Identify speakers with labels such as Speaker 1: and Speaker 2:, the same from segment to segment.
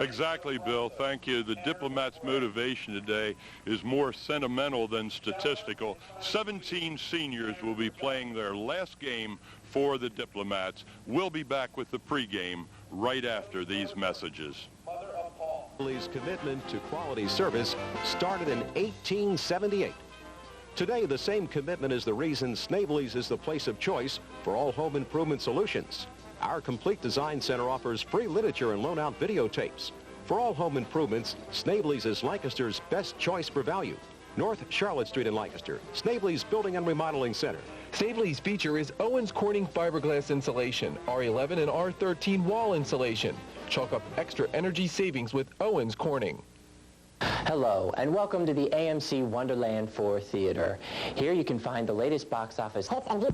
Speaker 1: Exactly, Bill. Thank you. The Diplomats' motivation today is more sentimental than statistical. 17 seniors will be playing their last game for the Diplomats. We'll be back with the pregame right after these messages.
Speaker 2: Snavely's commitment to quality service started in 1878. Today, the same commitment is the reason Snavely's is the place of choice for all home improvement solutions. Our complete design center offers free literature and loan-out videotapes. For all home improvements, Snavely's is Lancaster's best choice for value. North Charlotte Street in Lancaster, Snavely's Building and Remodeling Center.
Speaker 3: Snavely's feature is Owens Corning fiberglass insulation, R11 and R13 wall insulation. Chalk up extra energy savings with Owens Corning.
Speaker 4: Hello, and welcome to the AMC Wonderland 4 Theater. Here you can find the latest box office hits and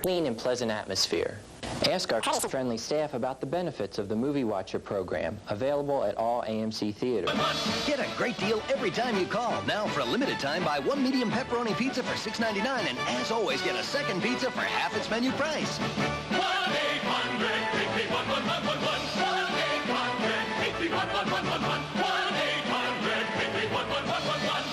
Speaker 4: clean and pleasant atmosphere. Ask our friendly staff about the benefits of the Movie Watcher program, available at all AMC theaters.
Speaker 5: Get a great deal every time you call. Now, for a limited time, buy one medium pepperoni pizza for $6.99, and as always, get a second pizza for half its menu price. 1-800-831-1111. 1-800-831-1111. 1-800-831-1111.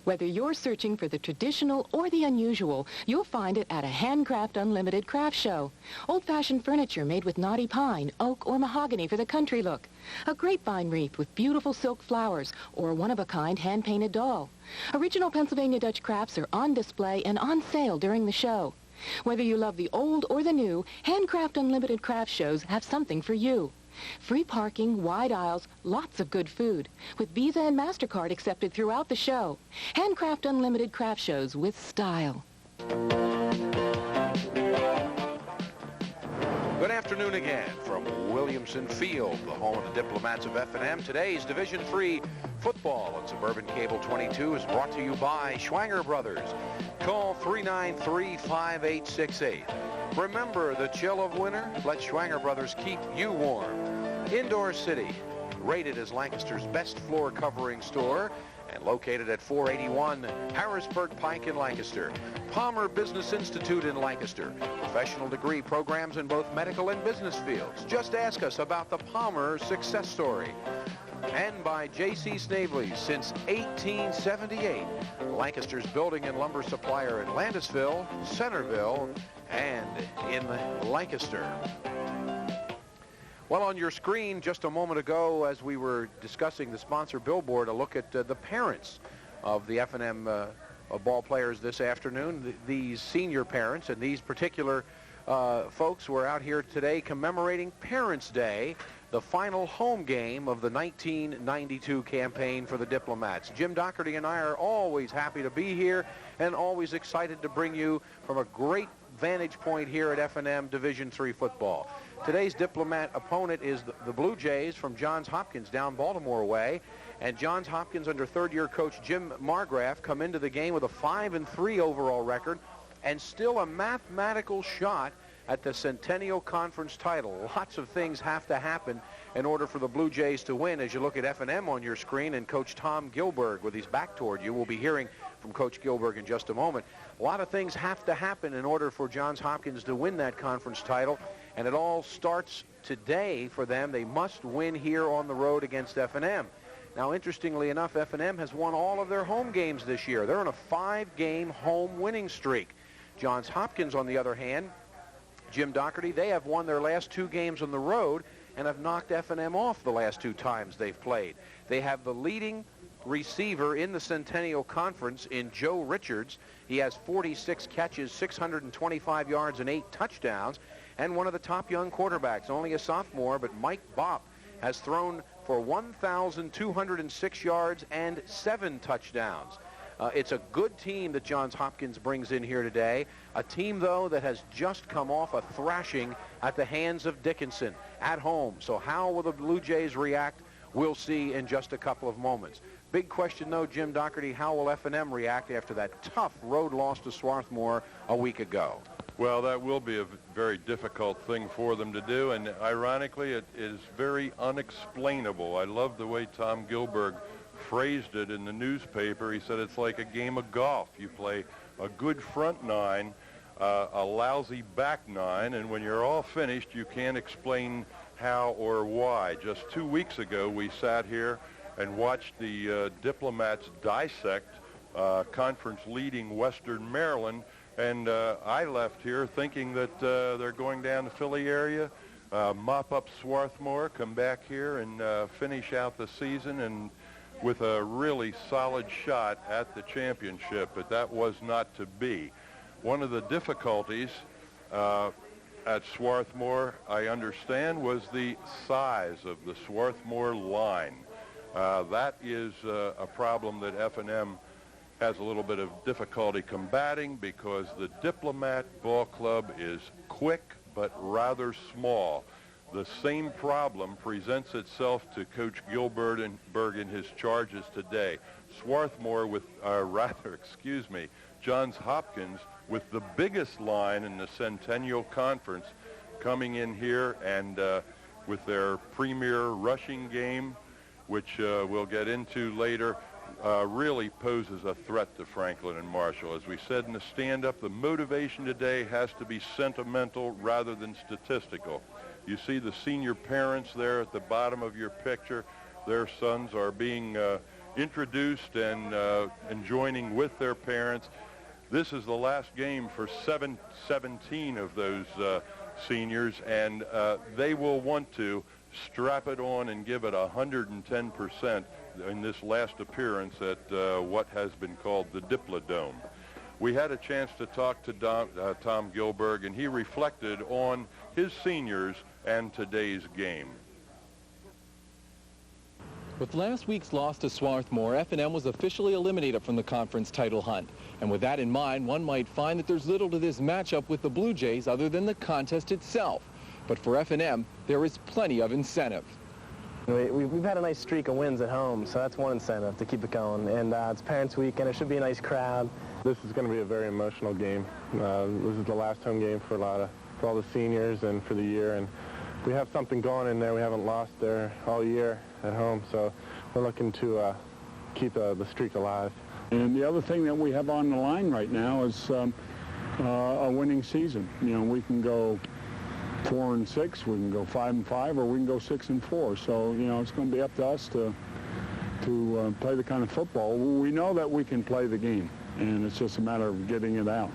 Speaker 6: Whether you're searching for the traditional or the unusual, you'll find it at a Handcraft Unlimited craft show. Old-fashioned furniture made with knotty pine, oak, or mahogany for the country look. A grapevine wreath with beautiful silk flowers, or a one-of-a-kind hand-painted doll. Original Pennsylvania Dutch crafts are on display and on sale during the show. Whether you love the old or the new, Handcraft Unlimited craft shows have something for you. Free parking, wide aisles, lots of good food, with Visa and MasterCard accepted throughout the show. Handcraft Unlimited craft shows with style.
Speaker 7: Good afternoon again from Williamson Field, the home of the Diplomats of F&M. Today's Division III football on Suburban Cable 22 is brought to you by Schwanger Brothers. Call 393-5868. Remember the chill of winter? Let Schwanger Brothers keep you warm. Indoor City, rated as Lancaster's best floor covering store and located at 481 Harrisburg Pike in Lancaster. Palmer Business Institute in Lancaster. Professional degree programs in both medical and business fields. Just ask us about the Palmer success story. And by J.C. Snavely's since 1878, Lancaster's building and lumber supplier in Landisville, Centerville, and in Lancaster. Well, on your screen just a moment ago, as we were discussing the sponsor billboard, a look at the parents of the F&M ball players this afternoon. These senior parents and these particular folks were out here today commemorating Parents' Day, the final home game of the 1992 campaign for the Diplomats. Jim Doherty and I are always happy to be here and always excited to bring you from a great vantage point here at F&M Division III football. Today's Diplomat opponent is the Blue Jays from Johns Hopkins down Baltimore way. And Johns Hopkins, under third-year coach Jim Margraf, come into the game with a 5-3 overall record and still a mathematical shot at the Centennial Conference title. Lots of things have to happen in order for the Blue Jays to win. As you look at F&M on your screen, and Coach Tom Gilberg with his back toward you, we'll be hearing from Coach Gilberg in just a moment. A lot of things have to happen in order for Johns Hopkins to win that conference title, and it all starts today for them. They must win here on the road against F&M. Now, interestingly enough, F&M has won all of their home games this year. They're on a 5-game home winning streak. Johns Hopkins, on the other hand, Jim Doherty, they have won their last 2 games on the road and have knocked F&M off the last 2 times they've played. They have the leading receiver in the Centennial Conference in Joe Richards. He has 46 catches, 625 yards, and 8 touchdowns, and one of the top young quarterbacks, only a sophomore, but Mike Bopp has thrown for 1,206 yards and 7 touchdowns. It's a good team that Johns Hopkins brings in here today. A team, though, that has just come off a thrashing at the hands of Dickinson at home. So how will the Blue Jays react? We'll see in just a couple of moments. Big question, though, Jim Doherty, how will F&M react after that tough road loss to Swarthmore a week ago?
Speaker 1: Well, that will be a very difficult thing for them to do, and ironically, it is very unexplainable. I love the way Tom Gilberg phrased it in the newspaper. He said it's like a game of golf. You play a good front 9, a lousy back 9, and when you're all finished, you can't explain how or why. Just 2 weeks ago, we sat here and watched the Diplomats dissect conference-leading Western Maryland, and I left here thinking that they're going down the Philly area, mop up Swarthmore, come back here and finish out the season and with a really solid shot at the championship, but that was not to be. One of the difficulties at Swarthmore, I understand, was the size of the Swarthmore line. That is a problem that F&M has a little bit of difficulty combating because the Diplomat Ball Club is quick but rather small. The same problem presents itself to Coach Gilbert and his charges today. Swarthmore with, Johns Hopkins with the biggest line in the Centennial Conference coming in here and with their premier rushing game, which we'll get into later, really poses a threat to Franklin and Marshall. As we said in the stand-up, the motivation today has to be sentimental rather than statistical. You see the senior parents there at the bottom of your picture. Their sons are being introduced and joining with their parents. This is the last game for 17 of those seniors, and they will want to strap it on and give it 110% in this last appearance at what has been called the Diplodome. We had a chance to talk to Tom Gilberg, and he reflected on his seniors and today's game.
Speaker 3: With last week's loss to Swarthmore, F&M was officially eliminated from the conference title hunt. And with that in mind, one might find that there's little to this matchup with the Blue Jays other than the contest itself. But for F&M, there is plenty of incentive.
Speaker 8: We've had a nice streak of wins at home, so that's one incentive to keep it going. And it's Parents' Week, and it should be a nice crowd.
Speaker 9: This is going to be a very emotional game. This is the last home game for all the seniors and for the year. And we have something going in there. We haven't lost there all year at home, so we're looking to keep the streak alive.
Speaker 10: And the other thing that we have on the line right now is a winning season. You know, we can go 4-6, we can go 5-5, or we can go 6-4. So, you know, it's going to be up to us to play the kind of football. We know that we can play the game, and it's just a matter of getting it out.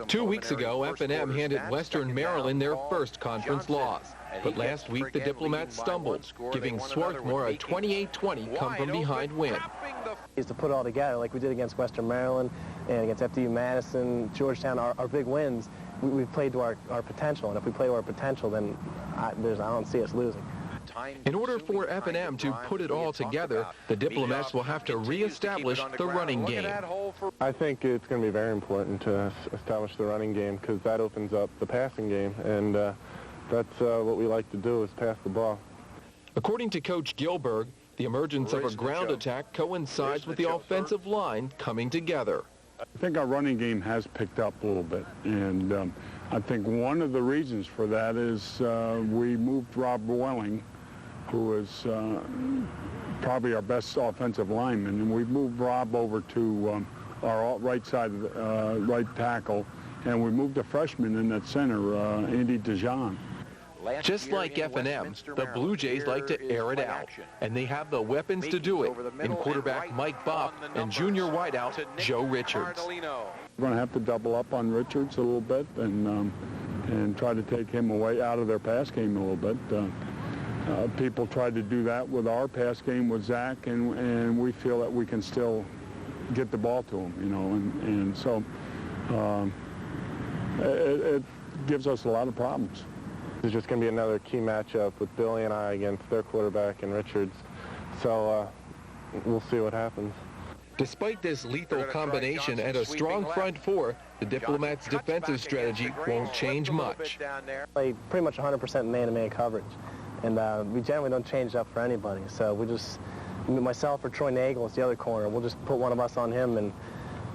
Speaker 3: 2 weeks ago, F&M handed Western Maryland their first conference loss. But last week, the Diplomats stumbled, giving Swarthmore a 28-20 come-from-behind win.
Speaker 8: Is to put it all together like we did against Western Maryland and against FDU Madison, Georgetown, our big wins. We've played to our potential, and if we play to our potential, then I don't see us losing.
Speaker 3: In order for F&M to put it all together, the Diplomats will have to reestablish the running game.
Speaker 9: I think it's going to be very important to establish the running game because that opens up the passing game, and that's what we like to do is pass the ball.
Speaker 3: According to Coach Gilberg, the emergence of a ground attack coincides with the offensive line coming together.
Speaker 10: I think our running game has picked up a little bit, and I think one of the reasons for that is we moved Rob Welling, who is probably our best offensive lineman, and we've moved Rob over to our right side, right tackle, and we moved a freshman in that center, Andy DeJean.
Speaker 3: Just like F&M, the Blue Jays like to air it out, and they have the weapons to do it in quarterback Mike Bopp and junior wideout Joe Richards.
Speaker 10: We're going to have to double up on Richards a little bit and try to take him away out of their pass game a little bit. People tried to do that with our pass game with Zach, and we feel that we can still get the ball to him, you know, and so it gives us a lot of problems.
Speaker 9: This is just going to be another key matchup with Billy and I against their quarterback and Richards. So we'll see what happens.
Speaker 3: Despite this lethal combination and a strong front four, the Diplomats' defensive strategy won't change much.
Speaker 8: Play pretty much 100% man-to-man coverage, and we generally don't change up for anybody. So we just, myself or Troy Nagel is the other corner. We'll just put one of us on him, and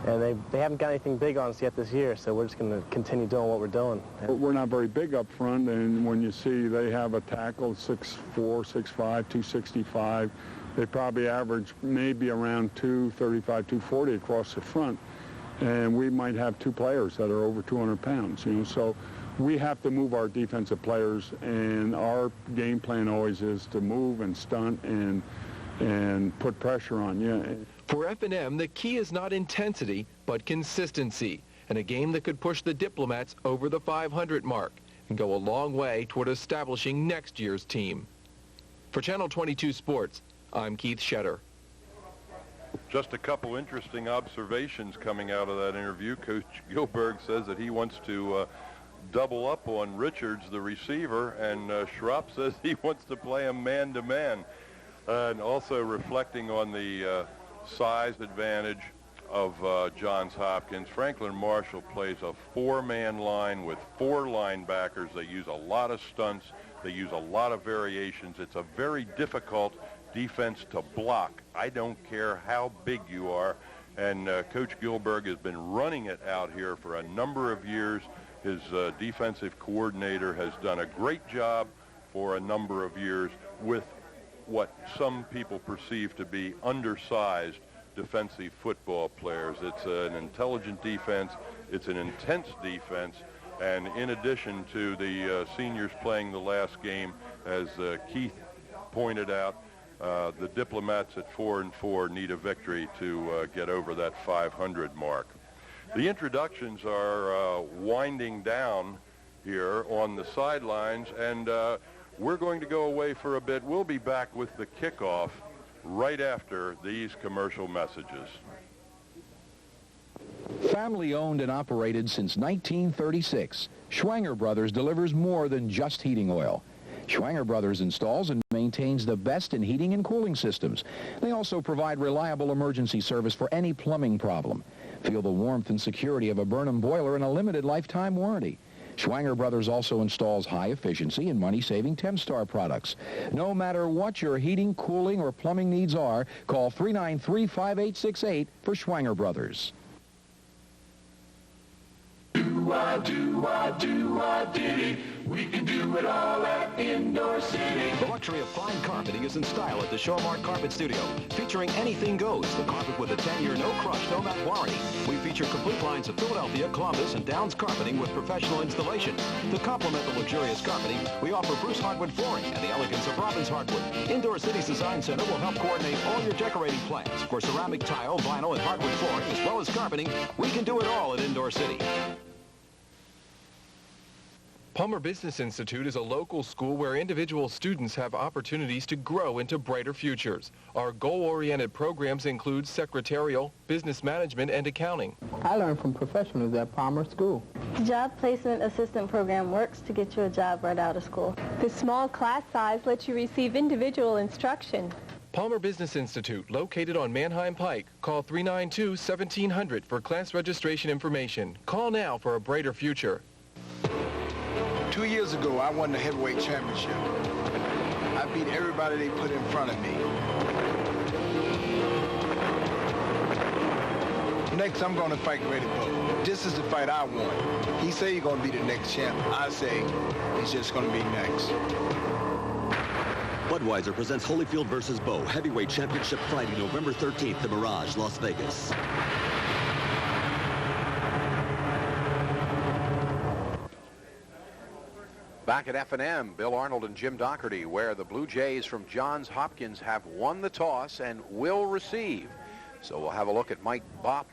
Speaker 8: they haven't got anything big on us yet this year, so we're just going to continue doing what we're doing.
Speaker 10: We're not very big up front, and when you see they have a tackle 6'4", 6'5", 265, they probably average maybe around 235, 240 across the front, and we might have two players that are over 200 pounds, you know, so we have to move our defensive players, and our game plan always is to move and stunt and put pressure on you.
Speaker 3: For F&M, the key is not intensity, but consistency, and a game that could push the Diplomats over the 500 mark and go a long way toward establishing next year's team. For Channel 22 Sports, I'm Keith Shetter.
Speaker 1: Just a couple interesting observations coming out of that interview. Coach Gilberg says that he wants to double up on Richards, the receiver, and Schropp says he wants to play him man-to-man. And also reflecting on the size advantage of Johns Hopkins, Franklin Marshall plays a four-man line with four linebackers. They use a lot of stunts. They use a lot of variations. It's a very difficult defense to block. I don't care how big you are. And Coach Gilberg has been running it out here for a number of years. His defensive coordinator has done a great job for a number of years with what some people perceive to be undersized defensive football players. It's an intelligent defense. It's an intense defense. And in addition to the seniors playing the last game, as Keith pointed out, the Diplomats at 4-4 need a victory to get over that 500 mark. The introductions are winding down here on the sidelines, and we're going to go away for a bit. We'll be back with the kickoff right after these commercial messages.
Speaker 11: Family owned and operated since 1936, Schwanger Brothers delivers more than just heating oil. Schwanger Brothers installs and maintains the best in heating and cooling systems. They also provide reliable emergency service for any plumbing problem. Feel the warmth and security of a Burnham boiler and a limited lifetime warranty. Schwanger Brothers also installs high-efficiency and money-saving Tempstar products. No matter what your heating, cooling, or plumbing needs are, call 393-5868 for Schwanger Brothers.
Speaker 12: Do-I-do-I-do-I-diddy. We can do it all at Indoor City.
Speaker 2: The luxury of fine carpeting is in style at the Showmart Carpet Studio. Featuring Anything Goes, the carpet with a 10-year no-crush, no-mat warranty. We feature complete lines of Philadelphia, Columbus, and Downs carpeting with professional installation. To complement the luxurious carpeting, we offer Bruce Hardwood flooring and the elegance of Robbins Hardwood. Indoor City's Design Center will help coordinate all your decorating plans. For ceramic, tile, vinyl, and hardwood flooring, as well as carpeting, we can do it all at Indoor City.
Speaker 3: Palmer Business Institute is a local school where individual students have opportunities to grow into brighter futures. Our goal-oriented programs include secretarial, business management, and accounting.
Speaker 13: I learned from professionals at Palmer School.
Speaker 14: The Job Placement Assistant Program works to get you a job right out of school.
Speaker 15: The small class size lets you receive individual instruction.
Speaker 3: Palmer Business Institute, located on Manheim Pike. Call 392-1700 for class registration information. Call now for a brighter future.
Speaker 16: 2 years ago, I won the heavyweight championship. I beat everybody they put in front of me. Next, I'm going to fight Grady Book. This is the fight I want. He say he's going to be the next champ. I say he's just going to be next.
Speaker 17: Budweiser presents Holyfield versus Bo, Heavyweight Championship Friday, November 13th, the Mirage, Las Vegas.
Speaker 7: Back at F&M, Bill Arnold and Jim Doherty, where the Blue Jays from Johns Hopkins have won the toss and will receive. So we'll have a look at Mike Bopp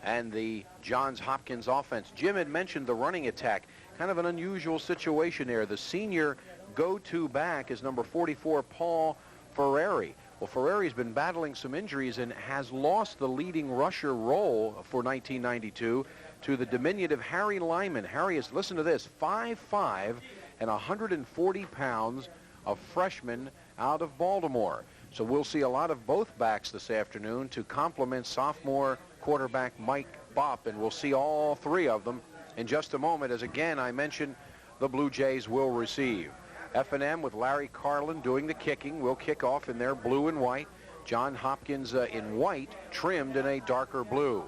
Speaker 7: and the Johns Hopkins offense. Jim had mentioned the running attack. Kind of an unusual situation there. The senior go-to back is number 44, Paul Ferrari. Well, Ferrari's been battling some injuries and has lost the leading rusher role for 1992 to the diminutive Harry Lyman. Harry is, listen to this, 5'5", and 140 pounds, of freshman out of Baltimore. So we'll see a lot of both backs this afternoon to complement sophomore quarterback Mike Bopp, and we'll see all three of them in just a moment, as again I mentioned the Blue Jays will receive. F&M with Larry Carlin doing the kicking will kick off in their blue and white. John Hopkins in white, trimmed in a darker blue.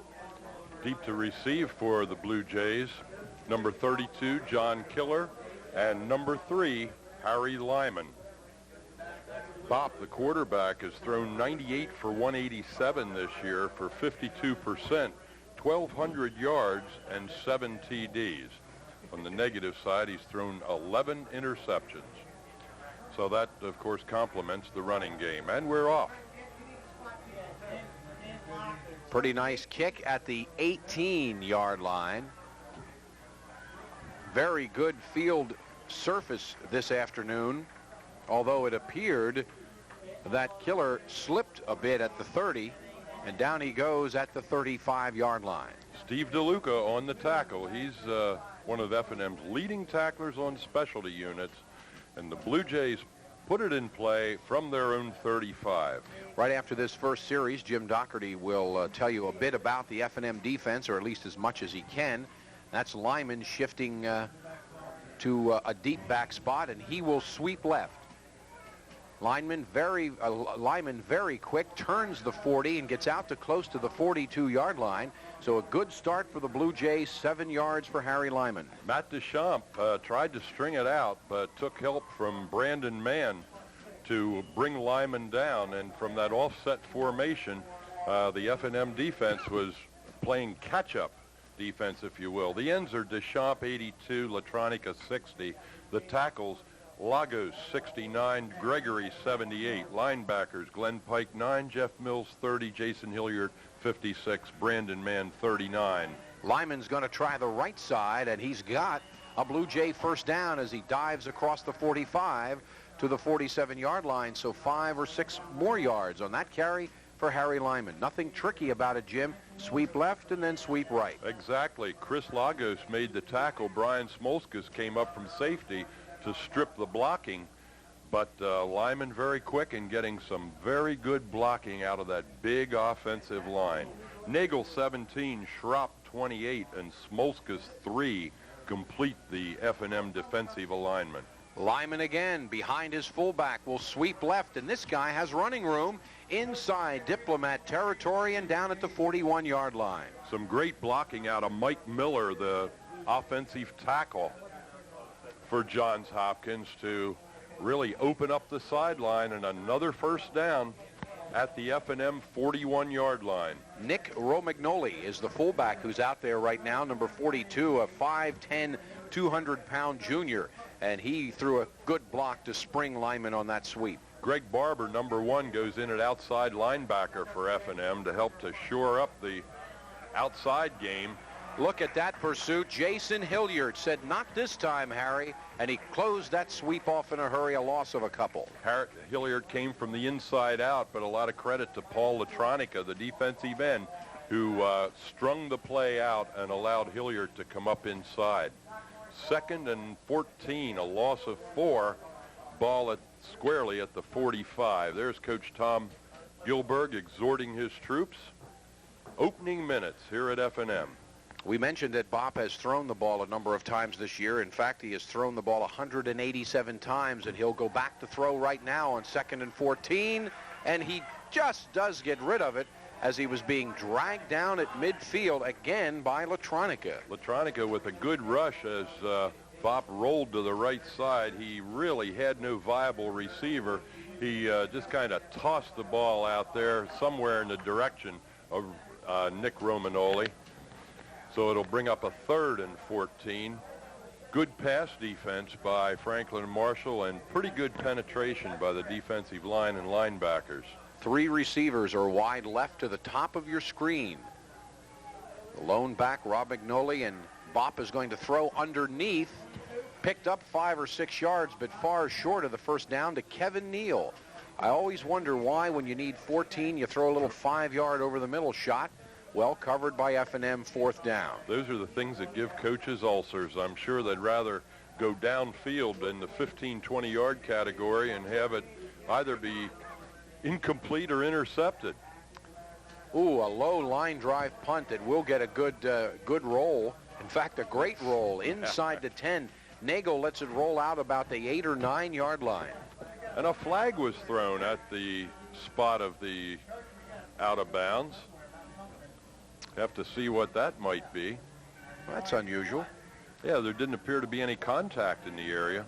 Speaker 1: Deep to receive for the Blue Jays, number 32, John Killer, and number 3, Harry Lyman. Bopp, the quarterback, has thrown 98 for 187 this year for 52%, 1,200 yards, and 7 TDs. On the negative side, he's thrown 11 interceptions. So that, of course, complements the running game. And we're off.
Speaker 7: Pretty nice kick at the 18-yard line. Very good field surface this afternoon, although it appeared that Killer slipped a bit at the 30, and down he goes at the 35-yard line.
Speaker 1: Steve DeLuca on the tackle. He's one of F&M's leading tacklers on specialty units, and the Blue Jays put it in play from their own 35.
Speaker 7: Right after this first series, Jim Doherty will tell you a bit about the F&M defense, or at least as much as he can. That's Lyman shifting to a deep back spot, and he will sweep left. Lyman very quick, turns the 40 and gets out to close to the 42-yard line. So a good start for the Blue Jays, 7 yards for Harry Lyman.
Speaker 1: Matt Deschamps tried to string it out, but took help from Brandon Mann to bring Lyman down. And from that offset formation, the F&M defense was playing catch-up defense, if you will. The ends are Deschamps 82, Latronica 60. The tackles, Lagos 69, Gregory 78. Linebackers, Glenn Pike 9, Jeff Mills 30, Jason Hilliard 56, Brandon Mann 39.
Speaker 7: Lyman's going to try the right side, and he's got a Blue Jay first down as he dives across the 45 to the 47-yard line. So 5 or 6 more yards on that carry for Harry Lyman. Nothing tricky about it, Jim. Sweep left and then sweep right.
Speaker 1: Exactly. Chris Lagos made the tackle. Brian Smolskas came up from safety to strip the blocking, but Lyman very quick and getting some very good blocking out of that big offensive line. Nagel 17, Schropp 28, and Smolskas 3 complete the F&M defensive alignment.
Speaker 7: Lyman again behind his fullback will sweep left, and this guy has running room inside Diplomat territory and down at the 41-yard line.
Speaker 1: Some great blocking out of Mike Miller, the offensive tackle for Johns Hopkins, to really open up the sideline, and another first down at the F&M 41-yard line.
Speaker 7: Nick Romagnoli is the fullback who's out there right now, number 42, a 5'10", 200-pound junior, and he threw a good block to spring Lyman on that sweep.
Speaker 1: Greg Barber, number 1, goes in at outside linebacker for F&M to help to shore up the outside game.
Speaker 7: Look at that pursuit. Jason Hilliard said, "Not this time, Harry," and he closed that sweep off in a hurry, a loss of a couple.
Speaker 1: Hilliard came from the inside out, but a lot of credit to Paul Latronica, the defensive end, who strung the play out and allowed Hilliard to come up inside. 2nd and 14, a loss of 4, ball squarely at the 45. There's Coach Tom Gilberg exhorting his troops. Opening minutes here at F&M.
Speaker 7: We mentioned that Bopp has thrown the ball a number of times this year. In fact, he has thrown the ball 187 times, and he'll go back to throw right now on 2nd and 14, and he just does get rid of it as he was being dragged down at midfield again by Latronica.
Speaker 1: Latronica with a good rush as Bopp rolled to the right side. He really had no viable receiver. He just kind of tossed the ball out there somewhere in the direction of Nick Romagnoli. So it'll bring up a 3rd and 14. Good pass defense by Franklin Marshall and pretty good penetration by the defensive line and linebackers.
Speaker 7: 3 receivers are wide left to the top of your screen. The lone back, Romagnoli, and Bopp is going to throw underneath. Picked up 5 or 6 yards, but far short of the first down to Kevin Neal. I always wonder why when you need 14, you throw a little 5-yard over the middle shot. Well covered by F&M, 4th down.
Speaker 1: Those are the things that give coaches ulcers. I'm sure they'd rather go downfield in the 15, 20-yard category and have it either be incomplete or intercepted.
Speaker 7: Ooh, a low line drive punt that will get a good roll. In fact, a great roll inside the 10. Nagel lets it roll out about the 8 or 9-yard line.
Speaker 1: And a flag was thrown at the spot of the out of bounds. Have to see what that might be.
Speaker 7: That's unusual.
Speaker 1: Yeah, there didn't appear to be any contact in the area.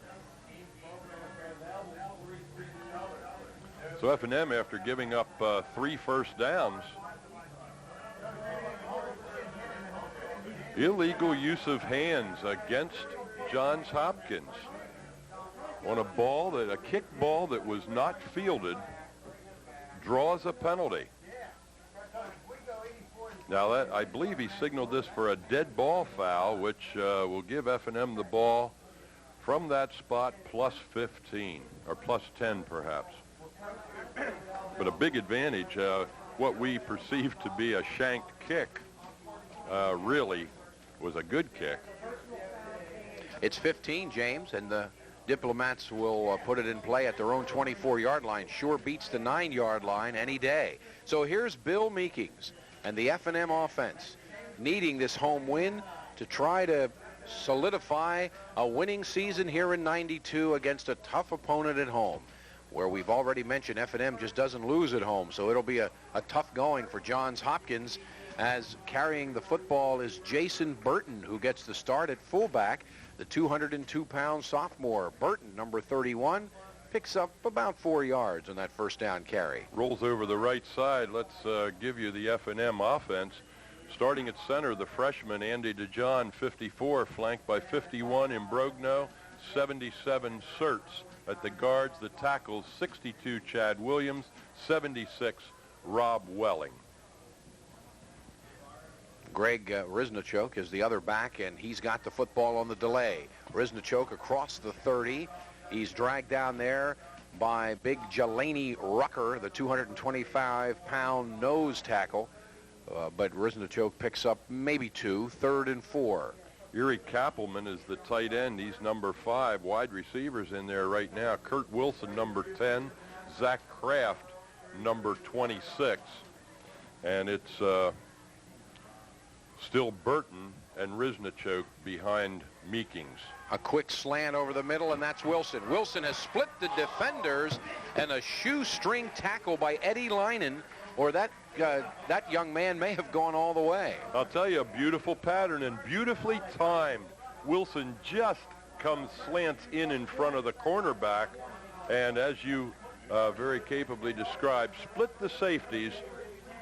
Speaker 1: So F&M, after giving up 3 first downs, illegal use of hands against Johns Hopkins on a kick ball that was not fielded, draws a penalty. Now, I believe he signaled this for a dead ball foul, which will give F&M the ball from that spot plus 15, or plus 10 perhaps. But a big advantage. What we perceived to be a shanked kick really was a good kick.
Speaker 7: It's 15, James, and the Diplomats will put it in play at their own 24-yard line. Sure beats the 9-yard line any day. So here's Bill Meekings and the F&M offense needing this home win to try to solidify a winning season here in '92 against a tough opponent at home, where we've already mentioned F&M just doesn't lose at home. So it'll be a tough going for Johns Hopkins, as carrying the football is Jason Burton, who gets the start at fullback. The 202-pound sophomore. Burton, number 31, picks up about 4 yards on that first down carry.
Speaker 1: Rolls over the right side. Let's give you the F&M offense. Starting at center, the freshman Andy DeJohn, 54, flanked by 51 Imbrogno, 77 Sertz. At the guards, the tackles, 62 Chad Williams, 76 Rob Welling.
Speaker 7: Greg Riznichok is the other back, and he's got the football on the delay. Riznichok across the 30. He's dragged down there by big Jelani Rucker, the 225-pound nose tackle. But Riznichok picks up maybe 2, 3rd and 4.
Speaker 1: Erie Kappelman is the tight end. He's number 5. Wide receivers in there right now. Kurt Wilson, number 10. Zach Kraft, number 26. And it's still Burton and Riznichok behind Meekings.
Speaker 7: A quick slant over the middle, and that's Wilson. Wilson has split the defenders, and a shoestring tackle by Eddie Linen, or that young man may have gone all the way.
Speaker 1: I'll tell you, a beautiful pattern and beautifully timed. Wilson just slants in front of the cornerback, and as you very capably described, split the safeties,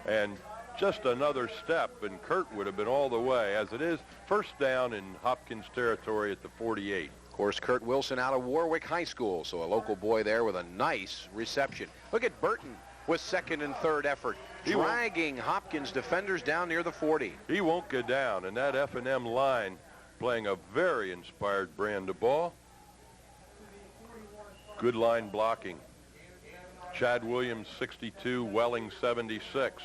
Speaker 1: and just another step, and Kurt would have been all the way. As it is, first down in Hopkins territory at the 48.
Speaker 7: Of course, Kurt Wilson out of Warwick High School, so a local boy there with a nice reception. Look at Burton with 2nd and 3rd effort, dragging Hopkins defenders down near the 40.
Speaker 1: He won't go down, and that F&M line playing a very inspired brand of ball. Good line blocking. Chad Williams, 62, Welling, 76.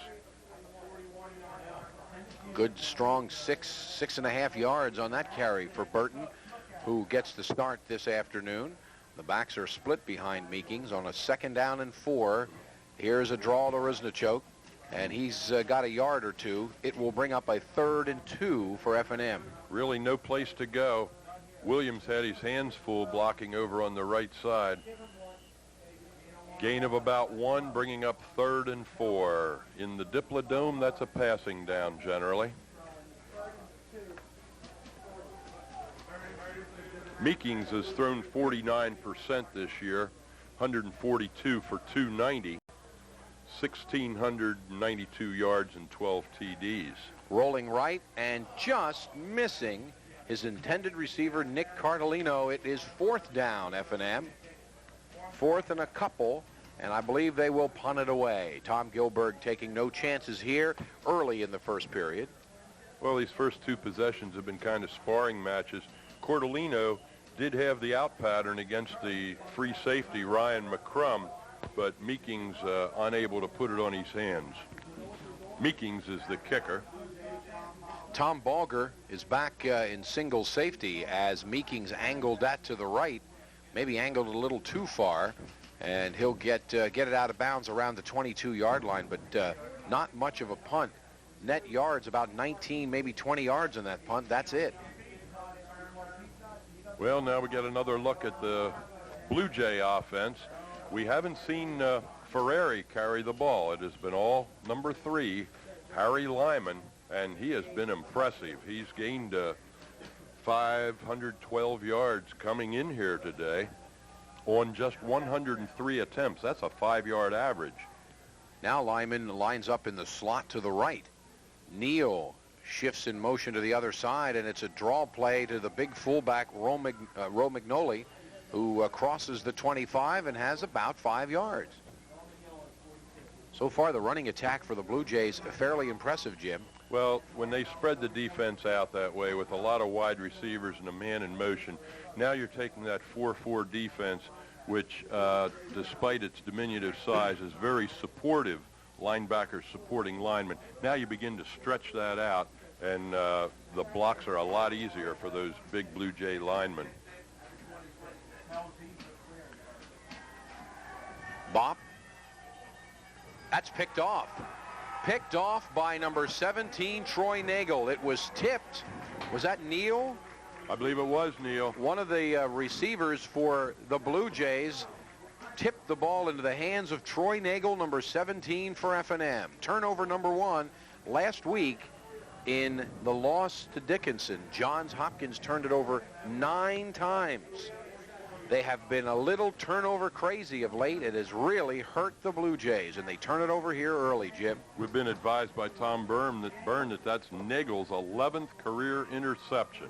Speaker 7: Good, strong 6.5 yards on that carry for Burton, who gets the start this afternoon. The backs are split behind Meekings on a 2nd down and 4. Here's a draw to Riznichok, and he's got a yard or 2. It will bring up a 3rd and 2 for F&M.
Speaker 1: Really no place to go. Williams had his hands full blocking over on the right side. Gain of about 1, bringing up 3rd and 4. In the Diplodome, that's a passing down generally. Meekings has thrown 49% this year, 142 for 290, 1,692 yards and 12 TDs.
Speaker 7: Rolling right and just missing his intended receiver, Nick Cardellino. It is 4th down, F&M. 4th and a couple, and I believe they will punt it away. Tom Gilberg taking no chances here early in the first period.
Speaker 1: Well, these first 2 possessions have been kind of sparring matches. Cardellino did have the out pattern against the free safety, Ryan McCrum, but Meekings unable to put it on his hands. Meekings is the kicker.
Speaker 7: Tom Balger is back in single safety as Meekings angled that to the right, maybe angled a little too far, and he'll get it out of bounds around the 22-yard line, but not much of a punt. Net yards about 19, maybe 20 yards on that punt. That's it.
Speaker 1: Well, now we get another look at the Blue Jay offense. We haven't seen Ferrari carry the ball. It has been all number 3, Harry Lyman, and he has been impressive. He's gained 512 yards coming in here today on just 103 attempts. That's a 5-yard average.
Speaker 7: Now Lyman lines up in the slot to the right. Neal shifts in motion to the other side, and it's a draw play to the big fullback, Romagnoli, who crosses the 25 and has about 5 yards. So far, the running attack for the Blue Jays, fairly impressive, Jim.
Speaker 1: Well, when they spread the defense out that way with a lot of wide receivers and a man in motion, now you're taking that 4-4 defense, which, despite its diminutive size, is very supportive, linebackers supporting linemen. Now you begin to stretch that out, and the blocks are a lot easier for those big Blue Jay linemen.
Speaker 7: Bop. That's picked off. Picked off by number 17, Troy Nagel. It was tipped. Was that Neal?
Speaker 1: I believe it was Neal.
Speaker 7: One of the receivers for the Blue Jays tipped the ball into the hands of Troy Nagel, number 17 for F&M. Turnover number 1 last week in the loss to Dickinson. Johns Hopkins turned it over 9 times. They have been a little turnover crazy of late. It has really hurt the Blue Jays, and they turn it over here early, Jim.
Speaker 1: We've been advised by Tom Byrne that that's Nagel's 11th career interception.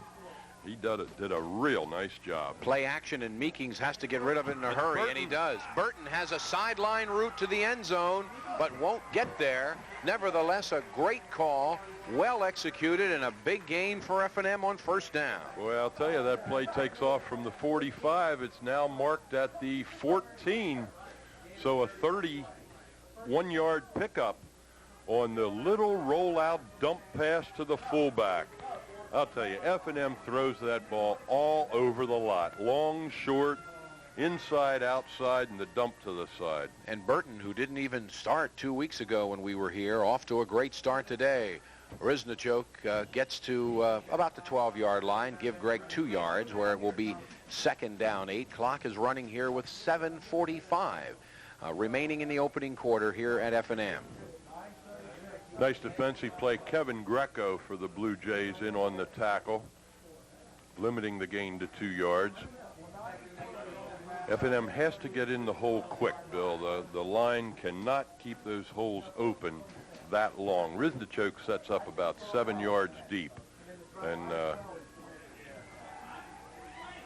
Speaker 1: He did a real nice job.
Speaker 7: Play action, and Meekings has to get rid of it in a hurry, and he does. Burton has a sideline route to the end zone, but won't get there. Nevertheless, a great call, well executed, and a big gain for F&M on first down.
Speaker 1: Well, I'll tell you, that play takes off from the 45. It's now marked at the 14. So a 31-yard pickup on the little rollout dump pass to the fullback. I'll tell you, F&M throws that ball all over the lot. Long, short, inside, outside, and the dump to the side.
Speaker 7: And Burton, who didn't even start 2 weeks ago when we were here, off to a great start today. Riznachok gets to about the 12-yard line, give Greg 2 yards, where it will be second down 8. Clock is running here with 7:45 remaining in the opening quarter here at F&M.
Speaker 1: Nice defensive play. Kevin Greco for the Blue Jays in on the tackle, limiting the gain to 2 yards. F&M has to get in the hole quick, Bill. The line cannot keep those holes open that long. Riznachok sets up about 7 yards deep. And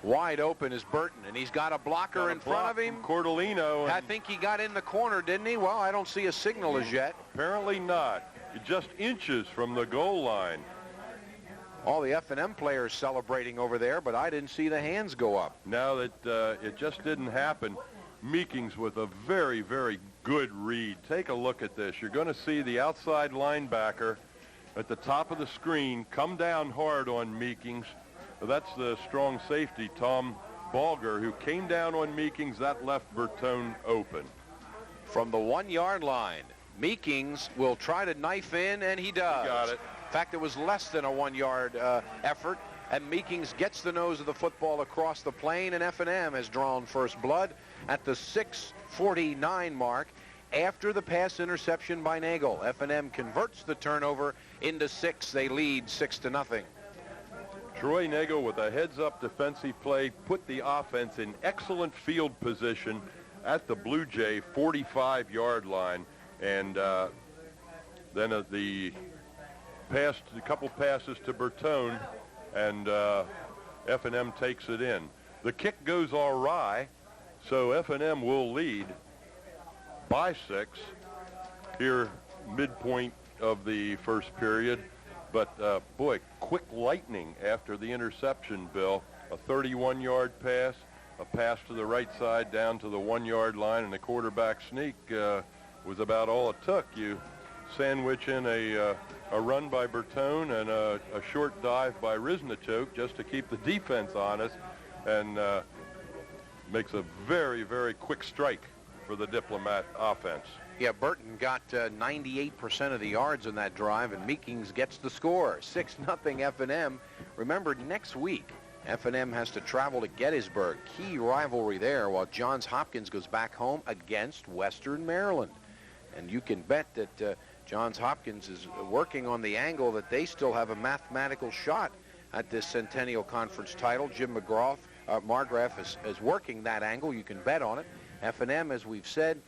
Speaker 7: wide open is Burton, and he's got a blocker in front of him.
Speaker 1: Cordellino.
Speaker 7: I think he got in the corner, didn't he? Well, I don't see a signal as yet.
Speaker 1: Apparently not. Just inches from the goal line.
Speaker 7: All the F&M players celebrating over there, but I didn't see the hands go up.
Speaker 1: Now that it just didn't happen. Meekings with a very, very good read. Take a look at this. You're going to see the outside linebacker at the top of the screen come down hard on Meekings. That's the strong safety, Tom Balger, who came down on Meekings. That left Bertone open.
Speaker 7: From the 1-yard line, Meekings will try to knife in, and he does.
Speaker 1: He got it.
Speaker 7: In fact, it was less than a 1-yard effort, and Meekings gets the nose of the football across the plane, and F&M has drawn first blood at the 6:49 mark after the pass interception by Nagel. F&M converts the turnover into 6. They lead 6-0.
Speaker 1: Troy Nagel with a heads-up defensive play put the offense in excellent field position at the Blue Jay 45-yard line. And then the pass, a couple passes to Bertone, and F&M takes it in. The kick goes awry, so F&M will lead by 6 here midpoint of the first period. But, boy, quick lightning after the interception, Bill. A 31-yard pass, a pass to the right side down to the 1-yard line, and the quarterback sneak was about all it took. You sandwich in a run by Bertone and a short dive by Riznachok just to keep the defense honest, and makes a very, very quick strike for the Diplomat offense.
Speaker 7: Yeah, Burton got 98% of the yards in that drive, and Meekings gets the score. 6-0 F&M. Remember, next week, F&M has to travel to Gettysburg. Key rivalry there, while Johns Hopkins goes back home against Western Maryland. And you can bet that Johns Hopkins is working on the angle that they still have a mathematical shot at this Centennial Conference title. Jim Margraf is working that angle. You can bet on it. F&M, as we've said,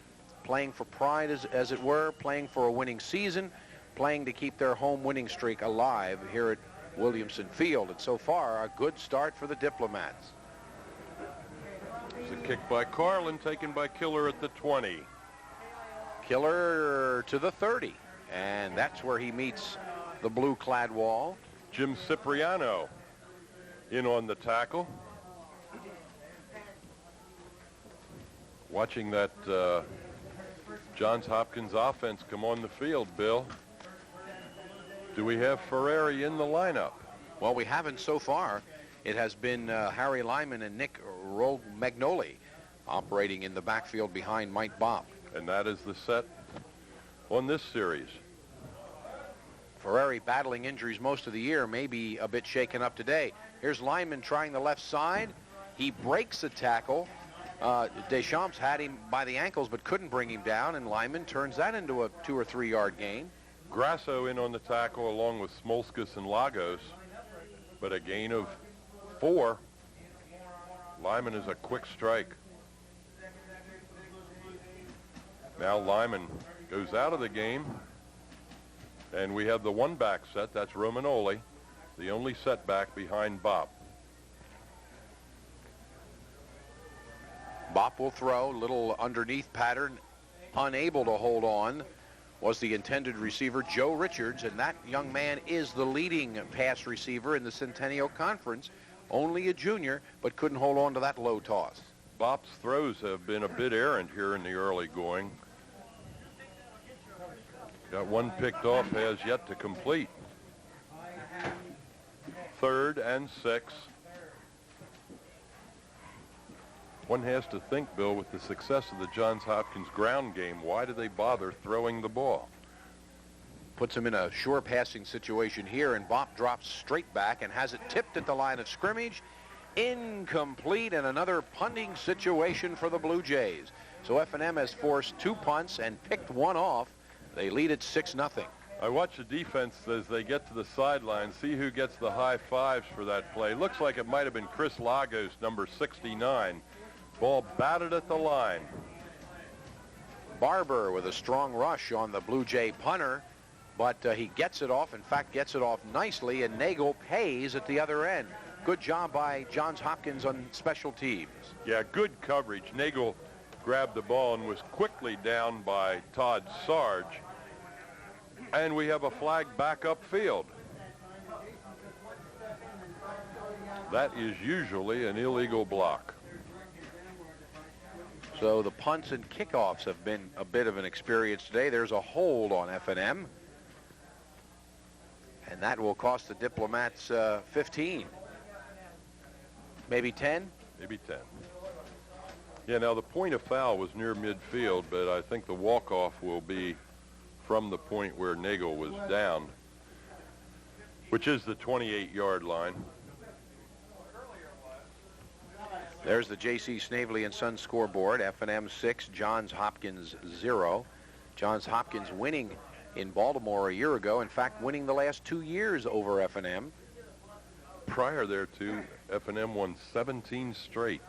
Speaker 7: playing for pride, as it were, playing for a winning season. playing to keep their home winning streak alive here at Williamson Field. And so far, a good start for the Diplomats.
Speaker 1: It's a kick by Carlin, taken by Killer at the 20.
Speaker 7: Killer to the 30. And that's where he meets the blue-clad wall.
Speaker 1: Jim Cipriano in on the tackle. Watching that Johns Hopkins offense come on the field, Bill. Do we have Ferrari in the lineup?
Speaker 7: Well, we haven't so far. It has been Harry Lyman and Nick Romagnoli operating in the backfield behind Mike Bopp.
Speaker 1: And that is the set on this series.
Speaker 7: Ferrari battling injuries most of the year, maybe a bit shaken up today. Here's Lyman trying the left side. He breaks the tackle. Deschamps had him by the ankles but couldn't bring him down, and Lyman turns that into a 2 or 3 yard gain.
Speaker 1: Grasso in on the tackle along with Smolskas and Lagos, but a gain of 4. Lyman is a quick strike. Now Lyman goes out of the game, and we have the one-back set. That's Romagnoli, the only setback behind Bopp.
Speaker 7: Bopp will throw, little underneath pattern, unable to hold on was the intended receiver, Joe Richards, and that young man is the leading pass receiver in the Centennial Conference. Only a junior, but couldn't hold on to that low toss.
Speaker 1: Bopp's throws have been a bit errant here in the early going. Got one picked off, has yet to complete. 3rd and 6. One has to think, Bill, with the success of the Johns Hopkins ground game, why do they bother throwing the ball?
Speaker 7: Puts him in a sure passing situation here, and Bopp drops straight back and has it tipped at the line of scrimmage. Incomplete, and another punting situation for the Blue Jays. So F&M has forced 2 punts and picked one off. They lead at 6-0.
Speaker 1: I watch the defense as they get to the sideline, see who gets the high fives for that play. Looks like it might have been Chris Lagos, number 69. Ball batted at the line.
Speaker 7: Barber with a strong rush on the Blue Jay punter, but he gets it off, in fact gets it off nicely, and Nagel pays at the other end. Good job by Johns Hopkins on special teams.
Speaker 1: Yeah, good coverage. Nagel grabbed the ball and was quickly down by Todd Sarge. And we have a flag back upfield. That is usually an illegal block.
Speaker 7: So the punts and kickoffs have been a bit of an experience today. There's a hold on F&M. And that will cost the Diplomats 15. Maybe 10?
Speaker 1: Maybe 10. Yeah, now the point of foul was near midfield, but I think the walk-off will be from the point where Nagel was down, which is the 28-yard line.
Speaker 7: There's the J.C. Snavely and Sons scoreboard. F&M 6, Johns Hopkins 0. Johns Hopkins winning in Baltimore a year ago. In fact, winning the last 2 years over F&M.
Speaker 1: Prior thereto, F&M won 17 straight.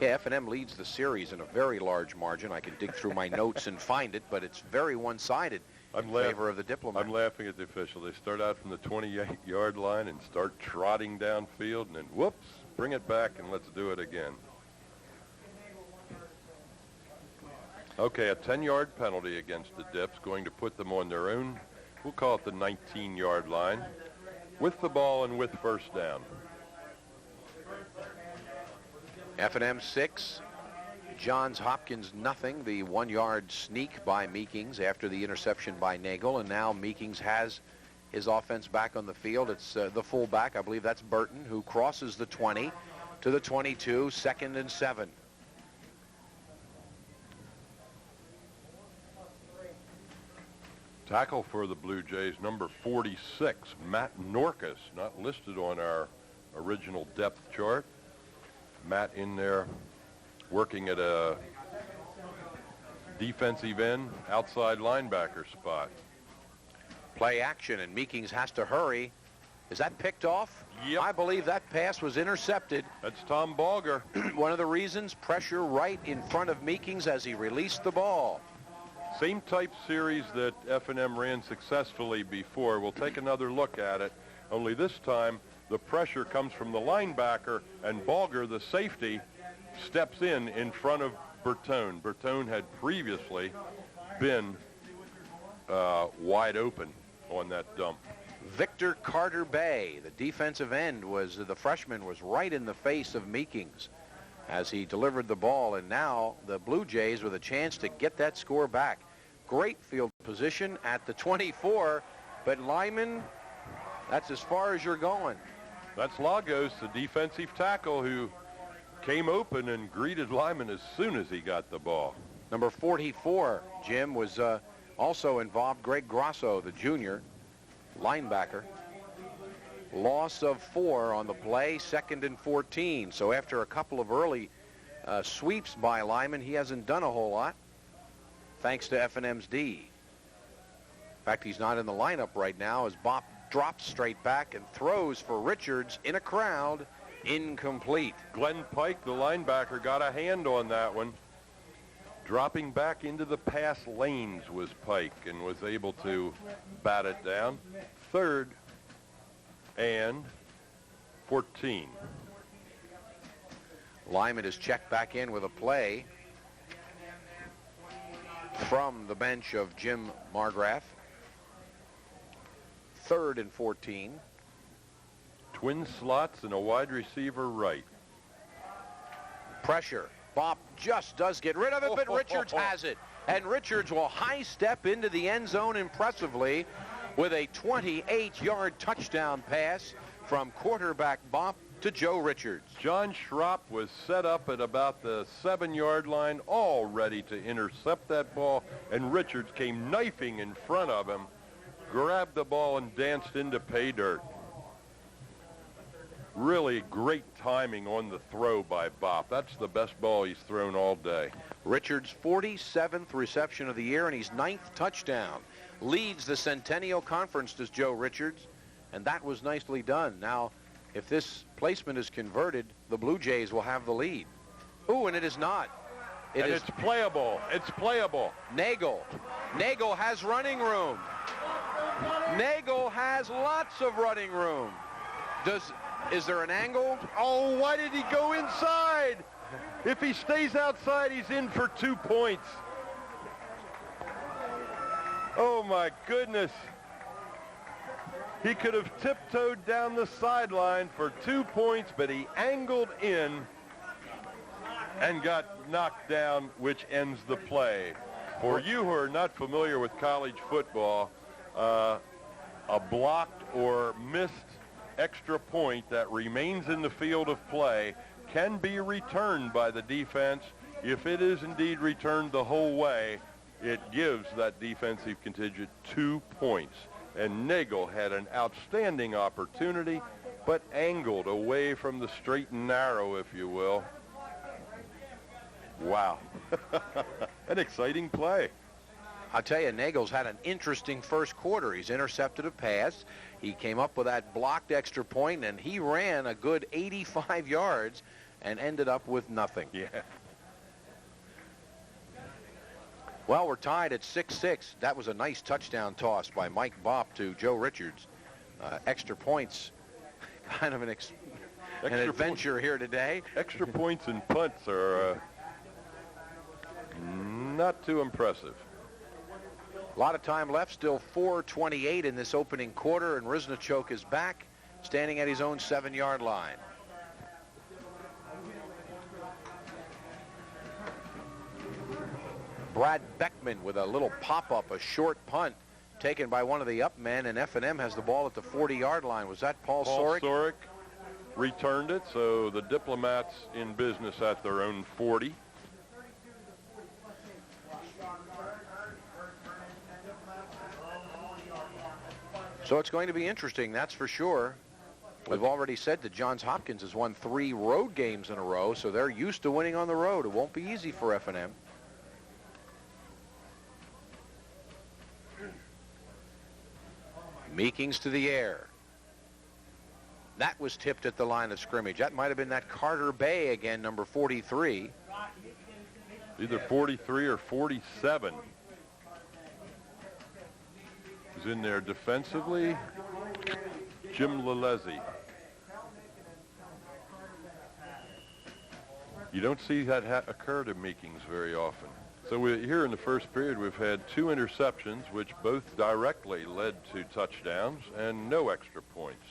Speaker 7: Yeah, F&M leads the series in a very large margin. I can dig through my notes and find it, but it's very one-sided in favor of the Diplomats.
Speaker 1: I'm laughing at the official. They start out from the 28-yard line and start trotting downfield, and then whoops, bring it back and let's do it again. Okay, a 10-yard penalty against the Dips, going to put them on their own, we'll call it the 19-yard line, with the ball and with first down.
Speaker 7: F&M 6, Johns Hopkins nothing. The 1-yard sneak by Meekings after the interception by Nagel, and now Meekings has his offense back on the field. It's the fullback, I believe that's Burton, who crosses the 20 to the 22, 2nd and 7.
Speaker 1: Tackle for the Blue Jays, number 46, Matt Norcus, not listed on our original depth chart. Matt in there working at a defensive end, outside linebacker spot.
Speaker 7: Play action, and Meekings has to hurry. Is that picked off?
Speaker 1: Yep.
Speaker 7: I believe that pass was intercepted.
Speaker 1: That's Tom Balger.
Speaker 7: One of the reasons, pressure right in front of Meekings as he released the ball.
Speaker 1: Same type series that F&M ran successfully before. We'll take another look at it, only this time the pressure comes from the linebacker, and Balger, the safety, steps in front of Bertone. Bertone had previously been wide open on that dump.
Speaker 7: Victor Carter Bay, the defensive end, the freshman, was right in the face of Meekings as he delivered the ball, and now the Blue Jays with a chance to get that score back. Great field position at the 24, but Lyman, that's as far as you're going.
Speaker 1: That's Lagos, the defensive tackle, who came open and greeted Lyman as soon as he got the ball.
Speaker 7: Number 44, Jim, was also involved. Greg Grosso, the junior linebacker. Loss of 4 on the play, 2nd and 14. So after a couple of early sweeps by Lyman, he hasn't done a whole lot, thanks to F&M's D. In fact, he's not in the lineup right now as Bopp drops straight back and throws for Richards in a crowd. Incomplete.
Speaker 1: Glenn Pike, the linebacker, got a hand on that one. Dropping back into the pass lanes was Pike and was able to bat it down. 3rd and 14.
Speaker 7: Lyman is checked back in with a play from the bench of Jim Margraf. 3rd and 14.
Speaker 1: Twin slots and a wide receiver right.
Speaker 7: Pressure. Bopp just does get rid of it, but Richards has it. And Richards will high step into the end zone impressively with a 28-yard touchdown pass from quarterback Bopp to Joe Richards.
Speaker 1: John Schropp was set up at about the 7-yard line, all ready to intercept that ball, and Richards came knifing in front of him, grabbed the ball and danced into pay dirt. Really great timing on the throw by Bopp. That's the best ball he's thrown all day.
Speaker 7: Richards' 47th reception of the year, and he's 9th touchdown. Leads the Centennial Conference, does Joe Richards, and that was nicely done. Now, if this placement is converted, the Blue Jays will have the lead. Ooh, and it is not.
Speaker 1: It's playable. It's playable.
Speaker 7: Nagel. Nagel has running room. Nagel has lots of running room. Is there an angle?
Speaker 1: Oh, why did he go inside? If he stays outside, he's in for 2 points. Oh, my goodness. He could have tiptoed down the sideline for 2 points, but he angled in and got knocked down, which ends the play. For you who are not familiar with college football, a blocked or missed extra point that remains in the field of play can be returned by the defense. If it is indeed returned the whole way, it gives that defensive contingent 2 points. And Nagel had an outstanding opportunity, but angled away from the straight and narrow, if you will. Wow. An exciting play.
Speaker 7: I'll tell you, Nagel's had an interesting first quarter. He's intercepted a pass. He came up with that blocked extra point, and he ran a good 85 yards and ended up with nothing.
Speaker 1: Yeah.
Speaker 7: Well, we're tied at 6-6. That was a nice touchdown toss by Mike Bopp to Joe Richards. Extra points, kind of an adventure here today.
Speaker 1: Extra points and punts are not too impressive.
Speaker 7: A lot of time left, still 4:28 in this opening quarter, and Riznichok is back, standing at his own 7-yard line. Brad Beckman with a little pop-up, a short punt taken by one of the up men, and F&M has the ball at the 40-yard line. Was that Paul Sorick?
Speaker 1: Paul Sorick returned it, so the Diplomats in business at their own 40.
Speaker 7: So it's going to be interesting, that's for sure. We've already said that Johns Hopkins has won 3 road games in a row, so they're used to winning on the road. It won't be easy for F&M. Meekings to the air. That was tipped at the line of scrimmage. That might have been that Carter Bay again, number 43.
Speaker 1: Either 43 or 47. is in there defensively. Jim Lalezi. You don't see that occur to Meekings very often. So here in the first period, we've had 2 interceptions, which both directly led to touchdowns and no extra points.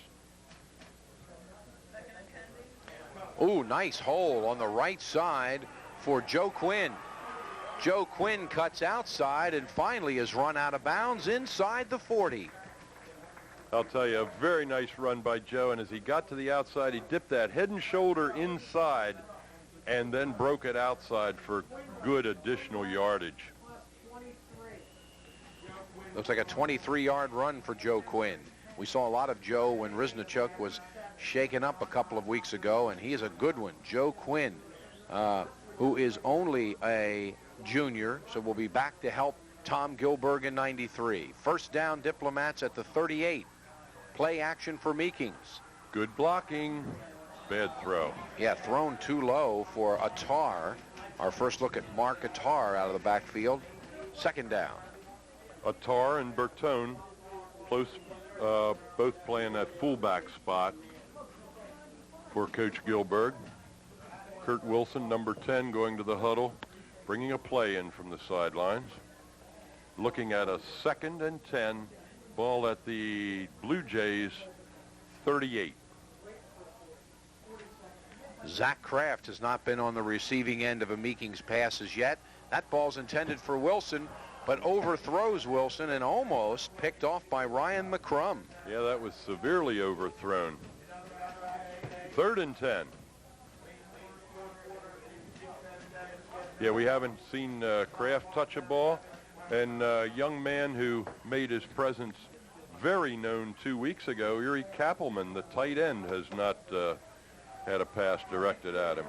Speaker 7: Ooh, nice hole on the right side for Joe Quinn. Joe Quinn cuts outside and finally is run out of bounds inside the 40.
Speaker 1: I'll tell you, a very nice run by Joe, and as he got to the outside, he dipped that head and shoulder inside and then broke it outside for good additional yardage.
Speaker 7: Looks like a 23-yard run for Joe Quinn. We saw a lot of Joe when Riznachuk was shaken up a couple of weeks ago, and he is a good one. Joe Quinn, who is only a junior, so will be back to help Tom Gilberg in 93. First down, Diplomats at the 38. Play action for Meekings.
Speaker 1: Good blocking. Bad throw.
Speaker 7: Yeah, thrown too low for Attar. Our first look at Mark Attar out of the backfield. Second down.
Speaker 1: Attar and Bertone, close, both playing that fullback spot for Coach Gilberg. Kurt Wilson, number 10, going to the huddle, bringing a play in from the sidelines. Looking at a 2nd and 10, ball at the Blue Jays 38.
Speaker 7: Zach Kraft has not been on the receiving end of a Meekings passes yet. That ball's intended for Wilson, but overthrows Wilson and almost picked off by Ryan McCrum.
Speaker 1: Yeah, that was severely overthrown. 3rd and 10. Yeah, we haven't seen Kraft touch a ball, and a young man who made his presence very known 2 weeks ago, Erie Kappelman, the tight end, has not had a pass directed at him.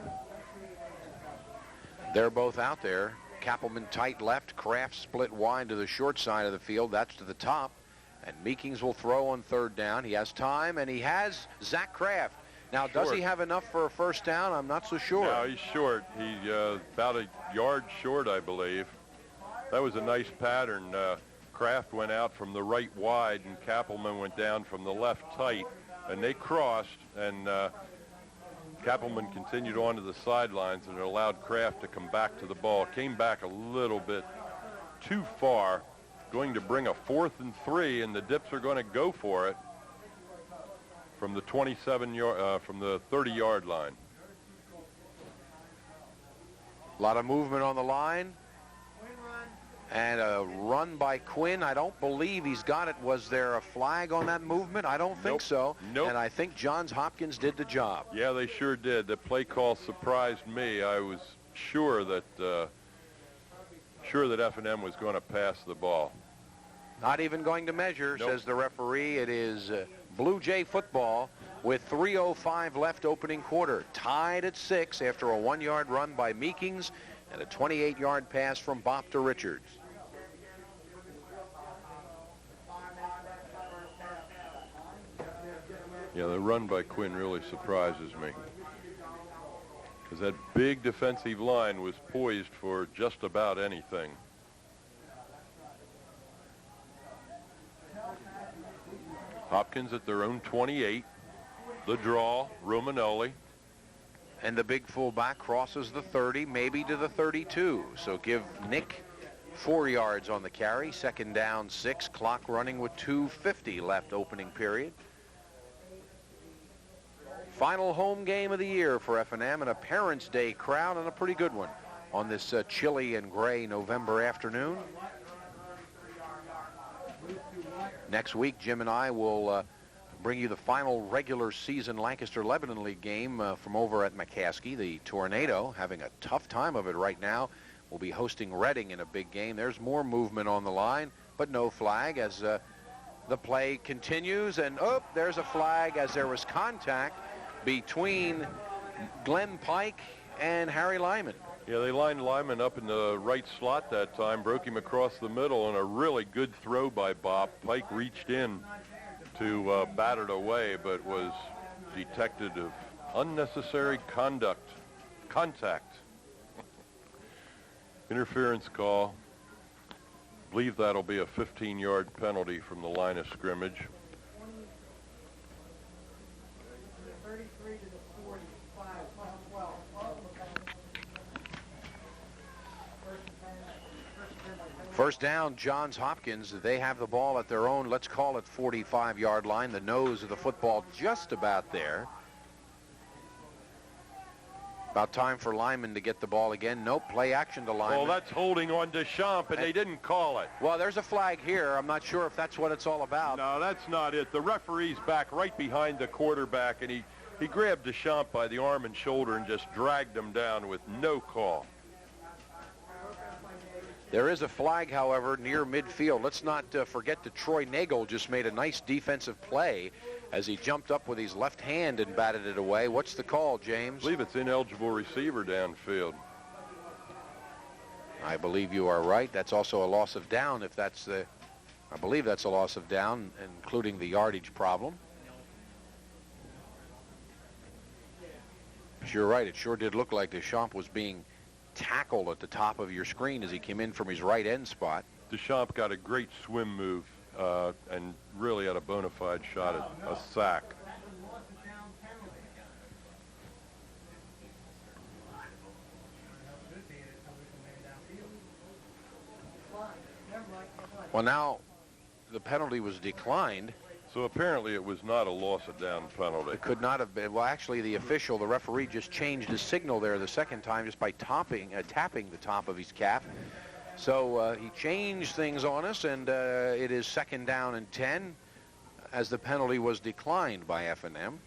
Speaker 7: They're both out there. Kappelman tight left, Kraft split wide to the short side of the field. That's to the top. And Meekings will throw on 3rd down. He has time, and he has Zach Kraft. Now, does he have enough for a first down? I'm not so sure.
Speaker 1: No, he's short. He's about a yard short, I believe. That was a nice pattern. Kraft went out from the right wide, and Kappelman went down from the left tight. And they crossed, and Kappelman continued on to the sidelines, and it allowed Kraft to come back to the ball. Came back a little bit too far, going to bring a 4th and 3, and the Dips are going to go for it from the 30-yard line.
Speaker 7: A lot of movement on the line. And a run by Quinn. I don't believe he's got it. Was there a flag on that movement? I don't think so.
Speaker 1: Nope.
Speaker 7: And I think Johns Hopkins did the job.
Speaker 1: Yeah, they sure did. The play call surprised me. I was sure that F&M was going to pass the ball.
Speaker 7: Not even going to measure, says the referee. It is Blue Jay football with 3:05 left opening quarter. Tied at 6 after a 1-yard run by Meekings and a 28-yard pass from Bop to Richards.
Speaker 1: Yeah, the run by Quinn really surprises me, because that big defensive line was poised for just about anything. Hopkins at their own 28. The draw, Romanelli.
Speaker 7: And the big fullback crosses the 30, maybe to the 32. So give Nick 4 yards on the carry. 2nd down, 6. Clock running with 2:50 left opening period. Final home game of the year for F&M, and a Parents' Day crowd, and a pretty good one on this chilly and gray November afternoon. Next week, Jim and I will bring you the final regular season Lancaster-Lebanon League game from over at McCaskey. The Tornado, having a tough time of it right now, will be hosting Reading in a big game. There's more movement on the line, but no flag as the play continues. And, there's a flag as there was contact between Glenn Pike and Harry Lyman.
Speaker 1: Yeah, they lined Lyman up in the right slot that time, broke him across the middle, and a really good throw by Bob. Pike reached in to bat it away, but was detected of unnecessary contact. Interference call. I believe that'll be a 15-yard penalty from the line of scrimmage.
Speaker 7: First down, Johns Hopkins. They have the ball at their own, let's call it 45-yard line. The nose of the football just about there. About time for Lyman to get the ball again. Nope, play action to Lyman.
Speaker 1: Well, that's holding on Deschamps, and they didn't call it.
Speaker 7: Well, there's a flag here. I'm not sure if that's what it's all about.
Speaker 1: No, that's not it. The referee's back right behind the quarterback, and he grabbed Deschamps by the arm and shoulder and just dragged him down with no call.
Speaker 7: There is a flag, however, near midfield. Let's not forget that Troy Nagel just made a nice defensive play as he jumped up with his left hand and batted it away. What's the call, James?
Speaker 1: I believe it's ineligible receiver downfield.
Speaker 7: I believe you are right. That's also a loss of down if that's the... I believe that's a loss of down, including the yardage problem. But you're right. It sure did look like Deschamps was being tackled at the top of your screen as he came in from his right end spot.
Speaker 1: Deschamps got a great swim move and really had a bona fide shot at a sack.
Speaker 7: Well, now the penalty was declined.
Speaker 1: So apparently it was not a loss of down penalty.
Speaker 7: It could not have been. Well, actually, the referee just changed his signal there the second time just by tapping the top of his cap. So he changed things on us, and it is 2nd down and 10 as the penalty was declined by F&M.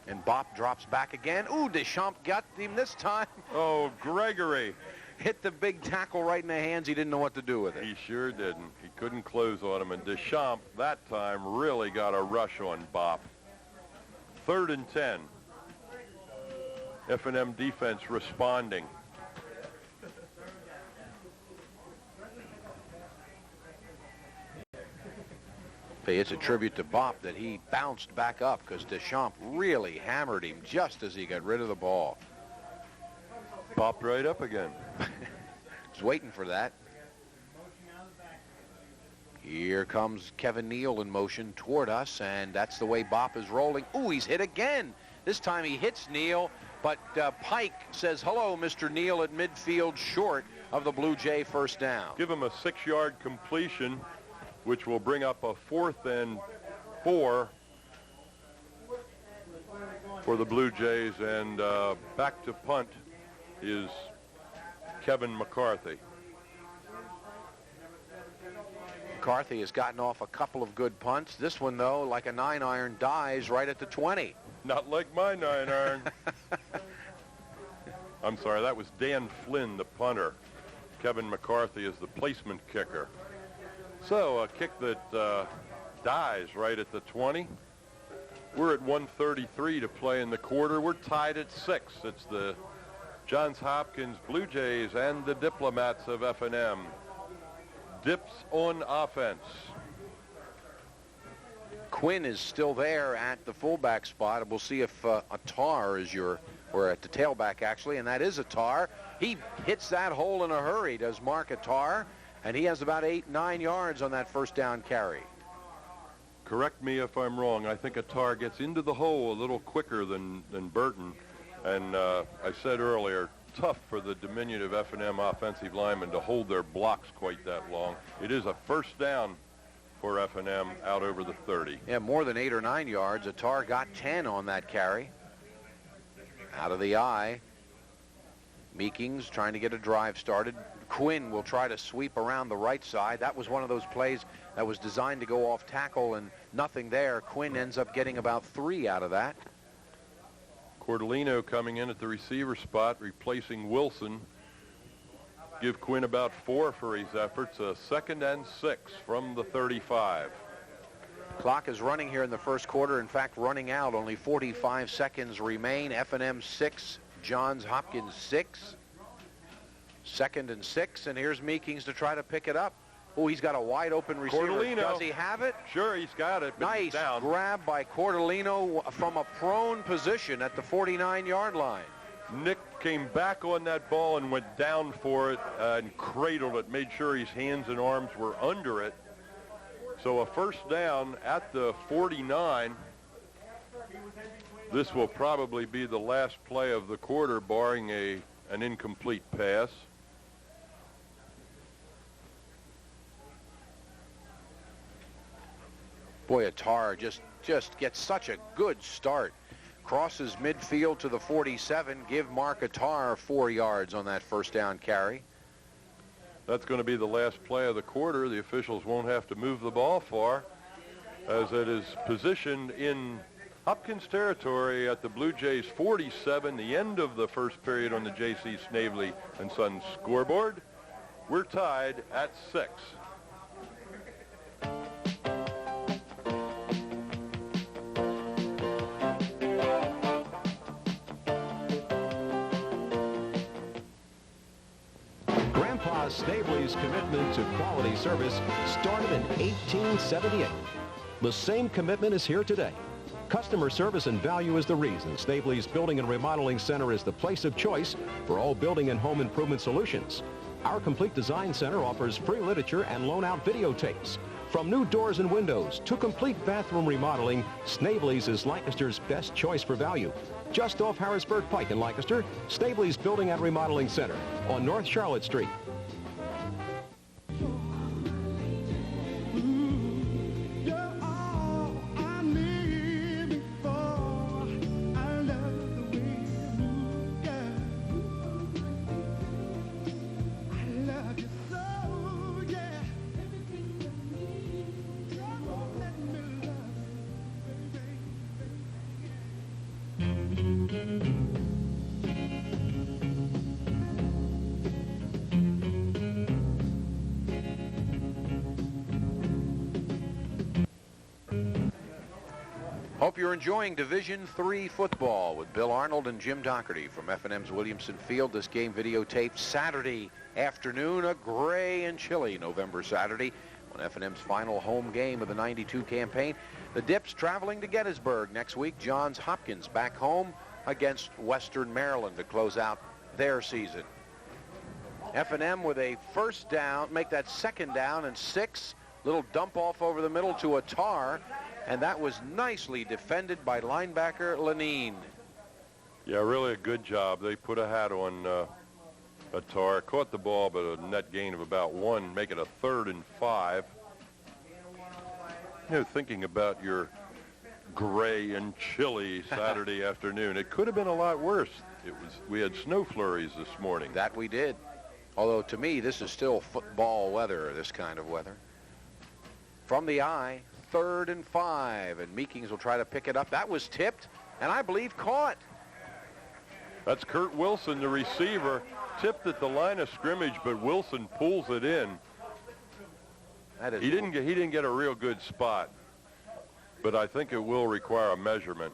Speaker 7: And Bopp drops back again. Ooh, Deschamps got him this time.
Speaker 1: Oh, Gregory.
Speaker 7: Hit the big tackle right in the hands. He didn't know what to do with it.
Speaker 1: He sure didn't. He couldn't close on him. And Deschamps, that time, really got a rush on Bopp. 3rd and 10. F&M defense responding.
Speaker 7: It's a tribute to Bopp that he bounced back up because Deschamps really hammered him just as he got rid of the ball.
Speaker 1: Popped right up again.
Speaker 7: Was waiting for that. Here comes Kevin Neal in motion toward us, and that's the way Bopp is rolling. Ooh, he's hit again. This time he hits Neal, but Pike says, hello, Mr. Neal, at midfield short of the Blue Jay first down.
Speaker 1: Give him a 6-yard completion, which will bring up a 4th and 4 for the Blue Jays, and back to punt is Kevin McCarthy.
Speaker 7: McCarthy has gotten off a couple of good punts. This one, though, like a 9-iron, dies right at the 20.
Speaker 1: Not like my 9-iron. I'm sorry, that was Dan Flynn, the punter. Kevin McCarthy is the placement kicker. So a kick that dies right at the 20. We're at 1:33 to play in the quarter. We're tied at 6. It's the Johns Hopkins Blue Jays and the Diplomats of F&M. Dips on offense.
Speaker 7: Quinn is still there at the fullback spot. We'll see if Attar is or at the tailback, actually, and that is Attar. He hits that hole in a hurry, does Mark Attar, and he has about 8-9 yards on that first down carry.
Speaker 1: Correct me if I'm wrong. I think Attar gets into the hole a little quicker than Burton. And I said earlier, tough for the diminutive F&M offensive linemen to hold their blocks quite that long. It is a first down for F&M out over the 30.
Speaker 7: Yeah, more than 8 or 9 yards. Attar got 10 on that carry. Out of the eye. Meekings trying to get a drive started. Quinn will try to sweep around the right side. That was one of those plays that was designed to go off tackle and nothing there. Quinn ends up getting about 3 out of that.
Speaker 1: Cordellino coming in at the receiver spot, replacing Wilson. Give Quinn about 4 for his efforts. A 2nd and 6 from the 35.
Speaker 7: Clock is running here in the first quarter. In fact, running out. Only 45 seconds remain. F&M 6, Johns Hopkins 6. 2nd and 6, and here's Meekings to try to pick it up. Oh, he's got a wide open receiver.
Speaker 1: Cordellino.
Speaker 7: Does he have it?
Speaker 1: Sure, he's got it, but
Speaker 7: nice
Speaker 1: he's down.
Speaker 7: Grab by Cordellino from a prone position at the 49-yard line.
Speaker 1: Nick came back on that ball and went down for it and cradled it, made sure his hands and arms were under it. So a first down at the 49. This will probably be the last play of the quarter, barring an incomplete pass.
Speaker 7: Boy, Attar just gets such a good start. Crosses midfield to the 47. Give Mark Attar 4 yards on that first down carry.
Speaker 1: That's going to be the last play of the quarter. The officials won't have to move the ball far, as it is positioned in Hopkins territory at the Blue Jays 47, the end of the first period on the J.C. Snavely & Sons scoreboard. We're tied at 6.
Speaker 2: Grandpa Snavely's commitment to quality service started in 1878. The same commitment is here today. Customer service and value is the reason Snavely's Building and Remodeling Center is the place of choice for all building and home improvement solutions. Our Complete Design Center offers free literature and loan-out videotapes. From new doors and windows to complete bathroom remodeling, Snavely's is Lancaster's best choice for value. Just off Harrisburg Pike in Lancaster, Snavely's Building and Remodeling Center on North Charlotte Street.
Speaker 7: Hope you're enjoying Division III football with Bill Arnold and Jim Doherty from F&M's Williamson Field. This game videotaped Saturday afternoon, a gray and chilly November Saturday, on F&M's final home game of the '92 campaign. The Dips traveling to Gettysburg next week. Johns Hopkins back home against Western Maryland to close out their season. F&M with a first down, make that second down and 6. Little dump off over the middle to Attar. And that was nicely defended by linebacker Lenine.
Speaker 1: Yeah, really a good job. They put a hat on Attar, caught the ball, but a net gain of about 1, make it a 3rd and 5. You know, thinking about your gray and chilly Saturday afternoon, it could have been a lot worse. We had snow flurries this morning.
Speaker 7: That we did. Although to me, this is still football weather, this kind of weather. From the eye, 3rd and 5, and Meekings will try to pick it up. That was tipped, and I believe caught.
Speaker 1: That's Kurt Wilson, the receiver, tipped at the line of scrimmage, but Wilson pulls it in.
Speaker 7: That is
Speaker 1: he didn't get a real good spot, but I think it will require a measurement.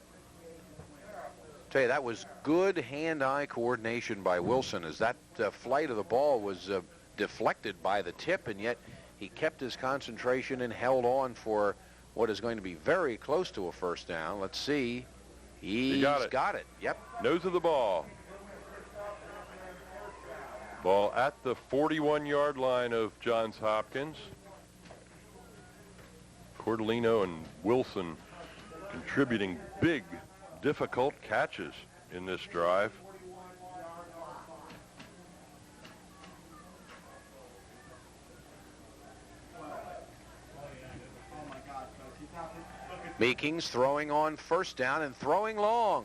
Speaker 7: Tell you, that was good hand-eye coordination by Wilson, as that flight of the ball was deflected by the tip, and yet he kept his concentration and held on for what is going to be very close to a first down. Let's see. He's got it. Yep.
Speaker 1: Nose of the ball. Ball at the 41-yard line of Johns Hopkins. Cordellino and Wilson contributing big, difficult catches in this drive.
Speaker 7: Meekings throwing on first down and throwing long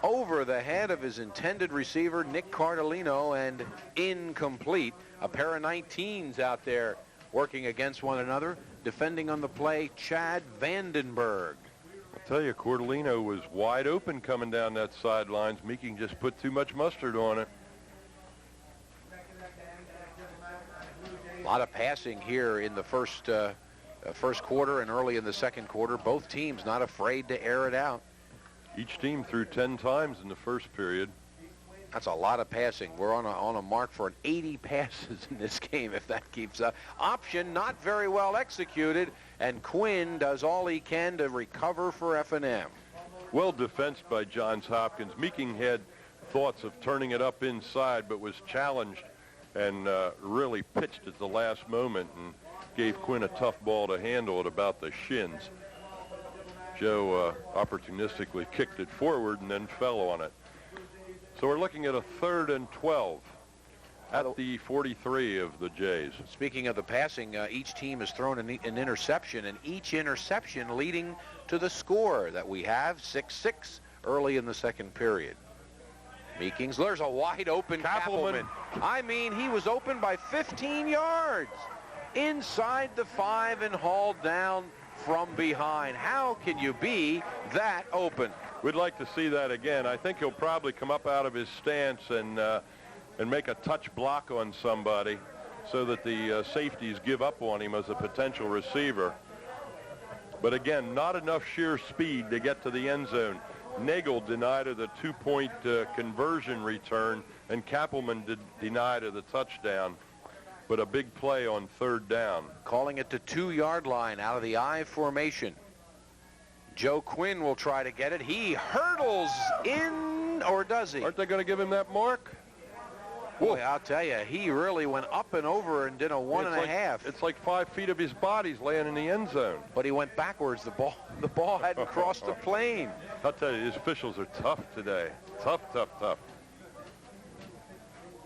Speaker 7: over the head of his intended receiver, Nick Cardellino, and incomplete. A pair of 19s out there working against one another. Defending on the play, Chad Vandenberg.
Speaker 1: I'll tell you, Cordellino was wide open coming down that sidelines. Meeking just put too much mustard on it.
Speaker 7: A lot of passing here in the first quarter and early in the second quarter. Both teams not afraid to air it out.
Speaker 1: Each team threw 10 times in the first period.
Speaker 7: That's a lot of passing. We're on a mark for 80 passes in this game if that keeps up. Option not very well executed, and Quinn does all he can to recover for F&M.
Speaker 1: Well defensed by Johns Hopkins. Meeking had thoughts of turning it up inside, but was challenged and really pitched at the last moment and gave Quinn a tough ball to handle at about the shins. Joe opportunistically kicked it forward and then fell on it. So we're looking at a 3rd and 12 at the 43 of the Jays.
Speaker 7: Speaking of the passing, each team has thrown an interception, and each interception leading to the score that we have, 6-6, early in the second period. Meekings, there's a wide open Kappelman. I mean, he was open by 15 yards inside the 5 and hauled down from behind. How can you be that open?
Speaker 1: We'd like to see that again. I think he'll probably come up out of his stance and make a touch block on somebody so that the safeties give up on him as a potential receiver. But again, not enough sheer speed to get to the end zone. Nagel denied of the 2-point conversion return, and Kappelman denied of the touchdown. But a big play on 3rd down.
Speaker 7: Calling it the 2-yard line out of the I formation. Joe Quinn will try to get it. He hurdles in, or does he?
Speaker 1: Aren't they going to give him that mark?
Speaker 7: Boy, I'll tell you, he really went up and over and did a 1.5.
Speaker 1: It's like 5 feet of his body's laying in the end zone.
Speaker 7: But he went backwards. The ball hadn't crossed the plane.
Speaker 1: I'll tell you, these officials are tough today. Tough, tough, tough.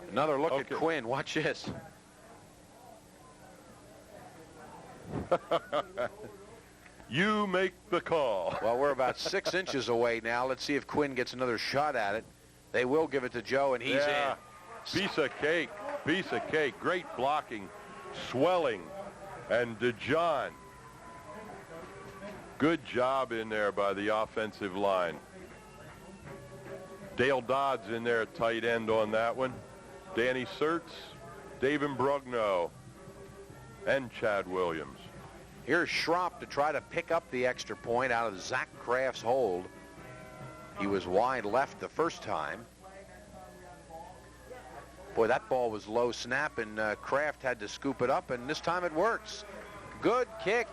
Speaker 7: Another look at Quinn. Watch this.
Speaker 1: You make the call.
Speaker 7: Well, we're about 6 inches away now. Let's see if Quinn gets another shot at it. They will give it to Joe, and he's in.
Speaker 1: Piece of cake. Piece of cake. Great blocking. Swelling. And DeJohn. Good job in there by the offensive line. Dale Dodd's in there at tight end on that one. Danny Sertz, Dave Imbrugno, and Chad Williams.
Speaker 7: Here's Schropp to try to pick up the extra point out of Zach Kraft's hold. He was wide left the first time. Boy, that ball was low snap, and Kraft had to scoop it up, and this time it works. Good kick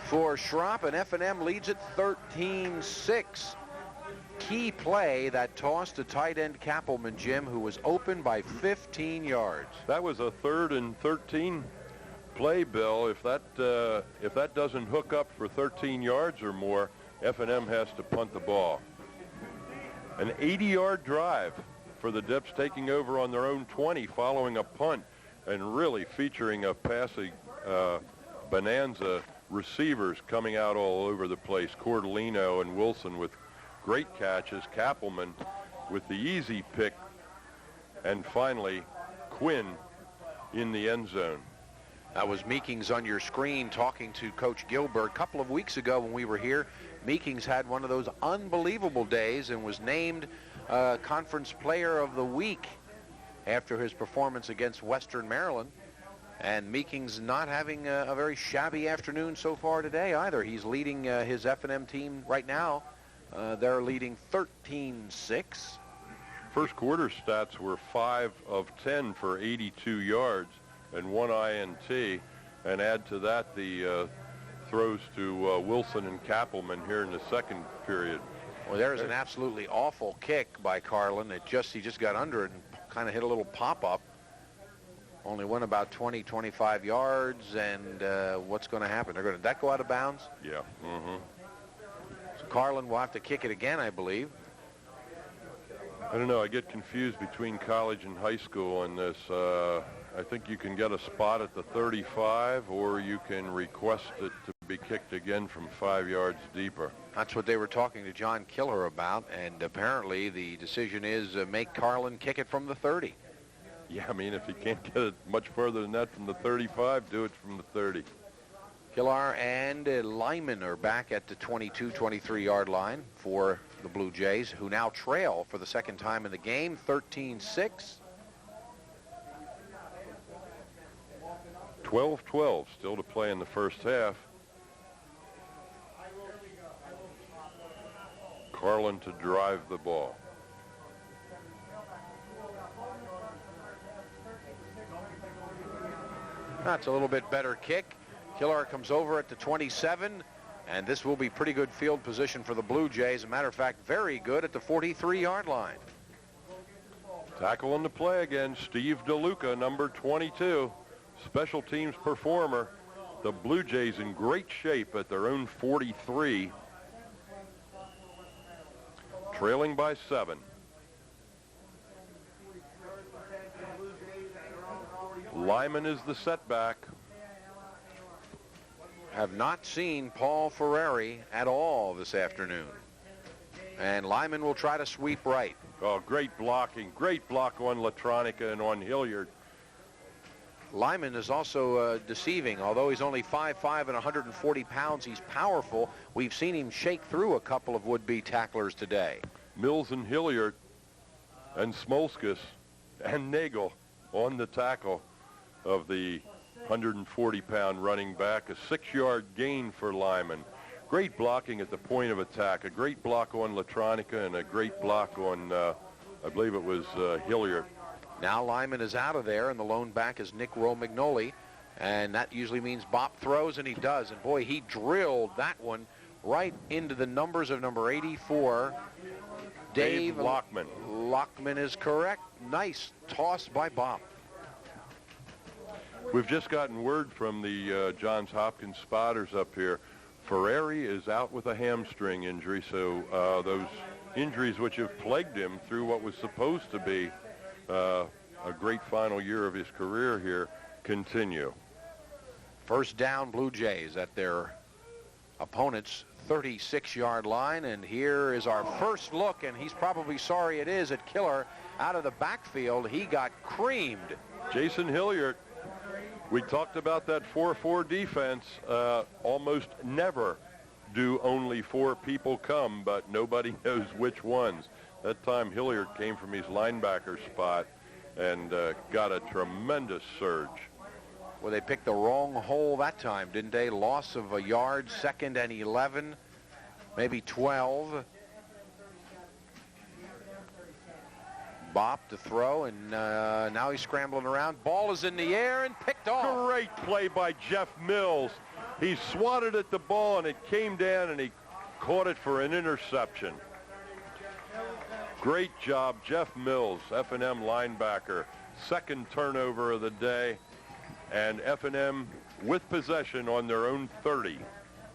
Speaker 7: for Schropp, and F&M leads it 13-6. Key play, that toss to tight end Kappelman, Jim, who was open by 15 yards.
Speaker 1: That was a 3rd and 13 play, Bill. If that doesn't hook up for 13 yards or more, F&M has to punt the ball. An 80-yard drive for the Dips, taking over on their own 20 following a punt, and really featuring a passing bonanza. Receivers coming out all over the place. Cordellino and Wilson with great catches. Kappelman with the easy pick. And finally, Quinn in the end zone.
Speaker 7: That was Meekings on your screen talking to Coach Gilbert. A couple of weeks ago when we were here, Meekings had one of those unbelievable days and was named Conference Player of the Week after his performance against Western Maryland. And Meekings not having a very shabby afternoon so far today either. He's leading his F&M team right now. They're leading 13-6.
Speaker 1: First quarter stats were 5 of 10 for 82 yards and 1 INT. And add to that the throws to Wilson and Kappelman here in the second period.
Speaker 7: Well, there's an absolutely awful kick by Carlin. He just got under it and kind of hit a little pop-up. Only went about 20, 25 yards, and what's going to happen? Did that go out of bounds?
Speaker 1: Yeah. Mm-hmm.
Speaker 7: So Carlin will have to kick it again, I believe.
Speaker 1: I don't know. I get confused between college and high school on this. I think you can get a spot at the 35, or you can request it to be kicked again from 5 yards deeper.
Speaker 7: That's what they were talking to John Killer about, and apparently the decision is make Carlin kick it from the 30.
Speaker 1: Yeah, I mean, if you can't get it much further than that from the 35, do it from the 30.
Speaker 7: Killar and Lyman are back at the 22, 23-yard line for the Blue Jays, who now trail for the second time in the game, 13-6.
Speaker 1: 12-12 still to play in the first half. Carlin to drive the ball.
Speaker 7: That's a little bit better kick. Killar comes over at the 27, and this will be pretty good field position for the Blue Jays. As a matter of fact, very good at the 43-yard line.
Speaker 1: Tackle on the play again, Steve DeLuca, number 22, special teams performer. The Blue Jays in great shape at their own 43, trailing by 7. Lyman is the setback.
Speaker 7: Have not seen Paul Ferrari at all this afternoon. And Lyman will try to sweep right.
Speaker 1: Oh, great blocking. Great block on Latronica and on Hilliard.
Speaker 7: Lyman is also deceiving. Although he's only 5'5" and 140 pounds, he's powerful. We've seen him shake through a couple of would-be tacklers today.
Speaker 1: Mills and Hilliard and Smolskis and Nagel on the tackle of the 140-pound running back. A 6-yard gain for Lyman. Great blocking at the point of attack. A great block on Latronica and a great block on, I believe it was Hilliard.
Speaker 7: Now Lyman is out of there, and the lone back is Nick Romagnoli. And that usually means Bop throws, and he does. And, boy, he drilled that one right into the numbers of number 84. Dave
Speaker 1: Lockman.
Speaker 7: Lockman is correct. Nice toss by Bop.
Speaker 1: We've just gotten word from the Johns Hopkins spotters up here. Ferrari is out with a hamstring injury, so those injuries which have plagued him through what was supposed to be a great final year of his career here continue.
Speaker 7: First down, Blue Jays at their opponent's 36-yard line, and here is our first look, and he's probably sorry it is, at Killer out of the backfield. He got creamed.
Speaker 1: Jason Hilliard. We talked about that 4-4 defense. Almost never do only 4 people come, but nobody knows which ones. That time Hilliard came from his linebacker spot and got a tremendous surge.
Speaker 7: Well, they picked the wrong hole that time, didn't they? Loss of a yard, 2nd and 11, maybe 12. Bop to throw, and now he's scrambling around. Ball is in the air and picked off.
Speaker 1: Great play by Jeff Mills. He swatted at the ball, and it came down, and he caught it for an interception. Great job, Jeff Mills, F&M linebacker. 2nd turnover of the day, and F&M with possession on their own 30.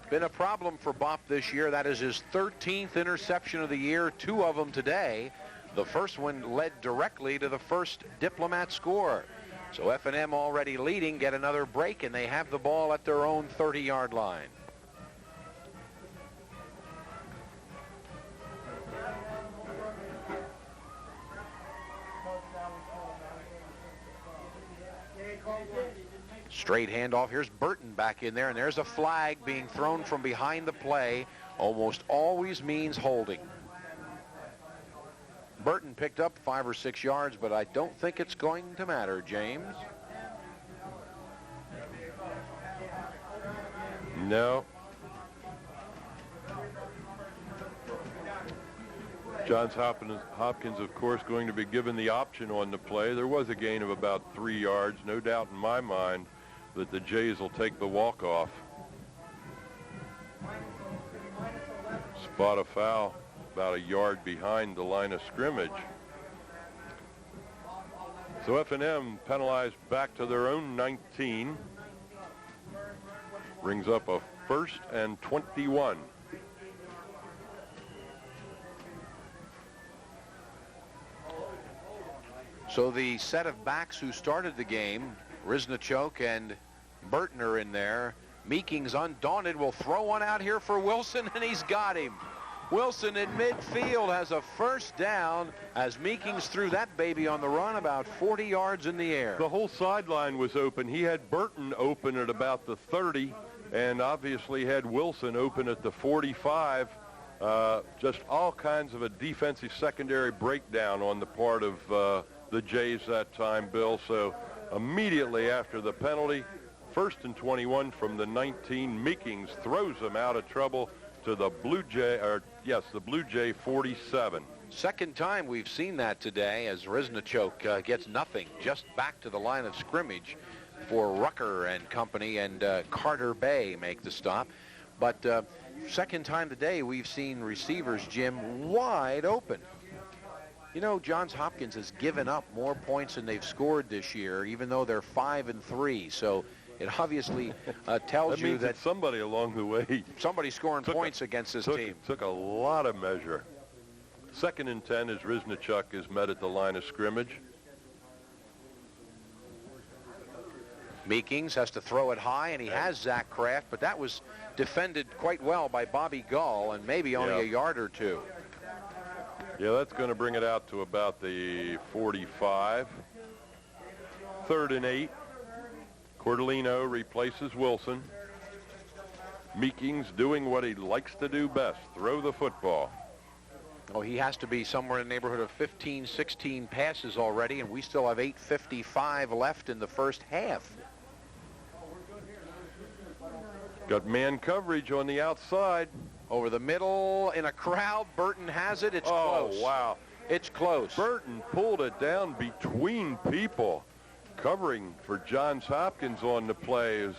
Speaker 7: Been a problem for Bop this year. That is his 13th interception of the year, 2 of them today. The first one led directly to the first Diplomat score. So F&M already leading, get another break, and they have the ball at their own 30-yard line. Straight handoff. Here's Burton back in there, and there's a flag being thrown from behind the play. Almost always means holding. Burton picked up 5 or 6 yards, but I don't think it's going to matter, James.
Speaker 1: No. Johns Hopkins, of course, going to be given the option on the play. There was a gain of about 3 yards. No doubt in my mind that the Jays will take the walk-off. Spot a foul about a yard behind the line of scrimmage. So F&M penalized back to their own 19. Brings up a 1st and 21.
Speaker 7: So the set of backs who started the game, Riznichok and Burton are in there. Meeking's undaunted, will throw one out here for Wilson, and he's got him. Wilson in midfield has a first down as Meekings threw that baby on the run about 40 yards in the air.
Speaker 1: The whole sideline was open. He had Burton open at about the 30 and obviously had Wilson open at the 45. Just all kinds of a defensive secondary breakdown on the part of the Jays that time, Bill. So immediately after the penalty, 1st and 21 from the 19. Meekings throws them out of trouble to the Blue Jay, the Blue Jay 47.
Speaker 7: Second time we've seen that today as Riznichok gets nothing, just back to the line of scrimmage for Rucker and company, and Carter Bay make the stop. But second time today we've seen receivers, Jim, wide open. You know, Johns Hopkins has given up more points than they've scored this year, even though they're 5-3. So it obviously tells you that
Speaker 1: somebody along the way,
Speaker 7: somebody's scoring points against this team.
Speaker 1: Took a lot of measure. 2nd and 10 as Riznachuk is met at the line of scrimmage.
Speaker 7: Meekings has to throw it high, and he has Zach Kraft, but that was defended quite well by Bobby Gull, and maybe only a yard or two.
Speaker 1: Yeah, that's going to bring it out to about the 45. 3rd and 8. Cordellino replaces Wilson. Meekings doing what he likes to do best, throw the football.
Speaker 7: Oh, he has to be somewhere in the neighborhood of 15, 16 passes already, and we still have 8:55 left in the first half.
Speaker 1: Got man coverage on the outside.
Speaker 7: Over the middle in a crowd. Burton has it. It's close.
Speaker 1: Oh, wow.
Speaker 7: It's close.
Speaker 1: Burton pulled it down between people. Covering for Johns Hopkins on the play is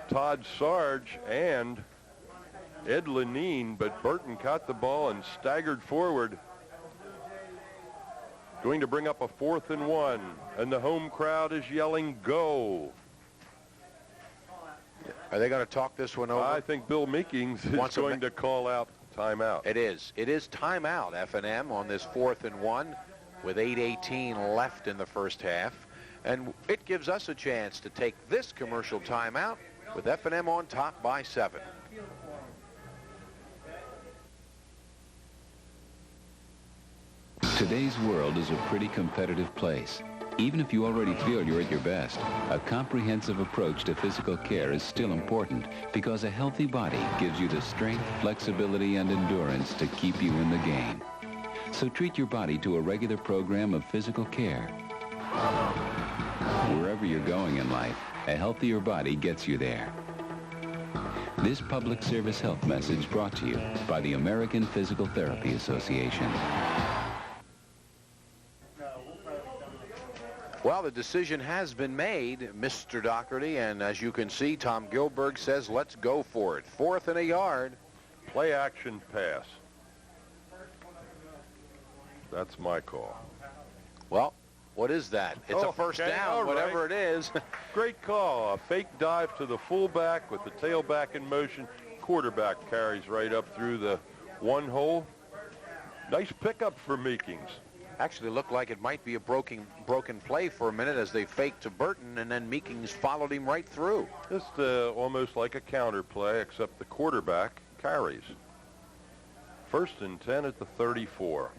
Speaker 1: Todd Sarge and Ed Lenine, but Burton caught the ball and staggered forward. Going to bring up a 4th and 1, and the home crowd is yelling, "Go!"
Speaker 7: Are they going to talk this one over?
Speaker 1: I think Bill Meekings is going to call out timeout.
Speaker 7: It is. It is timeout, F&M, on this 4th and 1 with 8:18 left in the first half. And it gives us a chance to take this commercial timeout with F&M on top by 7.
Speaker 18: Today's world is a pretty competitive place. Even if you already feel you're at your best, a comprehensive approach to physical care is still important because a healthy body gives you the strength, flexibility, and endurance to keep you in the game. So treat your body to a regular program of physical care. Wherever you're going in life, a healthier body gets you there. This public service health message brought to you by the American Physical Therapy Association.
Speaker 7: Well, the decision has been made, Mr. Doherty, and as you can see, Tom Gilberg says, let's go for it. 4th and a yard.
Speaker 1: Play action pass. That's my call.
Speaker 7: Well, what is that? It's a first down, whatever it is.
Speaker 1: Great call. A fake dive to the fullback with the tailback in motion. Quarterback carries right up through the one hole. Nice pickup for Meekings.
Speaker 7: Actually looked like it might be a broken play for a minute as they faked to Burton, and then Meekings followed him right through.
Speaker 1: Just almost like a counter play, except the quarterback carries. 1st and 10 at the 34.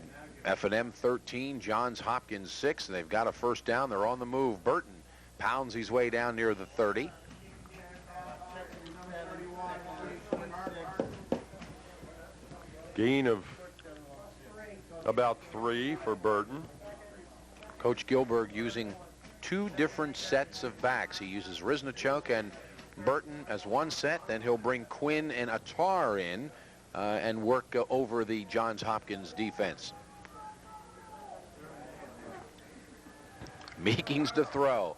Speaker 7: F&M 13, Johns Hopkins 6, and they've got a first down. They're on the move. Burton pounds his way down near the 30.
Speaker 1: Gain of about 3 for Burton.
Speaker 7: Coach Gilberg using 2 different sets of backs. He uses Riznachuk and Burton as one set. Then he'll bring Quinn and Attar in and work over the Johns Hopkins defense. Meekings to throw.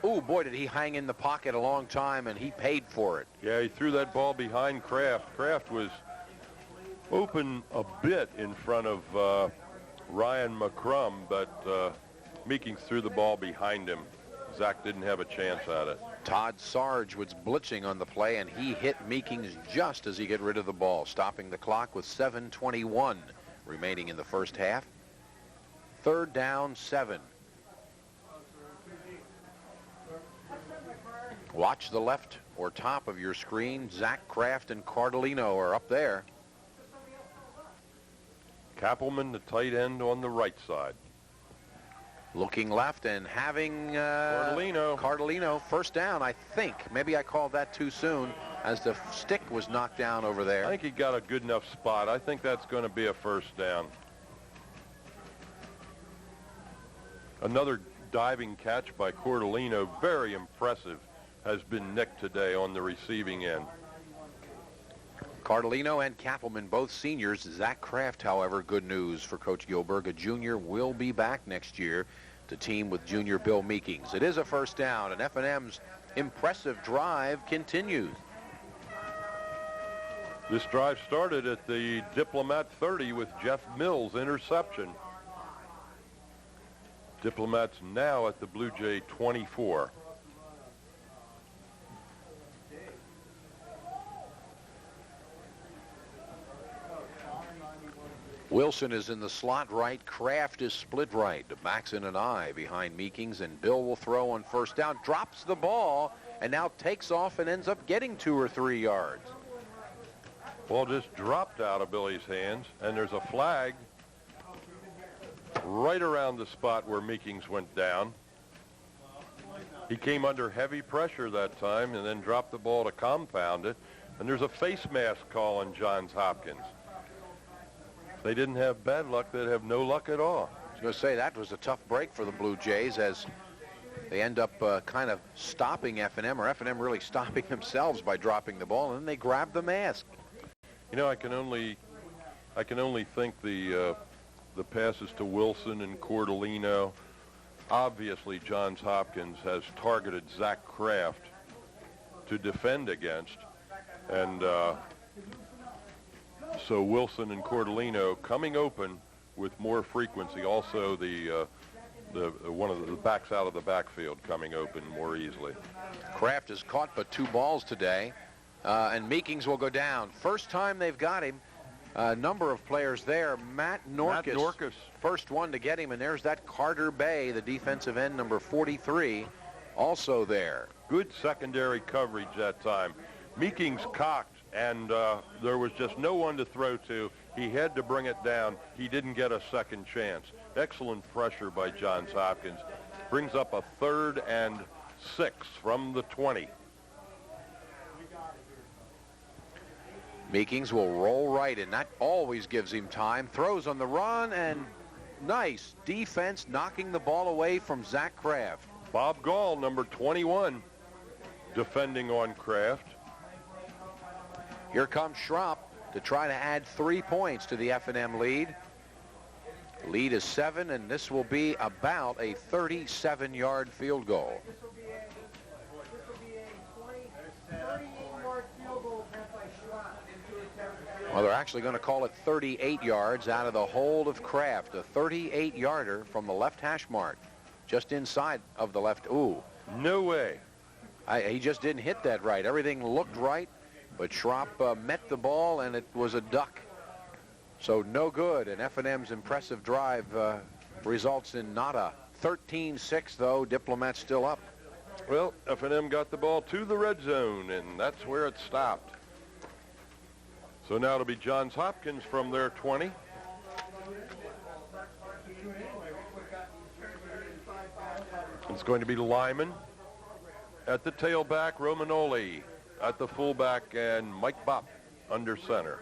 Speaker 7: Oh, boy, did he hang in the pocket a long time, and he paid for it.
Speaker 1: Yeah, he threw that ball behind Kraft. Kraft was open a bit in front of Ryan McCrum, but Meekings threw the ball behind him. Zach didn't have a chance at it.
Speaker 7: Todd Sarge was blitzing on the play, and he hit Meekings just as he got rid of the ball, stopping the clock with 7:21 remaining in the first half. 3rd down, 7. Watch the left or top of your screen. Zach Kraft and Cardellino are up there.
Speaker 1: Kappelman, the tight end, on the right side.
Speaker 7: Looking left and having Cardellino first down, I think. Maybe I called that too soon as the stick was knocked down over there.
Speaker 1: I think he got a good enough spot. I think that's going to be a first down. Another diving catch by Cordellino, very impressive, has been nicked today on the receiving end.
Speaker 7: Cardellino and Kappelman, both seniors. Zach Kraft, however, good news for Coach Gilberg. A junior will be back next year to team with junior Bill Meekings. It is a first down, and F&M's impressive drive continues.
Speaker 1: This drive started at the Diplomat 30 with Jeff Mills' interception. Diplomats now at the Blue Jay 24.
Speaker 7: Wilson is in the slot right. Kraft is split right. Maxon and I behind Meekings, and Bill will throw on first down. Drops the ball and now takes off and ends up getting 2 or 3 yards.
Speaker 1: Ball just dropped out of Billy's hands, and there's a flag right around the spot where Meekings went down. He came under heavy pressure that time and then dropped the ball to compound it. And there's a face mask call on Johns Hopkins. If they didn't have bad luck, they'd have no luck at all.
Speaker 7: I was going to say that was a tough break for the Blue Jays as they end up kind of stopping F&M, or F&M really stopping themselves by dropping the ball, and then they grab the mask.
Speaker 1: You know, I can only think the passes to Wilson and Cordellino. Obviously, Johns Hopkins has targeted Zach Kraft to defend against, and so Wilson and Cordellino coming open with more frequency. Also, one of the backs out of the backfield coming open more easily.
Speaker 7: Kraft has caught but 2 balls today, and Meekings will go down. First time they've got him. A number of players there. Matt Norkus, first one to get him, and there's that Carter Bay, the defensive end, number 43, also there.
Speaker 1: Good secondary coverage that time. Meekings cocked, and there was just no one to throw to. He had to bring it down. He didn't get a second chance. Excellent pressure by Johns Hopkins. Brings up a 3rd and 6 from the 20.
Speaker 7: Meekings will roll right, and that always gives him time. Throws on the run, and nice defense knocking the ball away from Zach Kraft.
Speaker 1: Bob Gall, number 21, defending on Kraft.
Speaker 7: Here comes Schropp to try to add 3 points to the F&M lead. Lead is 7, and this will be about a 37-yard field goal. Well, they're actually going to call it 38 yards out of the hold of Kraft. A 38-yarder from the left hash mark, just inside of the left. Ooh.
Speaker 1: No way.
Speaker 7: He just didn't hit that right. Everything looked right, but Schropp met the ball, and it was a duck. So no good, and F&M's impressive drive results in nada. 13-6, though. Diplomats still up.
Speaker 1: Well, F&M got the ball to the red zone, and that's where it stopped. So now it'll be Johns Hopkins from their 20. It's going to be Lyman at the tailback, Romanoli at the fullback, and Mike Bopp under center.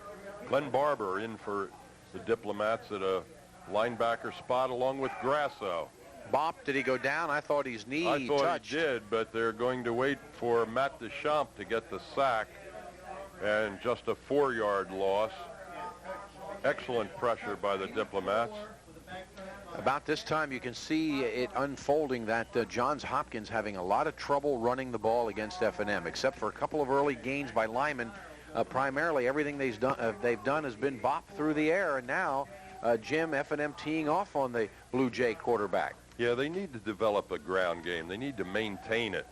Speaker 1: Glenn Barber in for the Diplomats at a linebacker spot along with Grasso.
Speaker 7: Bopp, did he go down? I thought his knee touched.
Speaker 1: I thought he did, but they're going to wait for Matt Deschamps to get the sack, and just a 4-yard loss. Excellent pressure by the Diplomats.
Speaker 7: About this time, you can see it unfolding that Johns Hopkins having a lot of trouble running the ball against F&M, except for a couple of early gains by Lyman. Primarily, everything they've done has been Bopp through the air, and now Jim, F&M teeing off on the Blue Jay quarterback.
Speaker 1: Yeah, they need to develop a ground game. They need to maintain it.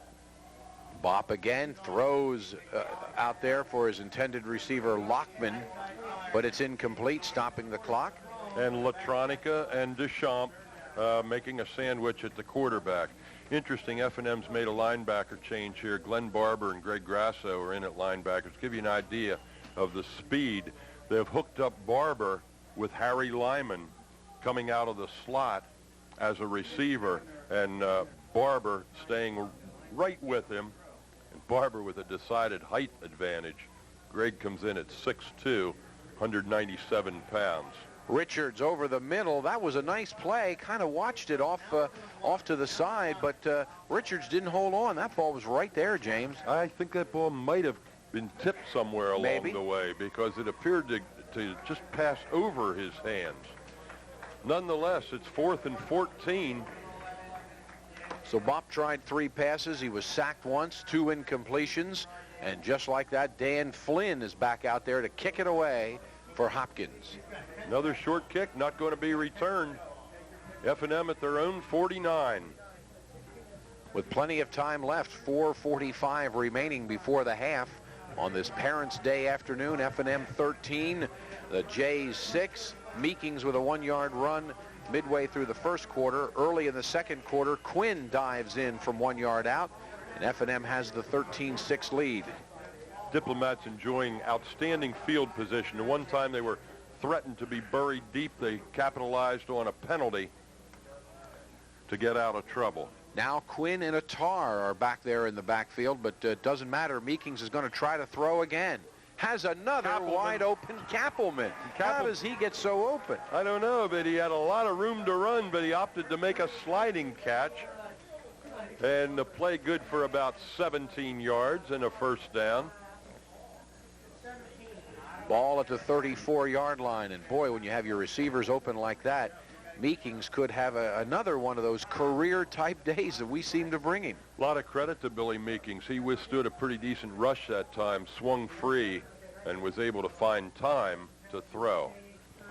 Speaker 7: Bopp again throws out there for his intended receiver, Lockman, but it's incomplete, stopping the clock.
Speaker 1: And Latronica and Deschamps making a sandwich at the quarterback. Interesting, F&M's made a linebacker change here. Glenn Barber and Greg Grasso are in at linebackers. Give you an idea of the speed. They've hooked up Barber with Harry Lyman coming out of the slot as a receiver, and Barber staying right with him, and Barber with a decided height advantage. Greg comes in at 6'2", 197 pounds.
Speaker 7: Richards over the middle. That was a nice play. Kind of watched it off to the side, but Richards didn't hold on. That ball was right there, James.
Speaker 1: I think that ball might have been tipped somewhere along the way, because it appeared to just pass over his hands. Nonetheless, it's 4th and 14.
Speaker 7: So Bopp tried 3 passes. He was sacked once, 2 incompletions, and just like that, Dan Flynn is back out there to kick it away for Hopkins.
Speaker 1: Another short kick, not going to be returned. F&M at their own 49.
Speaker 7: With plenty of time left, 4:45 remaining before the half on this Parents' Day afternoon. F&M 13, the Jays 6. Meekings with a 1-yard run midway through the first quarter. Early in the second quarter, Quinn dives in from 1 yard out, and F&M has the 13-6 lead.
Speaker 1: Diplomats enjoying outstanding field position. The one time they were threatened to be buried deep, they capitalized on a penalty to get out of trouble.
Speaker 7: Now Quinn and Attar are back there in the backfield, but it doesn't matter. Meekings is going to try to throw again. Has another wide open Kappelman. How does he get so open?
Speaker 1: I don't know, but he had a lot of room to run, but he opted to make a sliding catch. And the play good for about 17 yards and a first down.
Speaker 7: Ball at the 34-yard line. And boy, when you have your receivers open like that, Meekings could have another one of those career-type days that we seem to bring him.
Speaker 1: A lot of credit to Billy Meekings. He withstood a pretty decent rush that time, swung free, and was able to find time to throw.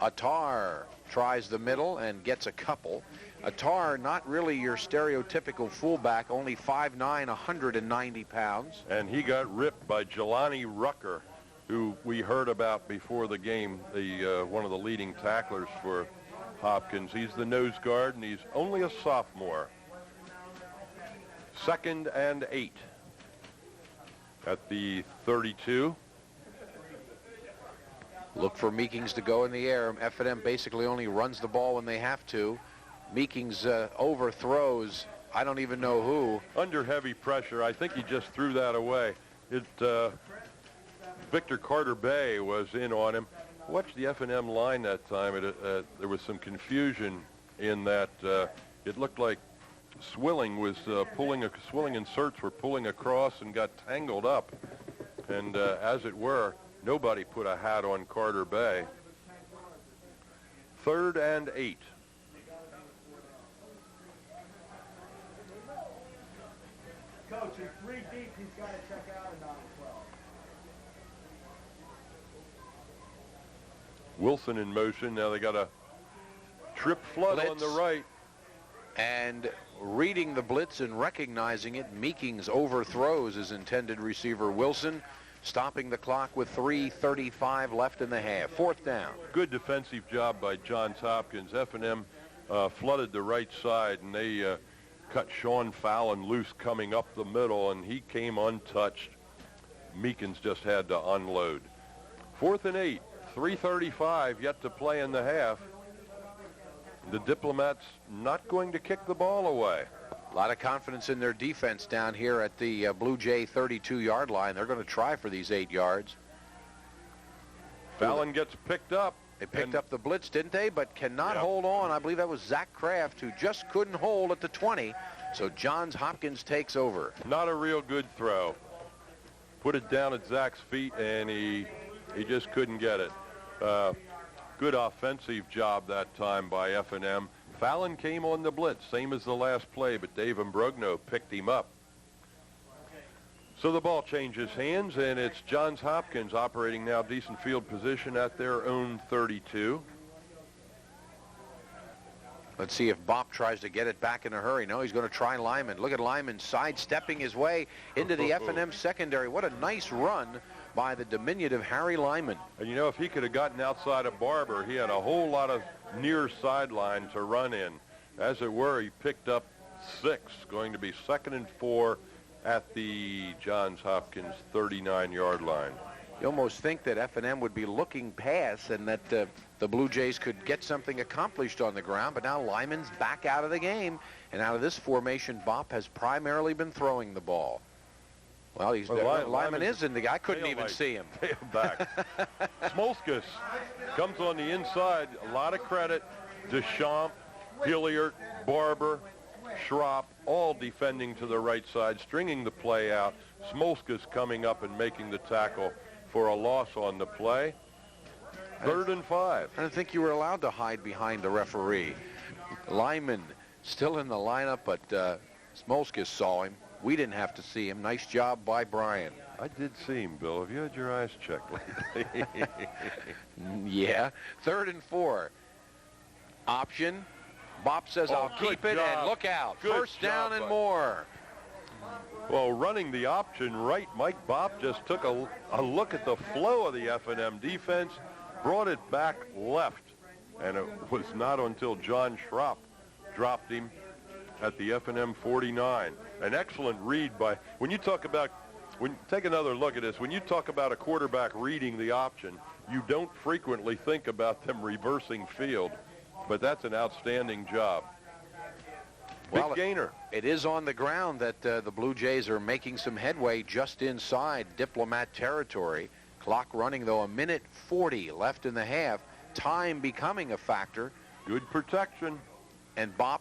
Speaker 7: Attar tries the middle and gets a couple. Attar, not really your stereotypical fullback, only 5'9", 190 pounds.
Speaker 1: And he got ripped by Jelani Rucker, who we heard about before the game, one of the leading tacklers for Hopkins. He's the nose guard, and he's only a sophomore. 2nd and 8 at the 32.
Speaker 7: Look for Meekings to go in the air. F&M basically only runs the ball when they have to. Meekings overthrows, I don't even know who.
Speaker 1: Under heavy pressure. I think he just threw that away. Victor Carter Bay was in on him. Watch the F&M line that time. There was some confusion in that it looked like Swilling was Swilling and Sertz were pulling across and got tangled up. And as it were, nobody put a hat on Carter Bay. 3rd and 8.
Speaker 19: Coach, he's 3 deep. He's got to check out and not 12.
Speaker 1: Wilson in motion. Now they got a trip flood
Speaker 7: blitz
Speaker 1: on the right.
Speaker 7: And reading the blitz and recognizing it, Meekings overthrows his intended receiver Wilson, stopping the clock with 3:35 left in the half. 4th down.
Speaker 1: Good defensive job by Johns Hopkins. F&M flooded the right side, and they cut Sean Fallon loose coming up the middle, and he came untouched. Meekins just had to unload. 4th and 8. 3:35 yet to play in the half. The Diplomats not going to kick the ball away.
Speaker 7: A lot of confidence in their defense down here at the Blue Jay 32-yard line. They're going to try for these 8 yards.
Speaker 1: Fallon gets picked up.
Speaker 7: They picked up the blitz, didn't they? But cannot hold on. I believe that was Zach Kraft, who just couldn't hold at the 20. So Johns Hopkins takes over.
Speaker 1: Not a real good throw. Put it down at Zach's feet, and he just couldn't get it. Good offensive job that time by F&M. Fallon came on the blitz, same as the last play, but Dave Imbrogno picked him up. So the ball changes hands, and it's Johns Hopkins operating now decent field position at their own 32.
Speaker 7: Let's see if Bopp tries to get it back in a hurry. No, he's going to try Lyman. Look at Lyman sidestepping his way into the F&M secondary. What a nice run by the diminutive Harry Lyman.
Speaker 1: And you know, if he could have gotten outside of Barber, he had a whole lot of near sideline to run in. As it were, he picked up 6, going to be 2nd and 4 at the Johns Hopkins 39-yard line.
Speaker 7: You almost think that F&M would be looking past and that the Blue Jays could get something accomplished on the ground, but now Lyman's back out of the game, and out of this formation, Bopp has primarily been throwing the ball. Well, Lyman is in the guy. I couldn't even see him.
Speaker 1: Back. Smolskas comes on the inside. A lot of credit. Deschamps, Hilliard, Barber, Schropp, all defending to the right side, stringing the play out. Smolskas coming up and making the tackle for a loss on the play. 3rd and 5.
Speaker 7: I don't think you were allowed to hide behind the referee. Lyman still in the lineup, but Smolskas saw him. We didn't have to see him. Nice job by Brian.
Speaker 1: I did see him, Bill. Have you had your eyes checked lately?
Speaker 7: Yeah. 3rd and 4. Option. Bopp says, I'll keep it, and look out. First down and more.
Speaker 1: Well, running the option right, Mike Bopp just took a look at the flow of the F&M defense, brought it back left, and it was not until John Schropp dropped him at the F&M 49. An excellent read by, take another look at this. When you talk about a quarterback reading the option, you don't frequently think about them reversing field, but that's an outstanding job. Big gainer.
Speaker 7: It is on the ground that the Blue Jays are making some headway just inside Diplomat territory. Clock running, though, 1:40 left in the half. Time becoming a factor.
Speaker 1: Good protection.
Speaker 7: And Bopp,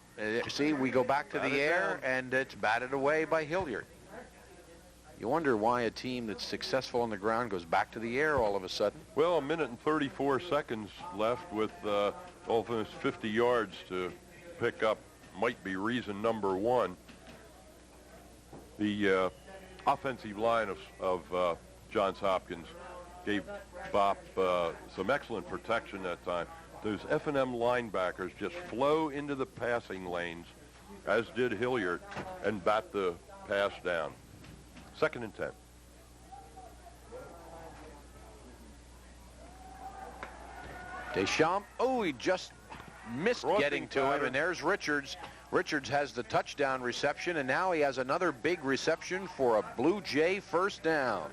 Speaker 7: see, we go back to the air, and it's batted away by Hilliard. You wonder why a team that's successful on the ground goes back to the air all of a sudden.
Speaker 1: Well, 1:34 left with almost 50 yards to pick up. Might be reason number one. The offensive line of Johns Hopkins gave Bopp some excellent protection that time. Those F&M linebackers just flow into the passing lanes, as did Hilliard, and bat the pass down. 2nd and 10.
Speaker 7: Deschamps, he just missed getting to him, and there's Richards. Richards has the touchdown reception, and now he has another big reception for a Blue Jay first down.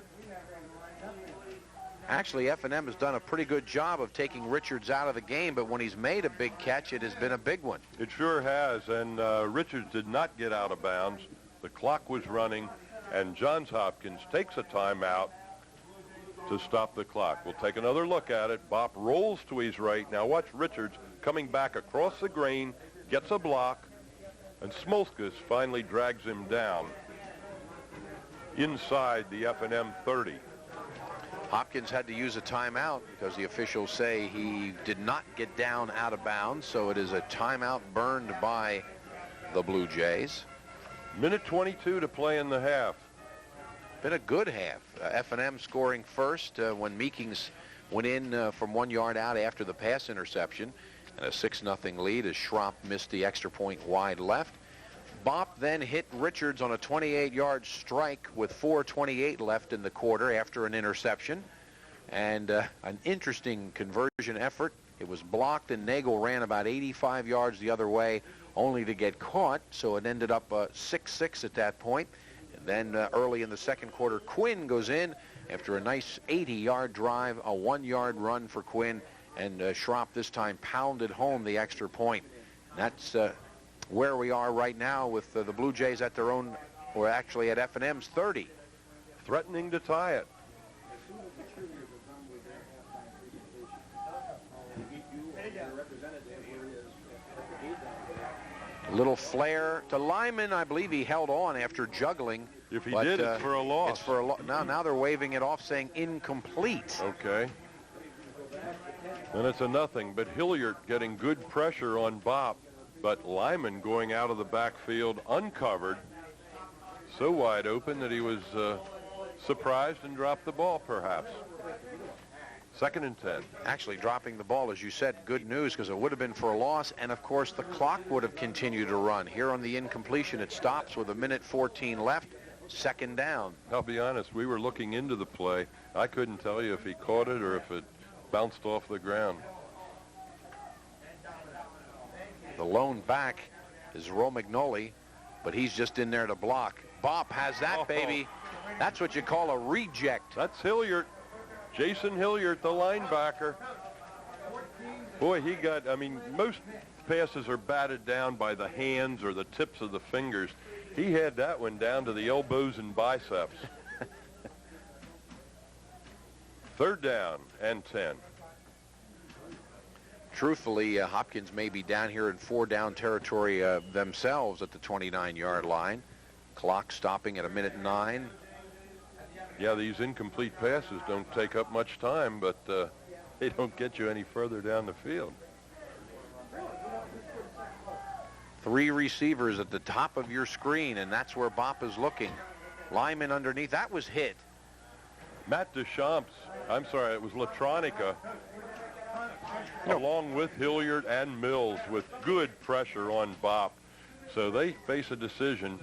Speaker 7: Actually, F&M has done a pretty good job of taking Richards out of the game, but when he's made a big catch, it has been a big one.
Speaker 1: It sure has, and Richards did not get out of bounds. The clock was running, and Johns Hopkins takes a timeout to stop the clock. We'll take another look at it. Bopp rolls to his right. Now watch Richards coming back across the grain, gets a block, and Smolskas finally drags him down inside the F&M 30.
Speaker 7: Hopkins had to use a timeout because the officials say he did not get down out of bounds, so it is a timeout burned by the Blue Jays.
Speaker 1: 1:22 to play in the half.
Speaker 7: Been a good half. F&M scoring first when Meekings went in from 1 yard out after the pass interception. And a 6-0 lead as Schropp missed the extra point wide left. Bopp then hit Richards on a 28-yard strike with 4:28 left in the quarter after an interception. And an interesting conversion effort. It was blocked, and Nagel ran about 85 yards the other way, only to get caught. So it ended up 6-6 at that point. And then early in the second quarter, Quinn goes in after a nice 80-yard drive, a 1-yard run for Quinn. And Schropp this time pounded home the extra point. That's where we are right now with the Blue Jays at their own, or actually at F&M's 30.
Speaker 1: Threatening to tie it.
Speaker 7: A little flare to Lyman. I believe he held on after juggling.
Speaker 1: If he did, it's for a loss.
Speaker 7: It's for a loss. Now they're waving it off, saying incomplete.
Speaker 1: Okay. And it's a nothing, but Hilliard getting good pressure on Bopp, but Lyman going out of the backfield uncovered, so wide open that he was surprised and dropped the ball, perhaps. 2nd and 10.
Speaker 7: Actually dropping the ball, as you said, good news, because it would have been for a loss, and of course the clock would have continued to run. Here on the incompletion, it stops with 1:14 left, 2nd down.
Speaker 1: I'll be honest, we were looking into the play. I couldn't tell you if he caught it or if it bounced off the ground.
Speaker 7: The lone back is Romagnoli, but he's just in there to block. Bopp has that, baby. That's what you call a reject.
Speaker 1: That's Hilliard. Jason Hilliard, the linebacker. Boy, he got, most passes are batted down by the hands or the tips of the fingers. He had that one down to the elbows and biceps. 3rd down and 10.
Speaker 7: Truthfully, Hopkins may be down here in 4-down territory themselves at the 29-yard line. Clock stopping at 1:09.
Speaker 1: Yeah, these incomplete passes don't take up much time, but they don't get you any further down the field.
Speaker 7: 3 receivers at the top of your screen, and that's where Bopp is looking. Lyman underneath. That was hit.
Speaker 1: Matt Deschamps, I'm sorry, it was Latronica, along with Hilliard and Mills, with good pressure on Bopp. So they face a decision.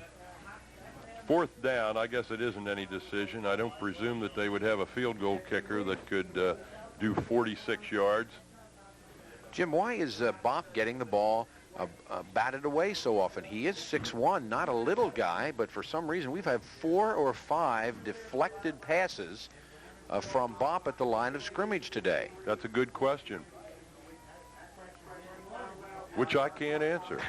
Speaker 1: 4th down, I guess it isn't any decision. I don't presume that they would have a field goal kicker that could do 46 yards.
Speaker 7: Jim, why is Bopp getting the ball batted away so often? He is 6'1", not a little guy, but for some reason we've had 4 or 5 deflected passes from Bopp at the line of scrimmage today.
Speaker 1: That's a good question, which I can't answer.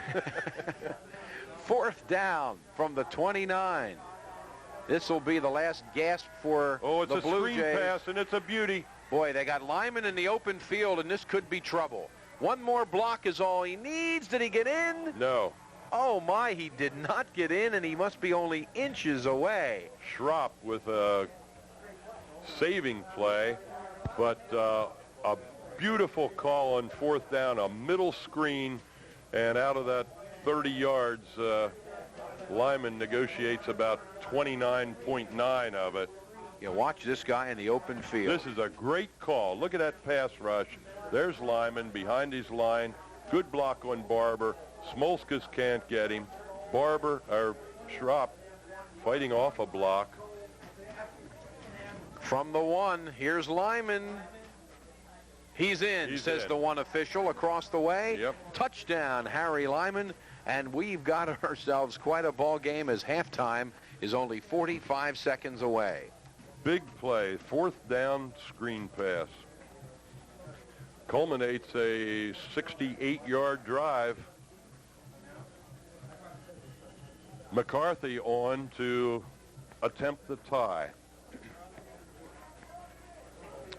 Speaker 7: 4th down from the 29. This will be the last gasp for the Blue Jays.
Speaker 1: Oh, it's a screen pass, and it's a beauty.
Speaker 7: Boy, they got Lyman in the open field, and this could be trouble. One more block is all he needs. Did he get in?
Speaker 1: No.
Speaker 7: Oh, my, he did not get in, and he must be only inches away.
Speaker 1: Schropp with a saving play, but a beautiful call on 4th down, a middle screen, and out of that 30 yards, Lyman negotiates about 29.9 of it.
Speaker 7: You watch this guy in the open field.
Speaker 1: This is a great call. Look at that pass rush. There's Lyman behind his line. Good block on Barber. Smolskas can't get him. Schropp fighting off a block.
Speaker 7: From the 1, here's Lyman. He's in, says the one official across the way.
Speaker 1: Yep.
Speaker 7: Touchdown, Harry Lyman. And we've got ourselves quite a ball game as halftime is only 45 seconds away.
Speaker 1: Big play, 4th down screen pass. Culminates a 68-yard drive. McCarthy on to attempt the tie.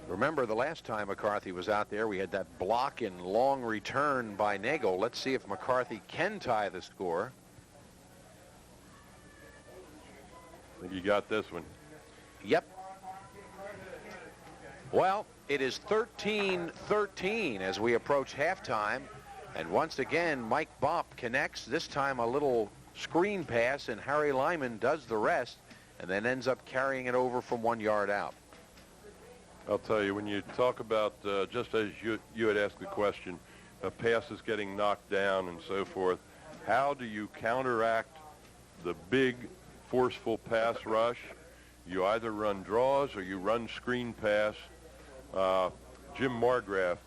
Speaker 7: Remember the last time McCarthy was out there, we had that block and long return by Nagel. Let's see if McCarthy can tie the score.
Speaker 1: I think you got this one.
Speaker 7: Yep. Well, it is 13-13 as we approach halftime. And once again, Mike Bopp connects, this time a little screen pass, and Harry Lyman does the rest and then ends up carrying it over from 1 yard out.
Speaker 1: I'll tell you, when you talk about, just as you had asked the question, passes getting knocked down and so forth, how do you counteract the big, forceful pass rush? You either run draws or you run screen pass. Jim Margraf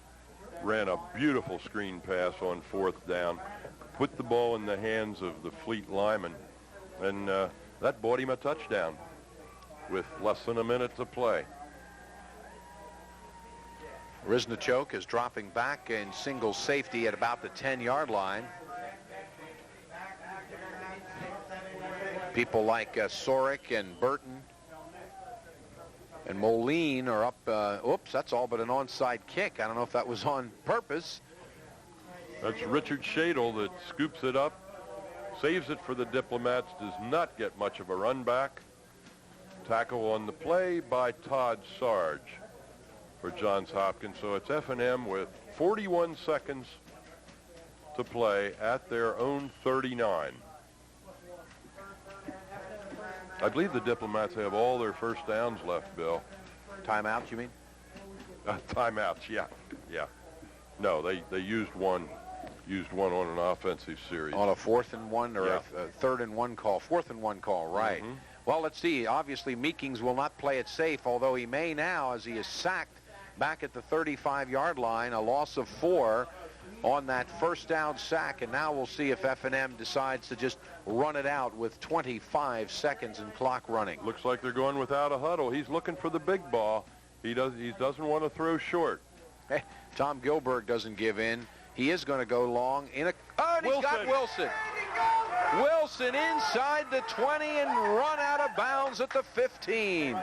Speaker 1: ran a beautiful screen pass on 4th down, put the ball in the hands of the fleet Lyman, and that bought him a touchdown with less than a minute to play.
Speaker 7: Riznichok is dropping back in single safety at about the 10-yard line. People like Sorick and Burton and Moline are up. Oops, that's all but an onside kick. I don't know if that was on purpose.
Speaker 1: That's Richard Shadle that scoops it up, saves it for the Diplomats, does not get much of a run back. Tackle on the play by Todd Sarge for Johns Hopkins. So it's F&M with 41 seconds to play at their own 39. I believe the Diplomats have all their first downs left, Bill.
Speaker 7: Timeouts, you mean?
Speaker 1: Timeouts, yeah. No, they used one on an offensive series.
Speaker 7: On a 4th and 1 or a 3rd and 1 call. 4th and 1 call, right.
Speaker 1: Mm-hmm.
Speaker 7: Well, let's see. Obviously, Meekings will not play it safe, although he may now as he is sacked back at the 35-yard line. A loss of 4 on that first down sack, and now we'll see if F&M decides to just run it out with 25 seconds and clock running.
Speaker 1: Looks like they're going without a huddle. He's looking for the big ball. He doesn't want to throw short.
Speaker 7: Hey, Tom Gilbert doesn't give in. He is going to go long in a... Oh, and he's got Wilson. Wilson inside the 20 and run out of bounds at the 15.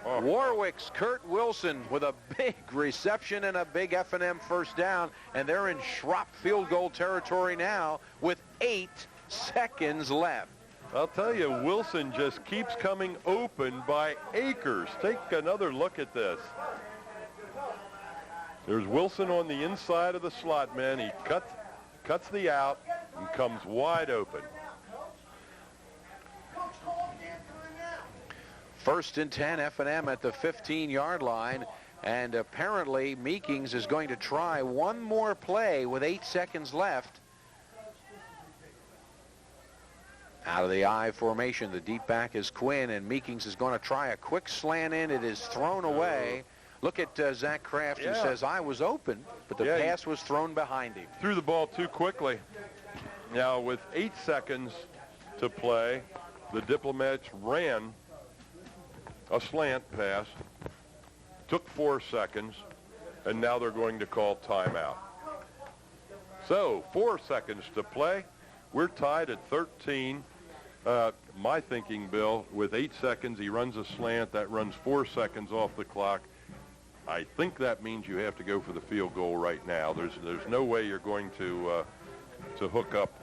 Speaker 7: Warwick's Kurt Wilson with a big reception and a big F&M first down, and they're in Schropp field goal territory now with 8 seconds left.
Speaker 1: I'll tell you, Wilson just keeps coming open by acres. Take another look at this. There's Wilson on the inside of the slot man. He cuts the out and comes wide open.
Speaker 7: 1st and 10, F&M at the 15-yard line. And apparently Meekings is going to try one more play with 8 seconds left. Out of the I formation, the deep back is Quinn, and Meekings is going to try a quick slant in. It is thrown away. Look at Zach Kraft, who says, I was open, but the pass was thrown behind him.
Speaker 1: Threw the ball too quickly. Now, with 8 seconds to play, the Diplomats ran a slant pass, took 4 seconds, and now they're going to call timeout. So, 4 seconds to play. We're tied at 13. My thinking, Bill, with 8 seconds, he runs a slant. That runs 4 seconds off the clock. I think that means you have to go for the field goal right now. There's no way you're going to hook up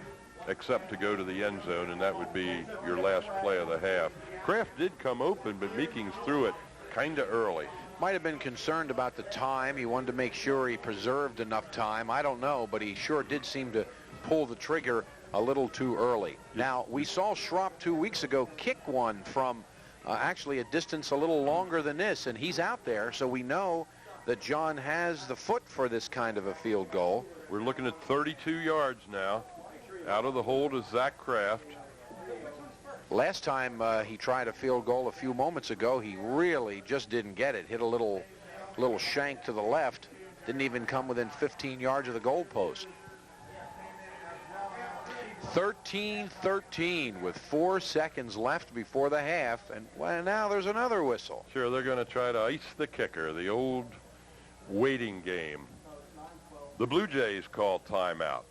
Speaker 1: except to go to the end zone, and that would be your last play of the half. Kraft did come open, but Meekings threw it kind of early.
Speaker 7: Might have been concerned about the time. He wanted to make sure he preserved enough time. I don't know, but he sure did seem to pull the trigger a little too early. Now, we saw Schropp 2 weeks ago kick one from actually a distance a little longer than this, and he's out there, so we know that John has the foot for this kind of a field goal.
Speaker 1: We're looking at 32 yards now. Out of the hold is Zach Kraft.
Speaker 7: Last time he tried a field goal a few moments ago, he really just didn't get it. Hit a little shank to the left. Didn't even come within 15 yards of the goal post. 13-13 with 4 seconds left before the half, and well, now there's another whistle.
Speaker 1: Sure, they're going to try to ice the kicker, the old waiting game. The Blue Jays call timeout.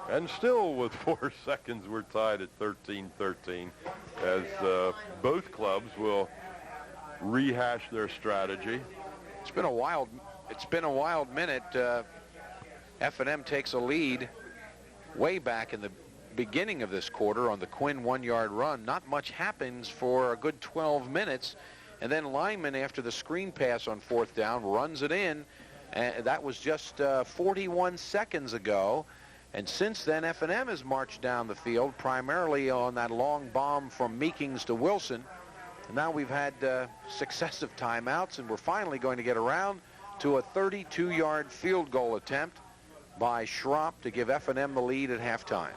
Speaker 1: And still with 4 seconds, we're tied at 13-13 as both clubs will rehash their strategy.
Speaker 7: It's been a wild minute. F&M takes a lead way back in the beginning of this quarter on the Quinn 1-yard run. Not much happens for a good 12 minutes. And then Lyman, after the screen pass on 4th down, runs it in. And that was just 41 seconds ago. And since then, F&M has marched down the field, primarily on that long bomb from Meekings to Wilson. And now we've had successive timeouts, and we're finally going to get around to a 32-yard field goal attempt by Schropp to give F&M the lead at halftime.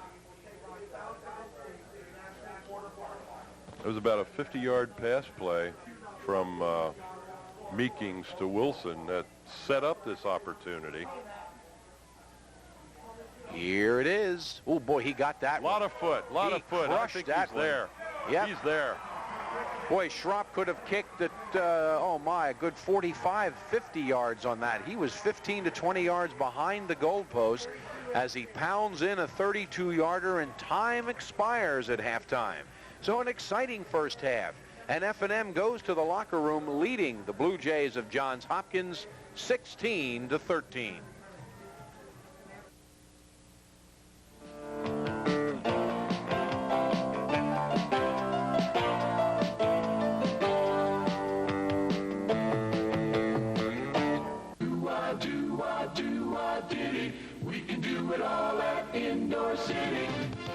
Speaker 1: It was about a 50-yard pass play from Meekings to Wilson that set up this opportunity.
Speaker 7: Here it is. Oh, boy, he got that
Speaker 1: one. Lot of foot. I think he's there.
Speaker 7: Yep.
Speaker 1: He's there.
Speaker 7: Boy, Schropp could have kicked it, oh my, a good 45, 50 yards on that. He was 15 to 20 yards behind the goalpost as he pounds in a 32-yarder, and time expires at halftime. So an exciting first half. And F&M goes to the locker room leading the Blue Jays of Johns Hopkins 16-13.
Speaker 12: We can do it all at Indoor City.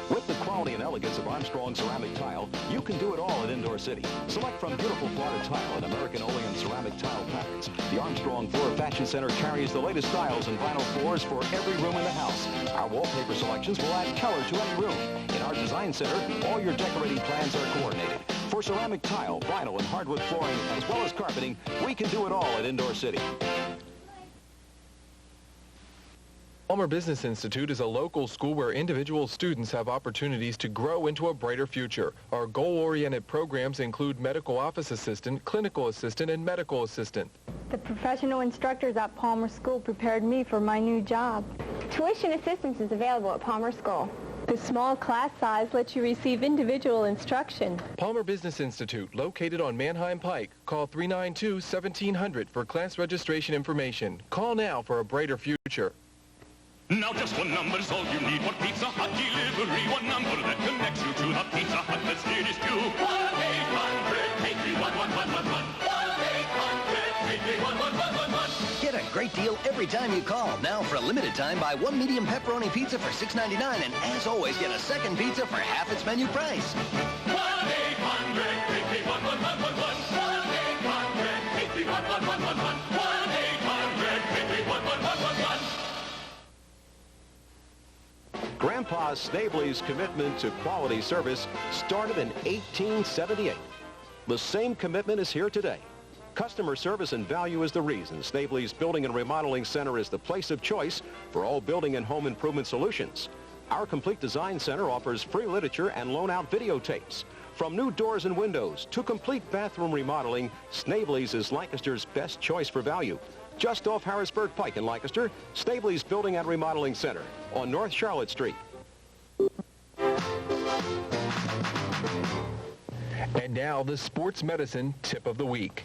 Speaker 2: With the quality and elegance of Armstrong ceramic tile, you can do it all at Indoor City. Select from beautiful Florida tile and American Oleum ceramic tile patterns. The Armstrong Floor Fashion Center carries the latest styles and vinyl floors for every room in the house. Our wallpaper selections will add color to any room. In our design center, all your decorating plans are coordinated. For ceramic tile, vinyl, and hardwood flooring, as well as carpeting, we can do it all at Indoor City.
Speaker 3: Palmer Business Institute is a local school where individual students have opportunities to grow into a brighter future. Our goal-oriented programs include medical office assistant, clinical assistant, and medical assistant.
Speaker 15: The professional instructors at Palmer School prepared me for my new job. Tuition assistance is available at Palmer School. The small class size lets you receive individual instruction.
Speaker 3: Palmer Business Institute, located on Manheim Pike. Call 392-1700 for class registration information. Call now for a brighter future.
Speaker 12: Now just one number's all you need. One Pizza Hut delivery. One number that connects you to the Pizza Hut that's nearest you. 1-800-831-1111. 1-800-831-1111.
Speaker 5: Get a great deal every time you call. Now for a limited time, buy one medium pepperoni pizza for $6.99, and as always, get a second pizza for half its menu price.
Speaker 12: 1-800-831-1111. 1-800-831-1111.
Speaker 2: Grandpa Snavely's commitment to quality service started in 1878. The same commitment is here today. Customer service and value is the reason Snavely's Building and Remodeling Center is the place of choice for all building and home improvement solutions. Our Complete Design Center offers free literature and loan-out videotapes. From new doors and windows to complete bathroom remodeling, Snavely's is Lancaster's best choice for value. Just off Harrisburg Pike in Lancaster, Snavely's Building and Remodeling Center on North Charlotte Street.
Speaker 3: And now the Sports Medicine Tip of the Week.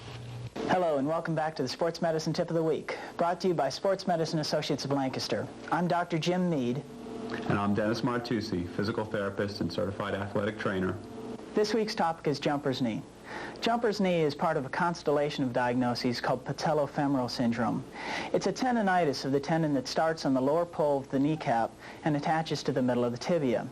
Speaker 20: Hello and welcome back to the Sports Medicine Tip of the Week, brought to you by Sports Medicine Associates of Lancaster. I'm Dr. Jim Mead.
Speaker 21: And I'm Dennis Martucci, physical therapist and certified athletic trainer.
Speaker 20: This week's topic is jumper's knee. Jumper's knee is part of a constellation of diagnoses called patellofemoral syndrome. It's a tendinitis of the tendon that starts on the lower pole of the kneecap and attaches to the middle of the tibia.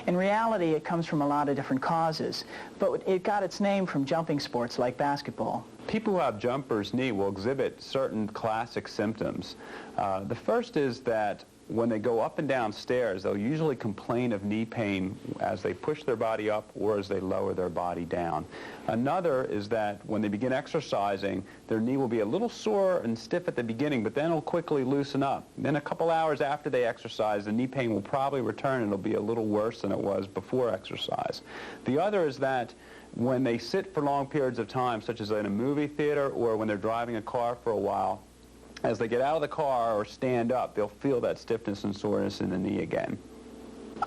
Speaker 20: In reality, it comes from a lot of different causes, but it got its name from jumping sports like basketball.
Speaker 21: People who have jumper's knee will exhibit certain classic symptoms. The first is that when they go up and down stairs, they'll usually complain of knee pain as they push their body up or as they lower their body down. Another is that when they begin exercising, their knee will be a little sore and stiff at the beginning, but then it'll quickly loosen up. Then a couple hours after they exercise, the knee pain will probably return and it'll be a little worse than it was before exercise. The other is that when they sit for long periods of time, such as in a movie theater or when they're driving a car for a while, as they get out of the car or stand up, they'll feel that stiffness and soreness in the knee again.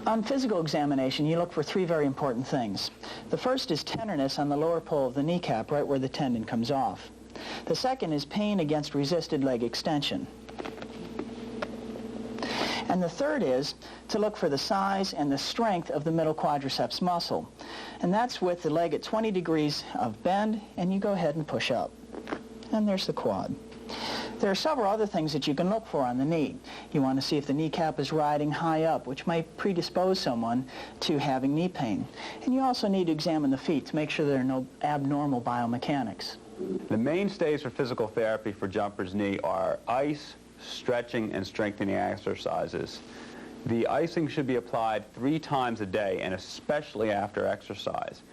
Speaker 20: On physical examination, you look for three very important things. The first is tenderness on the lower pole of the kneecap, right where the tendon comes off. The second is pain against resisted leg extension. And the third is to look for the size and the strength of the middle quadriceps muscle. And that's with the leg at 20 degrees of bend, and you go ahead and push up. And there's the quad. There are several other things that you can look for on the knee. You want to see if the kneecap is riding high up, which might predispose someone to having knee pain. And you also need to examine the feet to make sure there are no abnormal biomechanics.
Speaker 21: The mainstays for physical therapy for jumper's knee are ice, stretching, and strengthening exercises. The icing should be applied 3 times a day, and especially after exercise.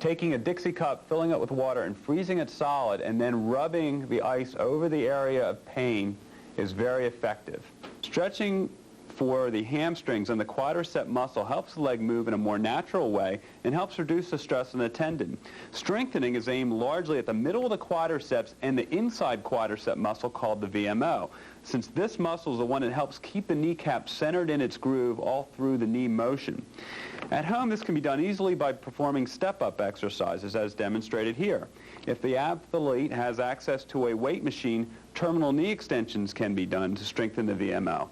Speaker 21: Taking a Dixie cup, filling it with water, and freezing it solid, and then rubbing the ice over the area of pain is very effective. Stretching for the hamstrings and the quadricep muscle helps the leg move in a more natural way and helps reduce the stress on the tendon. Strengthening is aimed largely at the middle of the quadriceps and the inside quadricep muscle called the VMO, since this muscle is the one that helps keep the kneecap centered in its groove all through the knee motion. At home, this can be done easily by performing step-up exercises as demonstrated here. If the athlete has access to a weight machine, terminal knee extensions can be done to strengthen the VMO.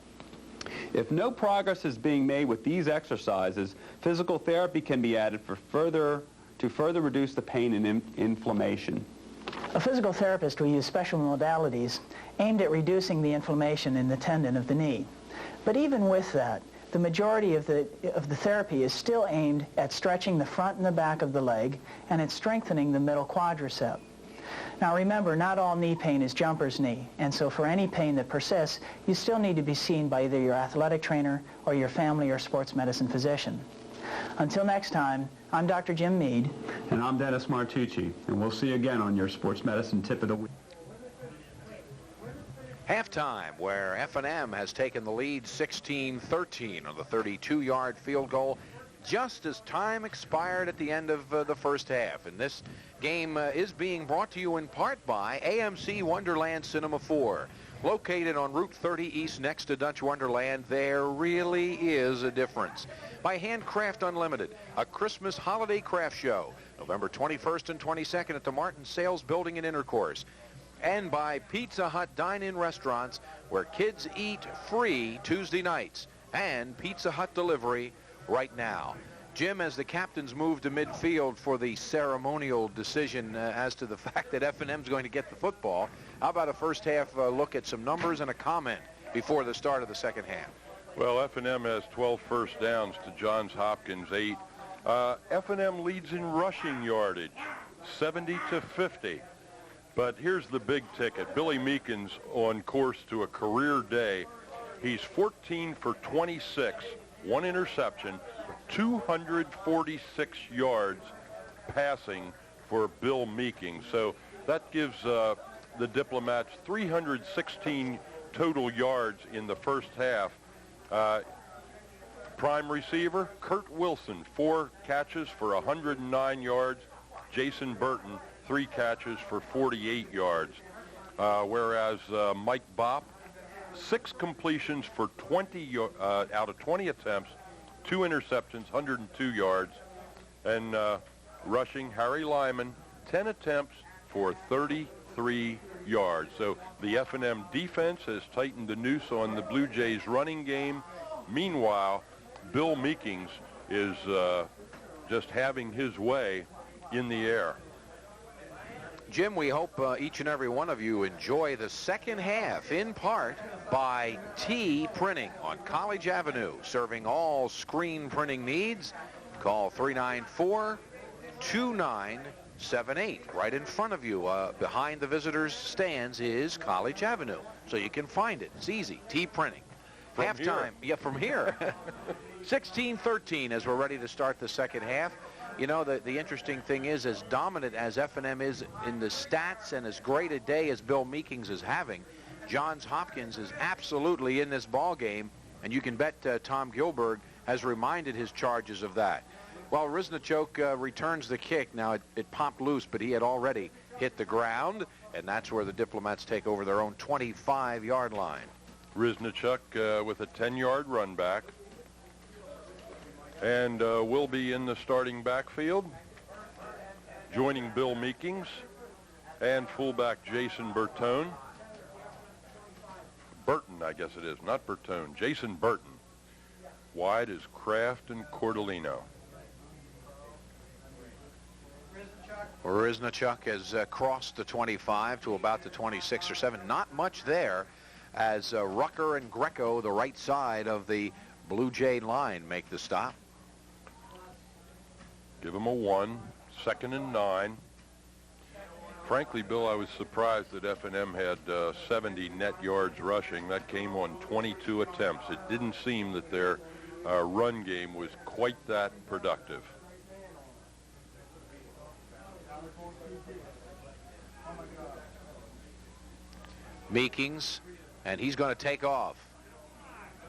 Speaker 21: If no progress is being made with these exercises, physical therapy can be added to further reduce the pain and inflammation.
Speaker 20: A physical therapist will use special modalities aimed at reducing the inflammation in the tendon of the knee. But even with that, the majority of the therapy is still aimed at stretching the front and the back of the leg and at strengthening the middle quadricep. Now remember, not all knee pain is jumper's knee, and so for any pain that persists, you still need to be seen by either your athletic trainer or your family or sports medicine physician. Until next time, I'm Dr. Jim Mead.
Speaker 21: And I'm Dennis Martucci, and we'll see you again on your Sports Medicine Tip of the Week.
Speaker 7: Halftime, where F&M has taken the lead 16-13 on the 32-yard field goal just as time expired at the end of the first half. And this game is being brought to you in part by AMC Wonderland Cinema 4. Located on Route 30 East next to Dutch Wonderland, there really is a difference. By Handcraft Unlimited, a Christmas holiday craft show, November 21st and 22nd at the Martin Sales Building in Intercourse. And by Pizza Hut Dine-In Restaurants, where kids eat free Tuesday nights, and Pizza Hut delivery right now. Jim, as the captains move to midfield for the ceremonial decision as to the fact that F&M's going to get the football, how about a first half look at some numbers and a comment before the start of the second half?
Speaker 1: Well, F&M has 12 first downs to Johns Hopkins 8. F&M leads in rushing yardage, 70-50. But here's the big ticket. Billy Meekins on course to a career day. He's 14 for 26 1 interception, 246 yards passing for Bill Meekings. So that gives the Diplomats 316 total yards in the first half. Prime receiver, Kurt Wilson, 4 catches for 109 yards. Jason Burton, 3 catches for 48 yards. Whereas Mike Bopp, 6 completions for 20 out of 20 attempts, 2 interceptions, 102 yards. And rushing, Harry Lyman, 10 attempts for 33 yards. So the F&M defense has tightened the noose on the Blue Jays running game. Meanwhile, Bill Meekings is just having his way in the air.
Speaker 7: Jim, we hope each and every one of you enjoy the second half, in part by T Printing on College Avenue, serving all screen printing needs. Call 394-2978. Right in front of you, behind the visitors' stands, is College Avenue, so you can find it. It's easy. T Printing. Halftime. Yeah, from here. 16-13 as we're ready to start the second half. You know, the interesting thing is, as dominant as F&M is in the stats and as great a day as Bill Meekings is having, Johns Hopkins is absolutely in this ball game, and you can bet Tom Gilberg has reminded his charges of that. Well, Riznichok returns the kick. Now, it popped loose, but he had already hit the ground, and that's where the Diplomats take over their own 25-yard line.
Speaker 1: Riznichok with a 10-yard run back. And will be in the starting backfield, joining Bill Meekings and fullback Jason Burton. Burton, I guess it is, not Bertone. Jason Burton. Wide is Kraft and Cordellino.
Speaker 7: Riznichok has crossed the 25 to about the 26 or 7. Not much there as Rucker and Greco, the right side of the Blue Jay line, make the stop.
Speaker 1: Give him a 1, 2nd and 9. Frankly, Bill, I was surprised that F&M had 70 net yards rushing. That came on 22 attempts. It didn't seem that their run game was quite that productive.
Speaker 7: Meekings, and he's going to take off.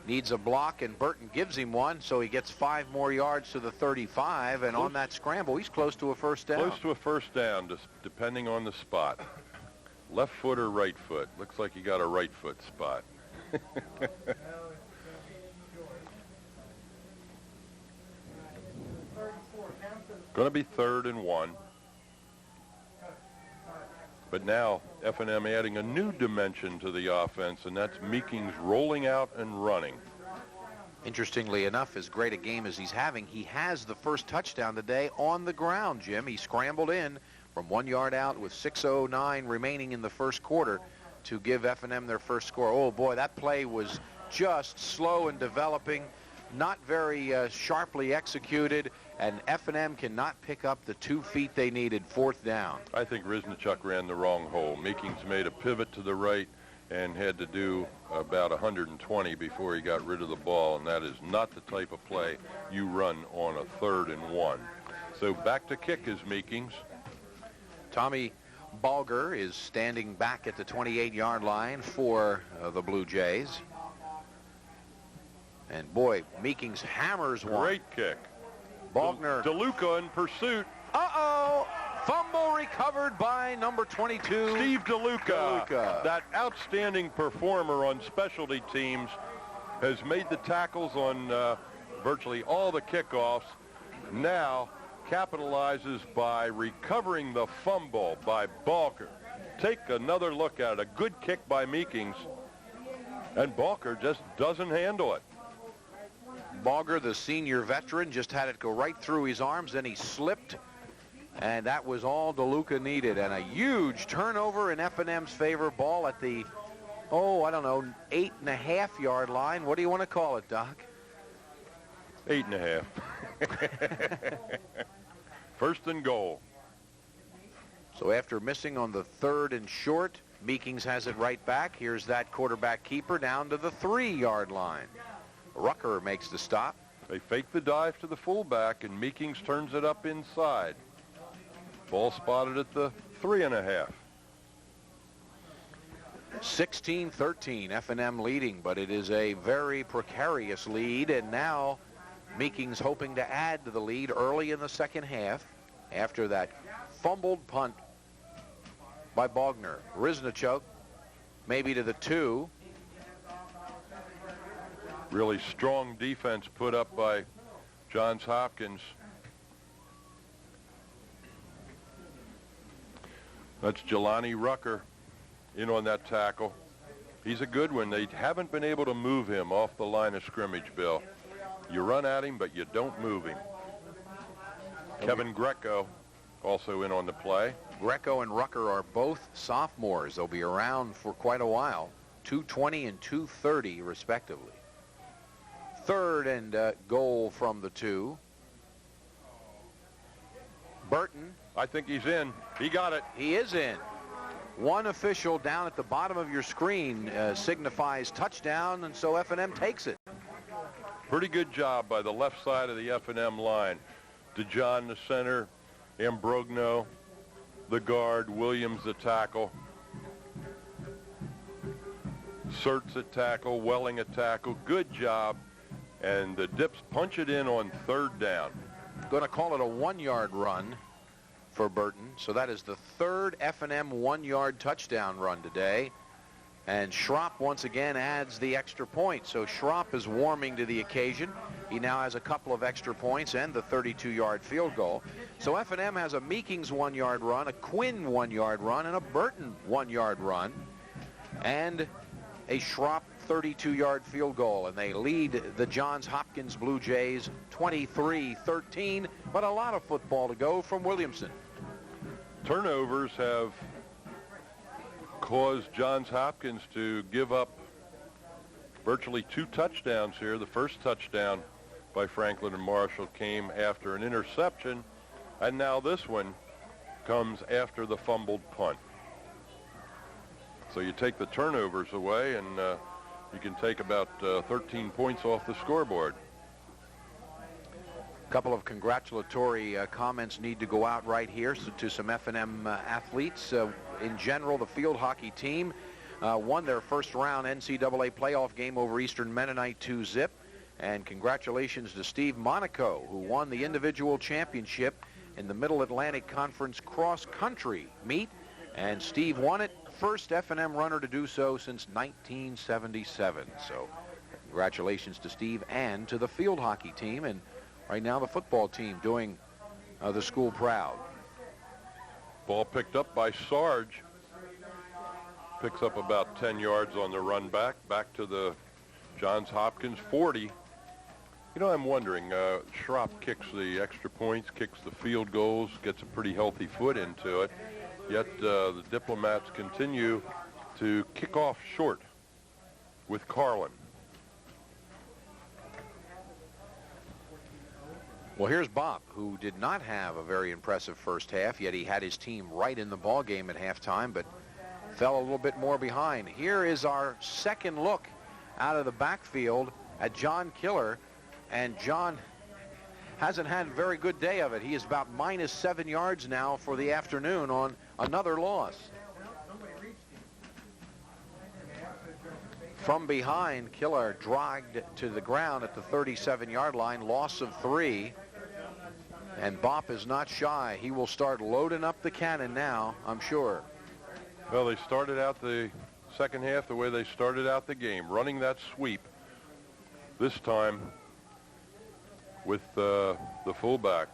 Speaker 7: Needs a block, and Burton gives him one, so he gets 5 more yards to the 35, and on that scramble, he's close to a first down.
Speaker 1: Close to a first down, just depending on the spot. Left foot or right foot? Looks like he got a right foot spot. Going to be 3rd and 1. But now F&M adding a new dimension to the offense, and that's Meekings rolling out and running.
Speaker 7: Interestingly enough, as great a game as he's having, he has the first touchdown today on the ground, Jim. He scrambled in from 1 yard out with 6:09 remaining in the first quarter to give F&M their first score. Oh, boy, that play was just slow and developing, not very sharply executed, and F&M cannot pick up the 2 feet they needed, 4th down.
Speaker 1: I think Riznichok ran the wrong hole. Meekings made a pivot to the right and had to do about 120 before he got rid of the ball, and that is not the type of play you run on a 3rd and 1. So back to kick is Meekings.
Speaker 7: Tommy Balger is standing back at the 28-yard line for the Blue Jays. And boy, Meekings hammers one.
Speaker 1: Great kick.
Speaker 7: Balgner.
Speaker 1: DeLuca in pursuit.
Speaker 7: Uh-oh! Fumble recovered by number 22.
Speaker 1: Steve DeLuca. That outstanding performer on specialty teams has made the tackles on virtually all the kickoffs. Now capitalizes by recovering the fumble by Balker. Take another look at it. A good kick by Meekings. And Balker just doesn't handle it.
Speaker 7: Balger, the senior veteran, just had it go right through his arms, then he slipped, and that was all DeLuca needed. And a huge turnover in F&M's favor. Ball at the, I don't know, 8.5-yard line. What do you want to call it, Doc?
Speaker 1: 8.5. 1st and goal.
Speaker 7: So after missing on the 3rd and short, Meekings has it right back. Here's that quarterback keeper down to the 3-yard line. Rucker makes the stop.
Speaker 1: They fake the dive to the fullback, and Meekings turns it up inside. Ball spotted at the 3.5.
Speaker 7: 16-13, F&M leading, but it is a very precarious lead, and now Meekings hoping to add to the lead early in the second half after that fumbled punt by Bogner. Risnichuk maybe to the 2.
Speaker 1: Really strong defense put up by Johns Hopkins. That's Jelani Rucker in on that tackle. He's a good one. They haven't been able to move him off the line of scrimmage, Bill. You run at him, but you don't move him. Kevin Greco also in on the play.
Speaker 7: Greco and Rucker are both sophomores. They'll be around for quite a while. 220 and 230 respectively. Third and goal from the 2. Burton.
Speaker 1: I think he's in. He got it.
Speaker 7: He is in. One official down at the bottom of your screen signifies touchdown, and so F&M takes it.
Speaker 1: Pretty good job by the left side of the F&M line. DeJohn, the center, Ambrogno, the guard, Williams, the tackle, Surtz at tackle, Welling at tackle. Good job. And the Dips punch it in on third down.
Speaker 7: Going to call it a 1-yard run for Burton. So that is the third F&M 1-yard touchdown run today. And Schropp once again adds the extra point. So Schropp is warming to the occasion. He now has a couple of extra points and the 32-yard field goal. So F&M has a Meekings 1-yard run, a Quinn 1-yard run, and a Burton 1-yard run, and a Schropp 32-yard field goal. And they lead the Johns Hopkins Blue Jays 23-13, but a lot of football to go from Williamson.
Speaker 1: Turnovers have caused Johns Hopkins to give up virtually 2 touchdowns here. The first touchdown by Franklin and Marshall came after an interception, and now this one comes after the fumbled punt. So you take the turnovers away, and you can take about 13 points off the scoreboard.
Speaker 7: A couple of congratulatory comments need to go out right here to some F&M athletes. In general, the field hockey team won their first round NCAA playoff game over Eastern Mennonite 2-zip. And congratulations to Steve Monaco, who won the individual championship in the Middle Atlantic Conference cross-country meet. And Steve won it, first F&M runner to do so since 1977. So congratulations to Steve and to the field hockey team. And right now the football team doing the school proud.
Speaker 1: Ball picked up by Sarge. Picks up about 10 yards on the run back to the Johns Hopkins 40. You know, I'm wondering, Schropp kicks the extra points, kicks the field goals, gets a pretty healthy foot into it. Yet the Diplomats continue to kick off short with Carlin.
Speaker 7: Well, here's Bob, who did not have a very impressive first half, yet he had his team right in the ball game at halftime, but fell a little bit more behind. Here is our second look out of the backfield at John Killer, and John hasn't had a very good day of it. He is about -7 yards now for the afternoon on another loss. From behind, Killer dragged to the ground at the 37-yard line, loss of 3. And Bopp is not shy. He will start loading up the cannon now, I'm sure.
Speaker 1: Well, they started out the second half the way they started out the game, running that sweep. This time with the fullback.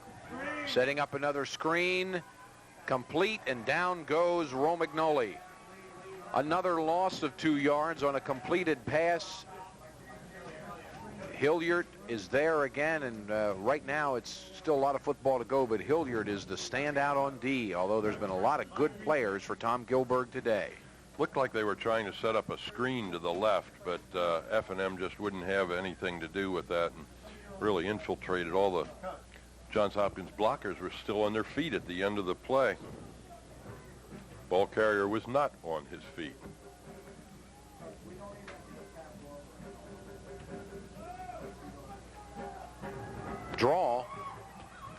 Speaker 7: Setting up another screen, complete, and down goes Romagnoli. Another loss of 2 yards on a completed pass. Hilliard is there again, and right now it's still a lot of football to go, but Hilliard is the standout on D, although there's been a lot of good players for Tom Gilberg today.
Speaker 1: Looked like they were trying to set up a screen to the left, but F&M just wouldn't have anything to do with that and really infiltrated. All the Johns Hopkins blockers were still on their feet at the end of the play. Ball carrier was not on his feet.
Speaker 7: Draw.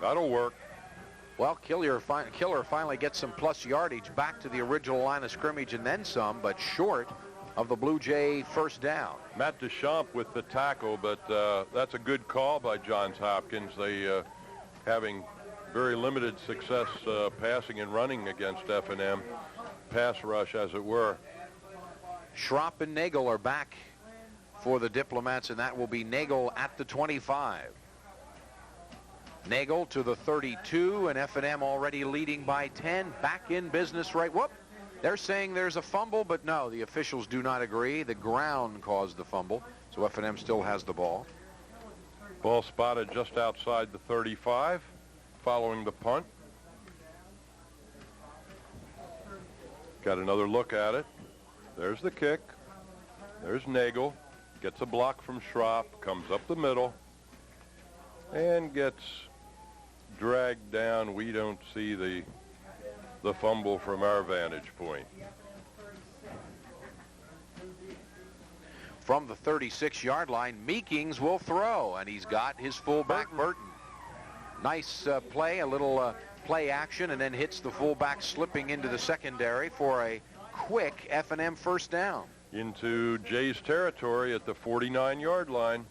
Speaker 1: That'll work.
Speaker 7: Well, Killer finally gets some plus yardage back to the original line of scrimmage and then some, but short of the Blue Jay first down.
Speaker 1: Matt Deschamps with the tackle, but that's a good call by Johns Hopkins. They having very limited success passing and running against F&M. Pass rush, as it were.
Speaker 7: Schropp and Nagel are back for the Diplomats, and that will be Nagel at the 25. Nagel to the 32, and F&M already leading by 10. Back in business right. Whoop. They're saying there's a fumble, but no, the officials do not agree. The ground caused the fumble, so F&M still has the ball.
Speaker 1: Ball spotted just outside the 35, following the punt. Got another look at it. There's the kick. There's Nagel. Gets a block from Schropp, comes up the middle, and gets dragged down. We don't see the fumble from our vantage point.
Speaker 7: From the 36-yard line, Meekings will throw, and he's got his fullback, Burton. Nice play, a little play action, and then hits the fullback slipping into the secondary for a quick F&M first down.
Speaker 1: Into Jay's territory at the 49-yard line.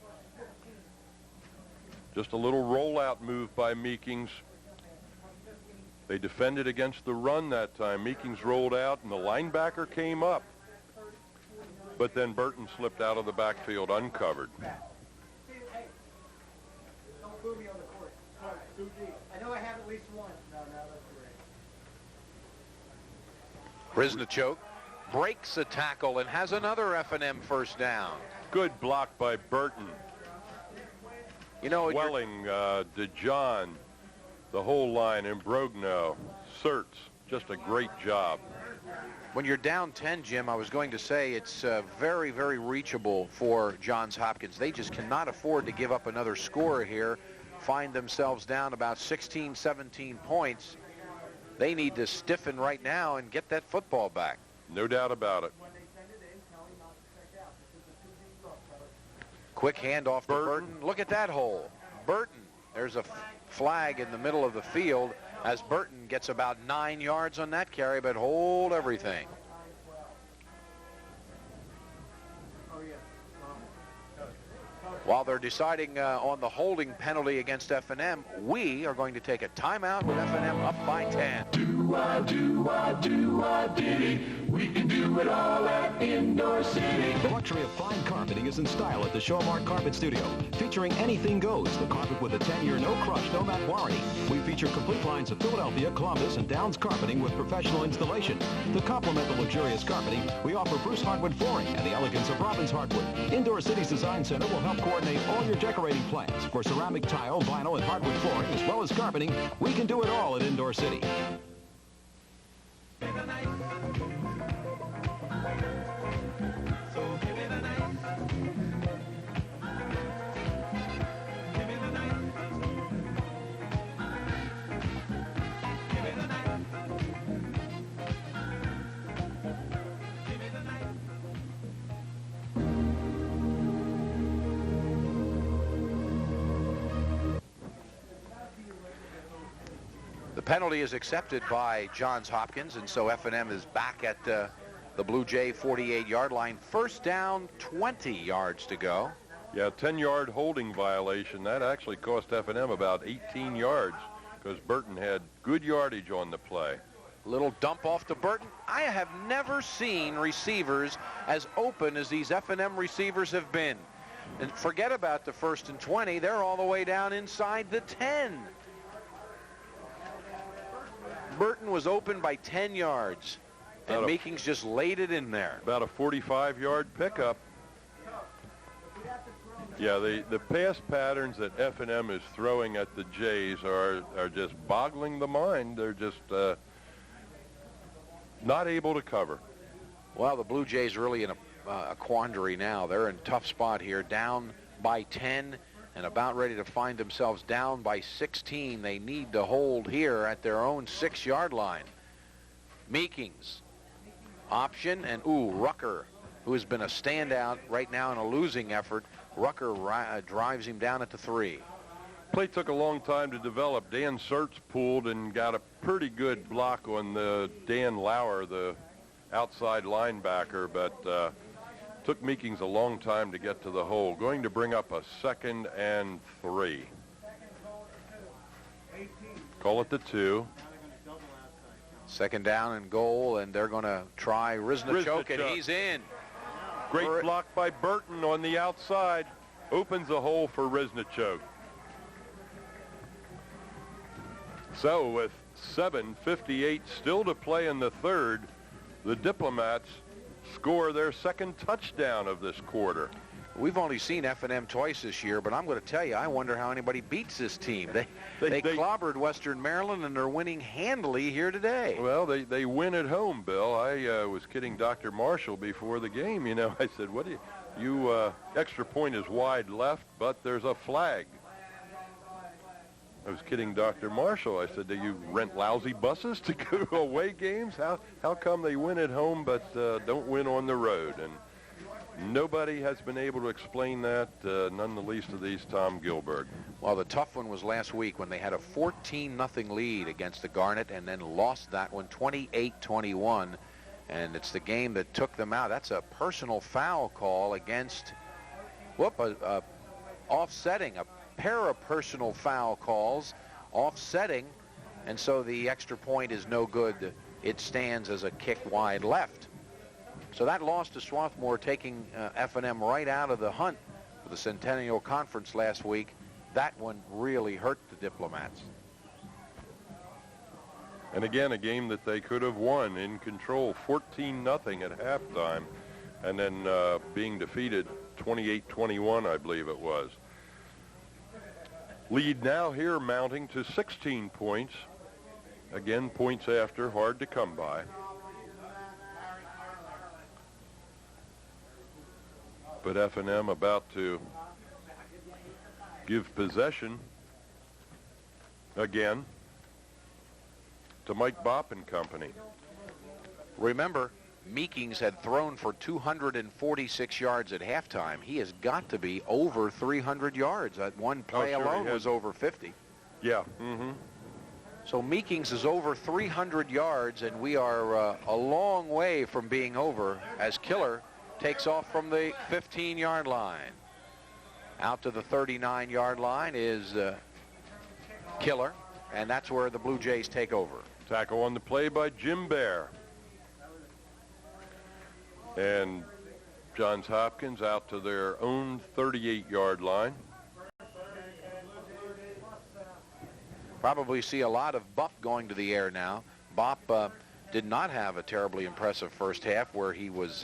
Speaker 1: Just a little rollout move by Meekings. They defended against the run that time. Meekings rolled out, and the linebacker came up. But then Burton slipped out of the backfield uncovered.
Speaker 19: Don't boo me on the court. Sorry, too deep. I know I have at least one. No, that's great.
Speaker 7: Brisnichuk breaks a tackle and has another F&M first down.
Speaker 1: Good block by Burton.
Speaker 7: You know,
Speaker 1: Welling, DeJohn, the whole line, Imbrogno, Sertz, just a great job.
Speaker 7: When you're down 10, Jim, I was going to say it's very, very reachable for Johns Hopkins. They just cannot afford to give up another score here, find themselves down about 16, 17 points. They need to stiffen right now and get that football back.
Speaker 1: No doubt about it.
Speaker 7: Quick handoff to Burton. Look at that hole. Burton, there's a flag in the middle of the field as Burton gets about 9 yards on that carry, but hold everything. While they're deciding on the holding penalty against F&M, we are going to take a timeout with F&M up by 10.
Speaker 4: Do-I-do-I-do-I-diddy. We can do it all at Indoor City.
Speaker 2: The luxury of fine carpeting is in style at the Showmart Carpet Studio. Featuring anything goes, the carpet with a 10-year no-crush, no-mat warranty. We feature complete lines of Philadelphia, Columbus, and Downs carpeting with professional installation. To complement the luxurious carpeting, we offer Bruce hardwood flooring and the elegance of Robbins hardwood. Indoor City's Design Center will help coordinate all your decorating plans. For ceramic, tile, vinyl, and hardwood flooring, as well as carpeting, we can do it all at Indoor City.
Speaker 7: The penalty is accepted by Johns Hopkins, and so F&M is back at the Blue Jay 48-yard line. First down, 20 yards to go.
Speaker 1: Yeah, 10-yard holding violation. That actually cost F&M about 18 yards because Burton had good yardage on the play.
Speaker 7: Little dump off to Burton. I have never seen receivers as open as these F&M receivers have been. And forget about the 1st and 20. They're all the way down inside the 10. Burton was open by 10 yards, and Meekings just laid it in there.
Speaker 1: About a 45-yard pickup. Yeah, the pass patterns that F&M is throwing at the Jays are just boggling the mind. They're just not able to cover.
Speaker 7: Well, the Blue Jays really in a quandary now. They're in a tough spot here, down by 10 and about ready to find themselves down by 16. They need to hold here at their own 6-yard line. Meekings, option, and Rucker, who has been a standout right now in a losing effort. Rucker drives him down at the 3.
Speaker 1: Play took a long time to develop. Dan Sertz pulled and got a pretty good block on the Dan Lauer, the outside linebacker, but took Meekings a long time to get to the hole. Going to bring up a 2nd and 3. Call it the 2.
Speaker 7: 2nd down and goal, and they're going to try Riznichuk, and he's in.
Speaker 1: Great block by Burton on the outside. Opens a hole for Riznichuk. So with 7:58 still to play in the third, the Diplomats score their 2nd touchdown of this quarter.
Speaker 7: We've only seen F&M twice this year, but I'm going to tell you, I wonder how anybody beats this team. They clobbered Western Maryland, and they're winning handily here today.
Speaker 1: Well, they win at home, Bill. I was kidding Dr. Marshall before the game. You know, I said, what do you extra point is wide left, but there's a flag. I was kidding Dr. Marshall. I said, do you rent lousy buses to go to away games? How come they win at home but don't win on the road? And nobody has been able to explain that, none the least of these Tom Gilbert.
Speaker 7: Well, the tough one was last week when they had a 14-0 lead against the Garnet and then lost that one 28-21. And it's the game that took them out. That's a personal foul call against, offsetting, a pair of personal foul calls, offsetting, and so the extra point is no good. It stands as a kick wide left. So that loss to Swarthmore, taking F&M right out of the hunt for the Centennial Conference last week, that one really hurt the Diplomats.
Speaker 1: And again, a game that they could have won in control, 14-0 at halftime, and then being defeated 28-21, I believe it was. Lead now here mounting to 16 points. Again, points after, hard to come by. But F&M about to give possession again to Mike Bopp and company.
Speaker 7: Remember, Meekings had thrown for 246 yards at halftime. He has got to be over 300 yards. That one play alone was over 50.
Speaker 1: Yeah.
Speaker 7: So Meekings is over 300 yards, and we are a long way from being over as Killer takes off from the 15-yard line. Out to the 39-yard line is Killer, and that's where the Blue Jays take over.
Speaker 1: Tackle on the play by Jim Bear. And Johns Hopkins out to their own 38-yard line.
Speaker 7: Probably see a lot of Buff going to the air now. Bopp did not have a terribly impressive first half where he was,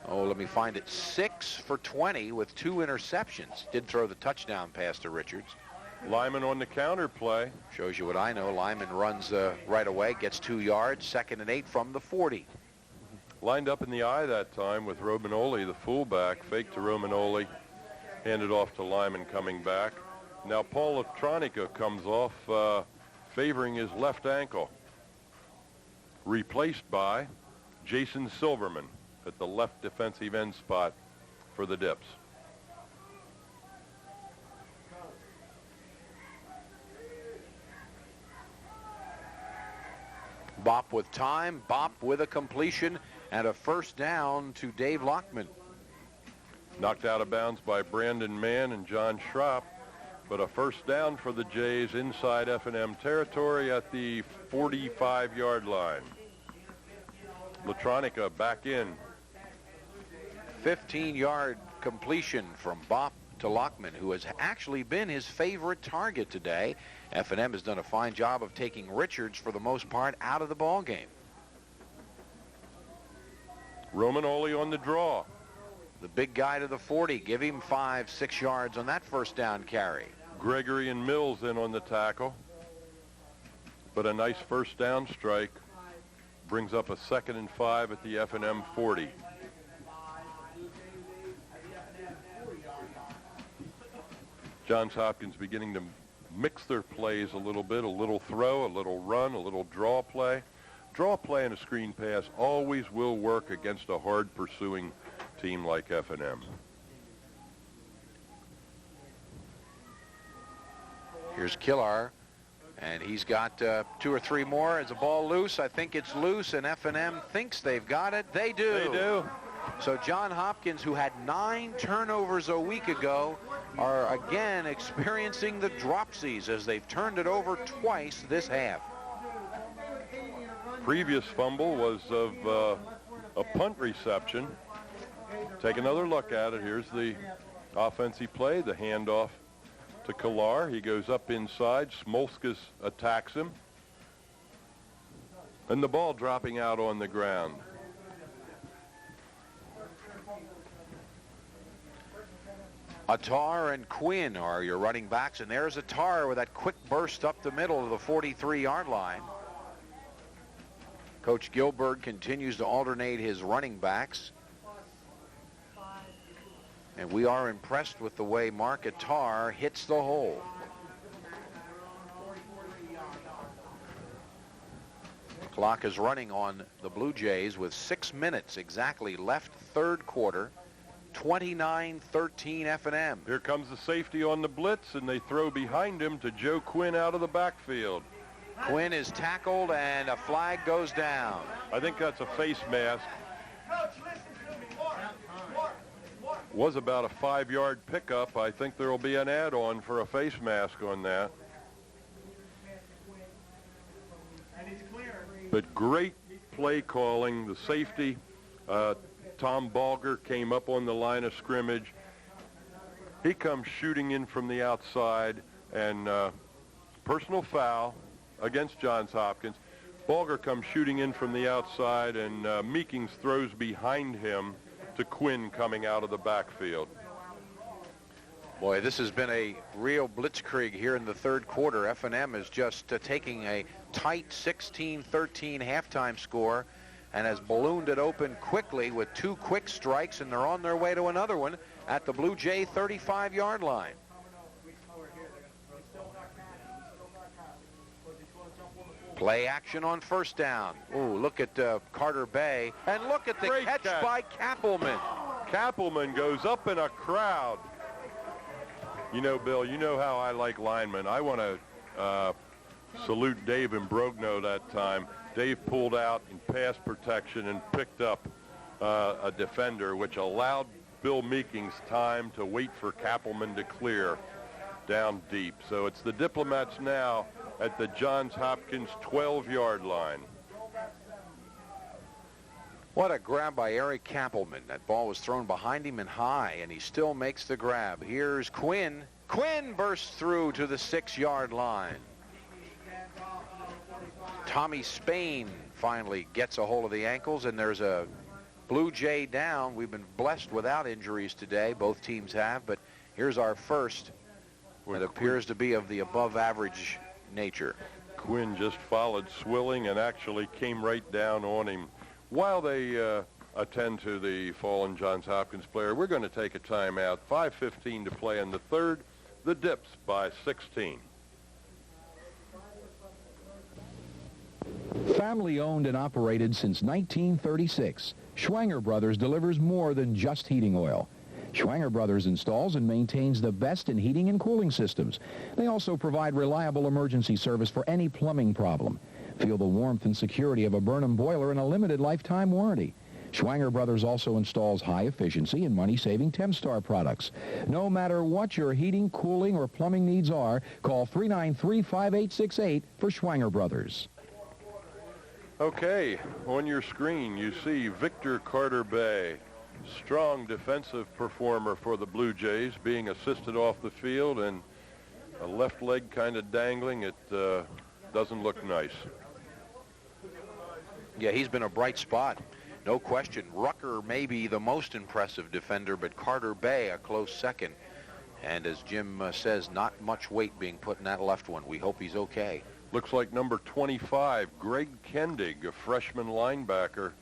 Speaker 7: let me find it, 6 for 20 with 2 interceptions. Did throw the touchdown pass to Richards.
Speaker 1: Lyman on the counter play.
Speaker 7: Shows you what I know. Lyman runs right away, gets 2 yards, 2nd and 8 from the 40.
Speaker 1: Lined up in the eye that time with Romanoli, the fullback. Fake to Romanoli. Handed off to Lyman coming back. Now Paul Electronica comes off favoring his left ankle. Replaced by Jason Silverman at the left defensive end spot for the Dips.
Speaker 7: Bopp with time, Bopp with a completion, and a first down to Dave Lockman.
Speaker 1: Knocked out of bounds by Brandon Mann and John Schropp, but a first down for the Jays inside F&M territory at the 45-yard line. Electronica back in.
Speaker 7: 15-yard completion from Bopp to Lockman, who has actually been his favorite target today. F&M has done a fine job of taking Richards, for the most part, out of the ball game.
Speaker 1: Romanoli on the draw.
Speaker 7: The big guy to the 40. Give him 5-6 yards on that first down carry.
Speaker 1: Gregory and Mills in on the tackle. But a nice first down strike brings up a 2nd and 5 at the F&M 40. Johns Hopkins beginning to mix their plays a little bit, a little throw, a little run, a little draw play. Draw play and a screen pass always will work against a hard pursuing team like F&M.
Speaker 7: Here's Killar, and he's got 2 or 3 more. Is the ball loose? I think it's loose, and F&M thinks they've got it. They do.
Speaker 1: They do.
Speaker 7: So John Hopkins, who had 9 turnovers a week ago, are again experiencing the dropsies as they've turned it over twice this half.
Speaker 1: Previous fumble was of a punt reception. Take another look at it. Here's the offensive play, the handoff to Killar. He goes up inside. Smolskas attacks him. And the ball dropping out on the ground.
Speaker 7: Attar and Quinn are your running backs, and there's Attar with that quick burst up the middle of the 43-yard line. Coach Gilbert continues to alternate his running backs. And we are impressed with the way Mark Attar hits the hole. Clock is running on the Blue Jays with 6 minutes exactly left, third quarter. 29-13 F&M.
Speaker 1: Here comes the safety on the blitz, and they throw behind him to Joe Quinn out of the backfield.
Speaker 7: Quinn is tackled, and a flag goes down.
Speaker 1: I think that's a face mask. Was about a 5-yard pickup. I think there will be an add-on for a face mask on that. But great play calling. The safety, Tom Balger, came up on the line of scrimmage. He comes shooting in from the outside, and personal foul against Johns Hopkins. Balger comes shooting in from the outside, and Meekings throws behind him to Quinn coming out of the backfield.
Speaker 7: Boy, this has been a real blitzkrieg here in the third quarter. F&M is just taking a tight 16-13 halftime score and has ballooned it open quickly with 2 quick strikes, and they're on their way to another one at the Blue Jay 35-yard line. Play action on first down. Ooh, look at Carter Bay, and look at the catch by Kappelman.
Speaker 1: Kappelman goes up in a crowd. You know, Bill, you know how I like linemen. I want to salute Dave Imbrogno that time. Dave pulled out in pass protection and picked up a defender, which allowed Bill Meekings time to wait for Kappelman to clear down deep. So it's the Diplomats now at the Johns Hopkins 12-yard line.
Speaker 7: What a grab by Eric Kappelman. That ball was thrown behind him and high, and he still makes the grab. Here's Quinn. Quinn bursts through to the 6-yard line. Tommy Spain finally gets a hold of the ankles, and there's a Blue Jay down. We've been blessed without injuries today. Both teams have, but here's our first. It appears to be of the above-average nature.
Speaker 1: Quinn just followed Swilling and actually came right down on him. While they attend to the fallen Johns Hopkins player, we're going to take a timeout. 5:15 to play in the third. The Dips by 16.
Speaker 11: Family owned and operated since 1936, Schwanger Brothers delivers more than just heating oil. Schwanger Brothers installs and maintains the best in heating and cooling systems. They also provide reliable emergency service for any plumbing problem. Feel the warmth and security of a Burnham boiler and a limited lifetime warranty. Schwanger Brothers also installs high-efficiency and money-saving Temstar products. No matter what your heating, cooling, or plumbing needs are, call 393-5868 for Schwanger Brothers.
Speaker 1: Okay, on your screen you see Victor Carter Bay, strong defensive performer for the Blue Jays, being assisted off the field, and a left leg kind of dangling. It doesn't look nice.
Speaker 7: Yeah, he's been a bright spot, no question. Rucker may be the most impressive defender, but Carter Bay a close second. And as Jim says, not much weight being put in that left one. We hope he's okay.
Speaker 1: Looks like number 25, Greg Kendig, a freshman linebacker,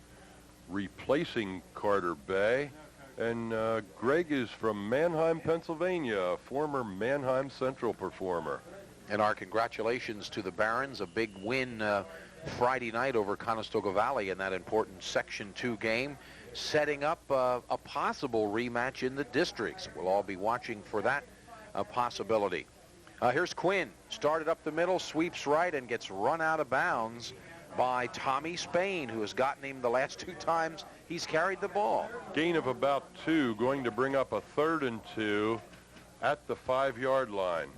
Speaker 1: replacing Carter Bay. And Greg is from Manheim, Pennsylvania, a former Manheim Central performer.
Speaker 7: And our congratulations to the Barons, a big win Friday night over Conestoga Valley in that important Section 2 game, setting up a possible rematch in the districts. We'll all be watching for that possibility. Here's Quinn. Started up the middle, sweeps right, and gets run out of bounds by Tommy Spain, who has gotten him the last 2 times he's carried the ball.
Speaker 1: Gain of about 2, going to bring up a 3rd and 2 at the 5-yard line.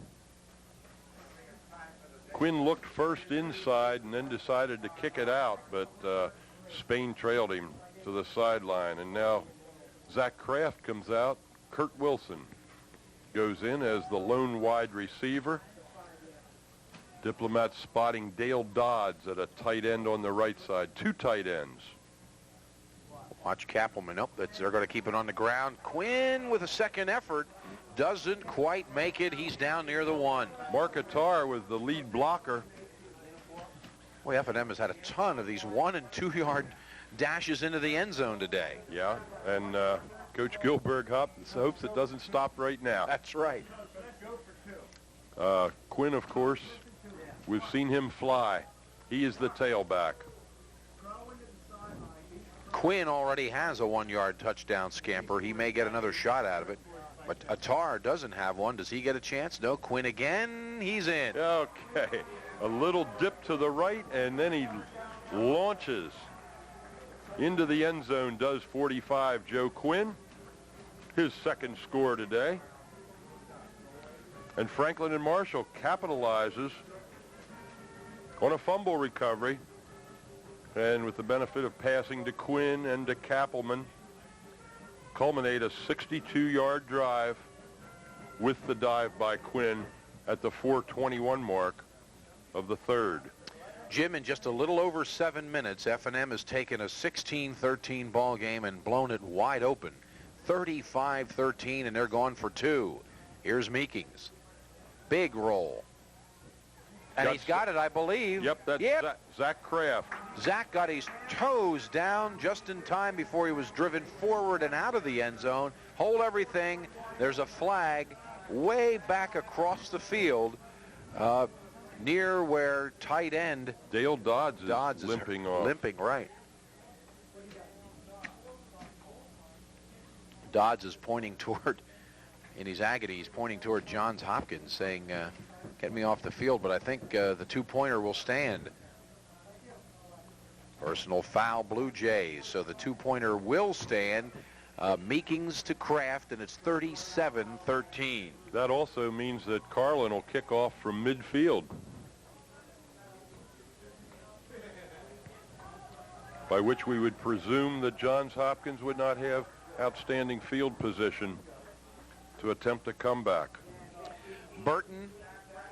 Speaker 1: Quinn looked first inside and then decided to kick it out, but Spain trailed him to the sideline. And now Zach Kraft comes out. Kurt Wilson goes in as the lone wide receiver. Diplomats spotting Dale Dodds at a tight end on the right side. 2 tight ends.
Speaker 7: Watch Kappelman. Oh, they're going to keep it on the ground. Quinn with a second effort doesn't quite make it. He's down near the 1.
Speaker 1: Mark Attar was the lead blocker.
Speaker 7: Boy, F&M has had a ton of these 1- and 2-yard dashes into the end zone today.
Speaker 1: Yeah, and Coach Gilberg hopes it doesn't stop right now.
Speaker 7: That's right.
Speaker 1: Quinn, of course, we've seen him fly. He is the tailback.
Speaker 7: Quinn already has a 1-yard touchdown scamper. He may get another shot out of it. But Attar doesn't have one. Does he get a chance? No. Quinn again. He's in.
Speaker 1: Okay. A little dip to the right, and then he launches into the end zone, does 45, Joe Quinn. His second score today. And Franklin and Marshall capitalizes on a fumble recovery. And with the benefit of passing to Quinn and to Kappelman, culminate a 62-yard drive with the dive by Quinn at the 4:21 mark of the 3rd.
Speaker 7: Jim, in just a little over 7 minutes, F&M has taken a 16-13 ball game and blown it wide open. 35-13, and they're gone for 2. Here's Meekings. Big roll. And he's got it, I believe.
Speaker 1: Yep, that's Zach Kraft.
Speaker 7: Zach got his toes down just in time before he was driven forward and out of the end zone. Hold everything. There's a flag way back across the field near where tight end
Speaker 1: Dale Dodds is limping off.
Speaker 7: Limping, right. Dodds is pointing toward, in his agony, he's pointing toward Johns Hopkins, saying, get me off the field, but I think the 2-pointer will stand. Personal foul, Blue Jays, so the 2-pointer will stand. Meekings to Kraft, and it's 37-13.
Speaker 1: That also means that Carlin will kick off from midfield, by which we would presume that Johns Hopkins would not have outstanding field position to attempt a comeback.
Speaker 7: Burton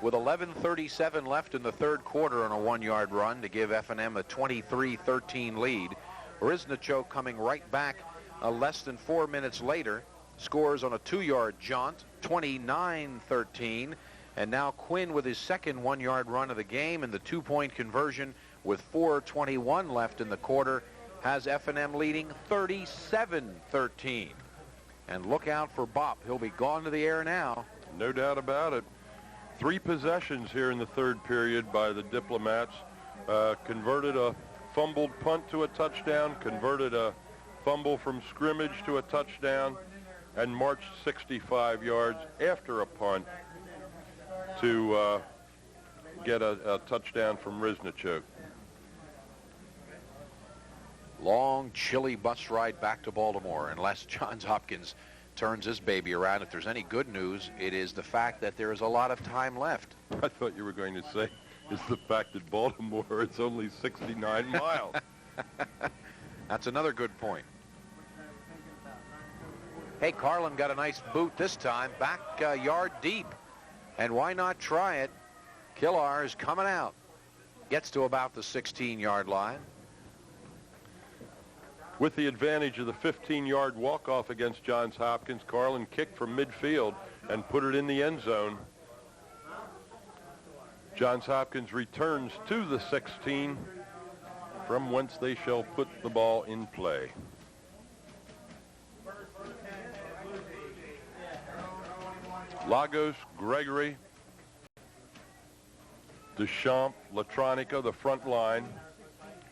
Speaker 7: with 11:37 left in the 3rd quarter on a 1-yard run to give F&M a 23-13 lead. Riznachow coming right back less than 4 minutes later, scores on a 2-yard jaunt, 29-13. And now Quinn with his second 1-yard run of the game, and the 2-point conversion with 4:21 left in the quarter has F&M leading 37-13. And look out for Bop. He'll be gone to the air now.
Speaker 1: No doubt about it. 3 possessions here in the 3rd period by the Diplomats. Converted a fumbled punt to a touchdown, converted a fumble from scrimmage to a touchdown, and marched 65 yards after a punt to get a touchdown from Riznachow.
Speaker 7: Long, chilly bus ride back to Baltimore, unless Johns Hopkins turns this baby around. If there's any good news, it is the fact that there is a lot of time left.
Speaker 1: I thought you were going to say is the fact that Baltimore, it's only 69 miles.
Speaker 7: That's another good point. Hey, Carlin got a nice boot this time, back yard deep. And why not try it? Killar is coming out. Gets to about the 16-yard line.
Speaker 1: With the advantage of the 15-yard walk-off against Johns Hopkins, Carlin kicked from midfield and put it in the end zone. Johns Hopkins returns to the 16, from whence they shall put the ball in play. Lagos, Gregory, Deschamps, Latronica, the front line.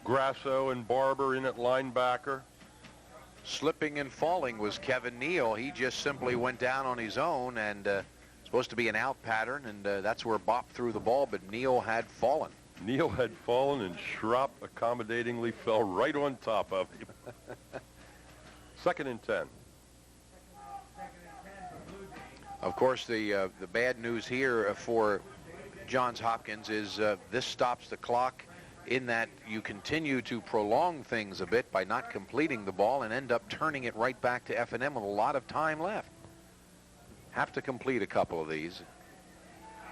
Speaker 1: Grasso and Barber in at linebacker.
Speaker 7: Slipping and falling was Kevin Neal. He just simply went down on his own and was Supposed to be an out pattern, and that's where Bop threw the ball, but Neal had fallen.
Speaker 1: Neal had fallen, and Schropp accommodatingly fell right on top of him. 2nd and 10.
Speaker 7: Of course, the bad news here for Johns Hopkins is this stops the clock in that you continue to prolong things a bit by not completing the ball and end up turning it right back to F&M with a lot of time left. Have to complete a couple of these.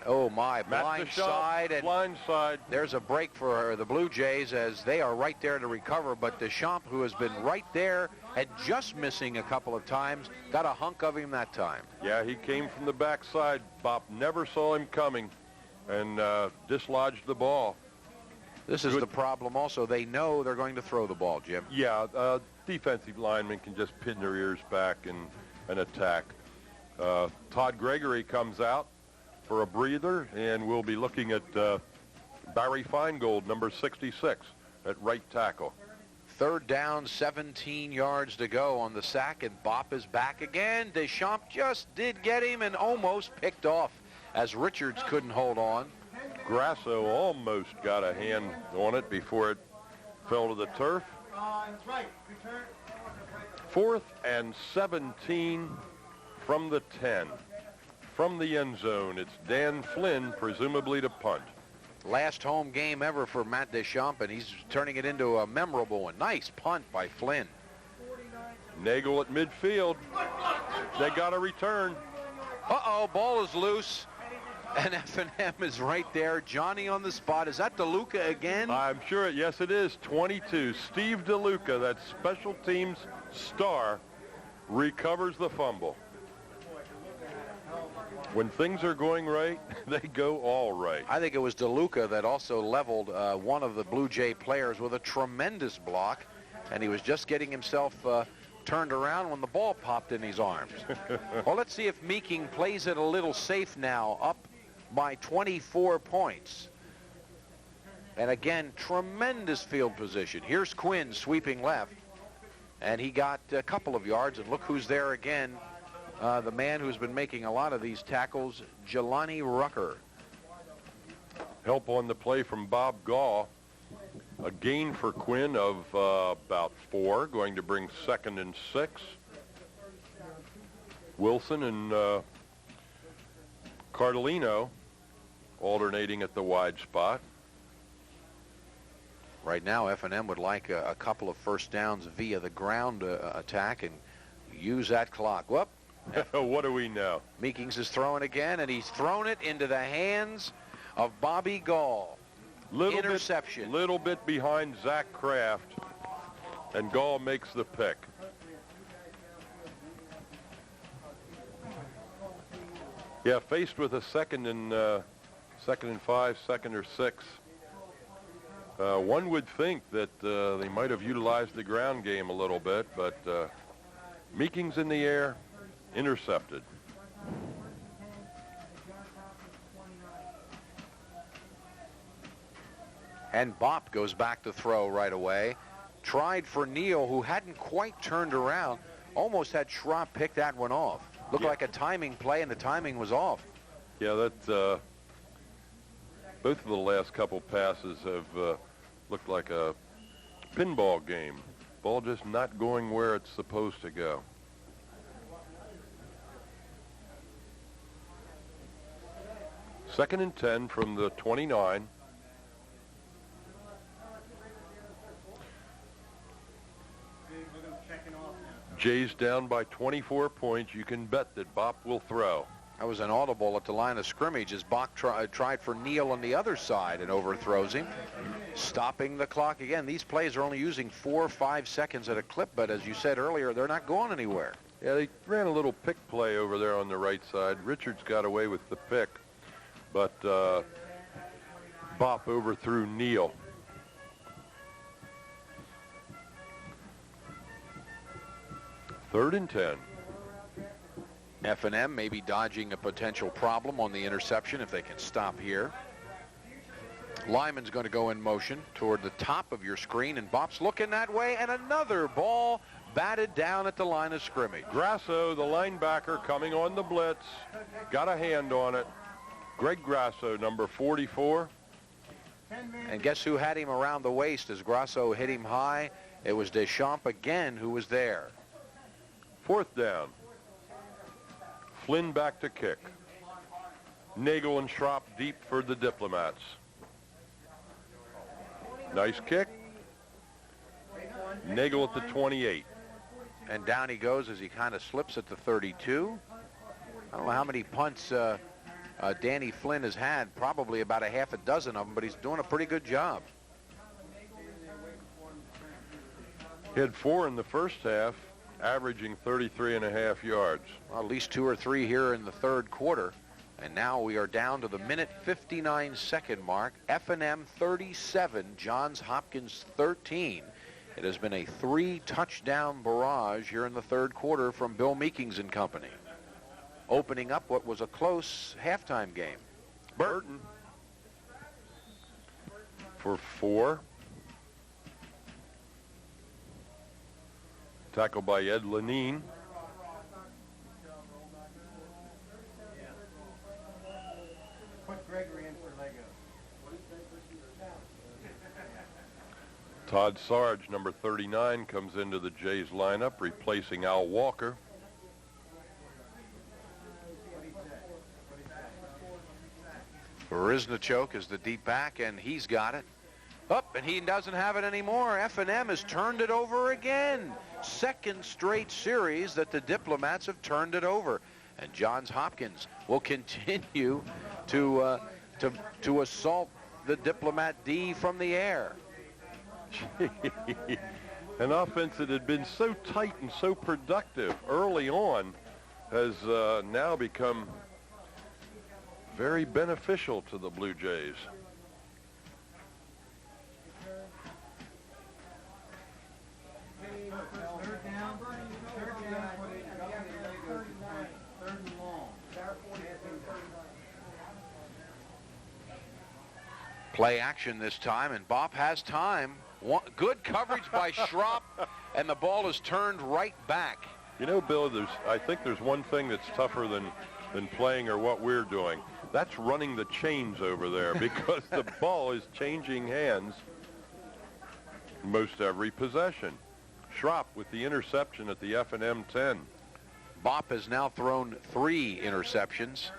Speaker 7: Oh my, blind side, and
Speaker 1: blind side.
Speaker 7: There's a break for the Blue Jays as they are right there to recover, but Deschamps, who has been right there and just missing a couple of times, got a hunk of him that time.
Speaker 1: Yeah, he came from the backside. Bop never saw him coming and dislodged the ball.
Speaker 7: This is the problem also. They know they're going to throw the ball, Jim.
Speaker 1: Yeah, defensive linemen can just pin their ears back and attack. Todd Gregory comes out for a breather, and we'll be looking at Barry Feingold, number 66, at right tackle.
Speaker 7: 3rd down, 17 yards to go on the sack, and Bop is back again. Deschamps just did get him and almost picked off as Richards couldn't hold on.
Speaker 1: Grasso almost got a hand on it before it fell to the turf. 4th and 17 from the 10. From the end zone, it's Dan Flynn, presumably to punt.
Speaker 7: Last home game ever for Matt Deschamps, and he's turning it into a memorable one. Nice punt by Flynn.
Speaker 1: Nagel at midfield. They got a return.
Speaker 7: Uh-oh, ball is loose. And F&M is right there. Johnny on the spot. Is that DeLuca again?
Speaker 1: I'm sure. Yes, it is. 22. Steve DeLuca, that special teams star, recovers the fumble. When things are going right, they go all right.
Speaker 7: I think it was DeLuca that also leveled one of the Blue Jay players with a tremendous block, and he was just getting himself turned around when the ball popped in his arms. Well, let's see if Meeking plays it a little safe now, up by 24 points. And again, tremendous field position. Here's Quinn sweeping left, and he got a couple of yards, and look who's there again. The man who's been making a lot of these tackles, Jelani Rucker.
Speaker 1: Help on the play from Bob Gaw. A gain for Quinn of about 4, going to bring 2nd and 6. Wilson and Cardellino alternating at the wide spot.
Speaker 7: Right now, F&M would like a couple of first downs via the ground attack and use that clock. Whoop.
Speaker 1: What do we know?
Speaker 7: Meekings is throwing again, and he's thrown it into the hands of Bobby Gall. Interception.
Speaker 1: Little bit behind Zach Kraft, and Gall makes the pick. Yeah, faced with a 2nd and 5, 2nd or 6. One would think that they might have utilized the ground game a little bit, but Meekings in the air, intercepted.
Speaker 7: And Bop goes back to throw right away. Tried for Neal, who hadn't quite turned around. Almost had Schropp pick that one off. Looked like a timing play, and the timing was off.
Speaker 1: Yeah, that both of the last couple passes have looked like a pinball game. Ball just not going where it's supposed to go. Second and 10 from the 29. Jays down by 24 points. You can bet that Bop will throw.
Speaker 7: That was an audible at the line of scrimmage as Bop tried for Neal on the other side and overthrows him. Stopping the clock again. These plays are only using 4 or 5 seconds at a clip, but as you said earlier, they're not going anywhere.
Speaker 1: Yeah, they ran a little pick play over there on the right side. Richards got away with the pick, but Bop overthrew Neal. Third and 10.
Speaker 7: F&M may be dodging a potential problem on the interception if they can stop here. Lyman's going to go in motion toward the top of your screen, and Bop's looking that way, and another ball batted down at the line of scrimmage.
Speaker 1: Grasso, the linebacker, coming on the blitz, got a hand on it. Greg Grasso, number 44.
Speaker 7: And guess who had him around the waist as Grasso hit him high? It was Deschamps again who was there.
Speaker 1: 4th down. Flynn back to kick. Nagel and Schropp deep for the Diplomats. Nice kick. Nagel at the 28.
Speaker 7: And down he goes as he kind of slips at the 32. I don't know how many punts Danny Flynn has had, probably about a half a dozen of them, but he's doing a pretty good job.
Speaker 1: He had 4 in the first half, averaging 33.5 yards.
Speaker 7: Well, at least 2 or 3 here in the third quarter. And now we are down to the minute 59-second mark. F&M 37, Johns Hopkins 13. It has been a 3-touchdown barrage here in the third quarter from Bill Meekings and company, opening up what was a close halftime game.
Speaker 1: Burton for 4. Tackled by Ed Lenine.
Speaker 19: Put Gregory in for Lego.
Speaker 1: Todd Sarge, number 39, comes into the Jays lineup, replacing Al Walker.
Speaker 7: Riznachok is the deep back, and he's got it. Up, and he doesn't have it anymore. F&M has turned it over again. Second straight series that the Diplomats have turned it over. And Johns Hopkins will continue to assault the Diplomat D from the air.
Speaker 1: An offense that had been so tight and so productive early on has now become very beneficial to the Blue Jays.
Speaker 7: Play action this time, and Bopp has time. Good coverage by Schropp, and the ball is turned right back.
Speaker 1: You know, Bill, I think there's one thing that's tougher than playing or what we're doing. That's running the chains over there, because the ball is changing hands most every possession. Schropp with the interception at the F&M 10.
Speaker 7: Bopp has now thrown 3 interceptions,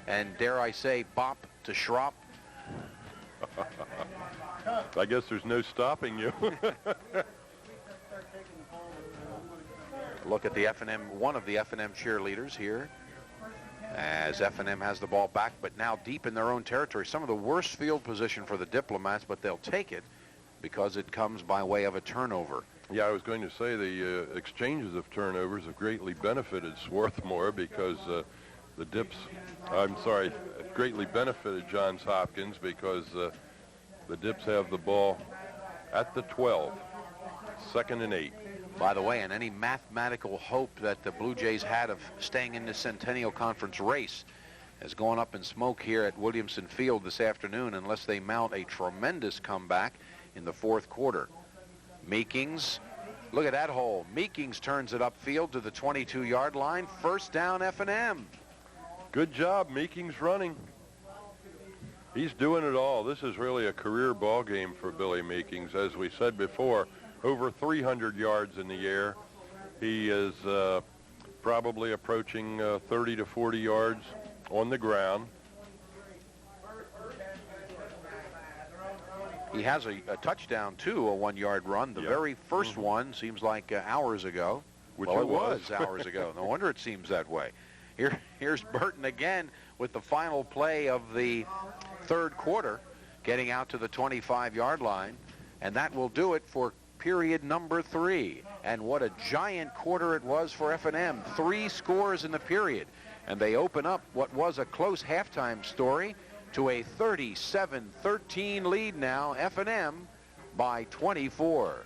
Speaker 7: and dare I say, Bopp to Schropp.
Speaker 1: I guess there's no stopping you.
Speaker 7: Look at the F&M, one of the F&M cheerleaders here, as F&M has the ball back, but now deep in their own territory. Some of the worst field position for the Diplomats, but they'll take it because it comes by way of a turnover.
Speaker 1: Yeah, I was going to say the exchanges of turnovers have greatly benefited Swarthmore, because greatly benefited Johns Hopkins, because the Dips have the ball at the 12, 2nd and 8.
Speaker 7: By the way, and any mathematical hope that the Blue Jays had of staying in the Centennial Conference race has gone up in smoke here at Williamson Field this afternoon, unless they mount a tremendous comeback in the fourth quarter. Meekings, look at that hole. Meekings turns it upfield to the 22-yard line. First down, F&M.
Speaker 1: Good job, Meekings running. He's doing it all. This is really a career ball game for Billy Meekings. As we said before, over 300 yards in the air. He is probably approaching 30 to 40 yards on the ground.
Speaker 7: He has a touchdown, too, a 1-yard run. The very first one seems like hours ago.
Speaker 1: Well, it was
Speaker 7: hours ago. No wonder it seems that way. Here's Burton again with the final play of the third quarter, getting out to the 25-yard line. And that will do it for period number 3. And what a giant quarter it was for F&M. 3 scores in the period. And they open up what was a close halftime story to a 37-13 lead now, F&M by 24.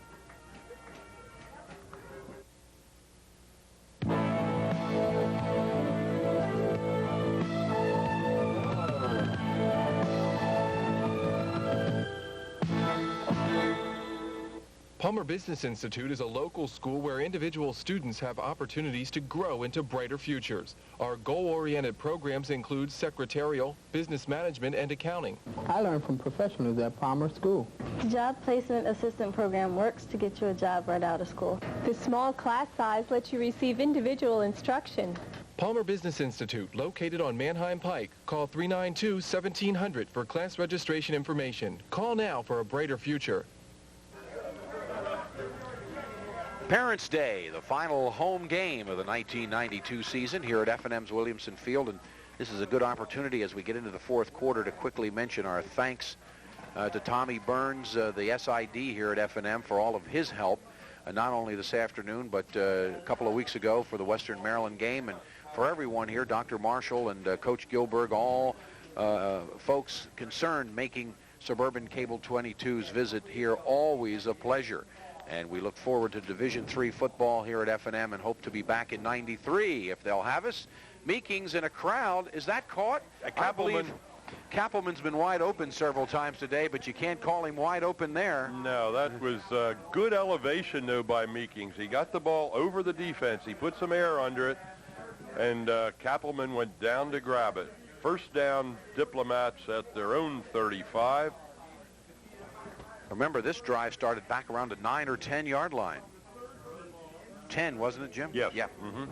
Speaker 3: Palmer Business Institute is a local school where individual students have opportunities to grow into brighter futures. Our goal-oriented programs include secretarial, business management, and accounting.
Speaker 13: I learned from professionals at Palmer School.
Speaker 14: The Job Placement Assistant Program works to get you a job right out of school.
Speaker 15: The small class size lets you receive individual instruction.
Speaker 3: Palmer Business Institute, located on Manheim Pike. Call 392-1700 for class registration information. Call now for a brighter future.
Speaker 7: Parents' Day, the final home game of the 1992 season here at F&M's Williamson Field, and this is a good opportunity as we get into the fourth quarter to quickly mention our thanks to Tommy Burns, the SID here at F&M, for all of his help, not only this afternoon but a couple of weeks ago for the Western Maryland game, and for everyone here, Dr. Marshall and Coach Gilberg, all folks concerned making Suburban Cable 22's visit here always a pleasure. And we look forward to Division III football here at F&M and hope to be back in '93 if they'll have us. Meekings in a crowd. Is that caught? I believe Kappelman's been wide open several times today, but you can't call him wide open there.
Speaker 1: No, that was good elevation, though, by Meekings. He got the ball over the defense. He put some air under it, and Kappelman went down to grab it. First down, Diplomats at their own 35.
Speaker 7: Remember, this drive started back around the 9 or 10 yard line. 10, wasn't it, Jim?
Speaker 1: Yes.
Speaker 7: Yeah.
Speaker 1: Mm-hmm.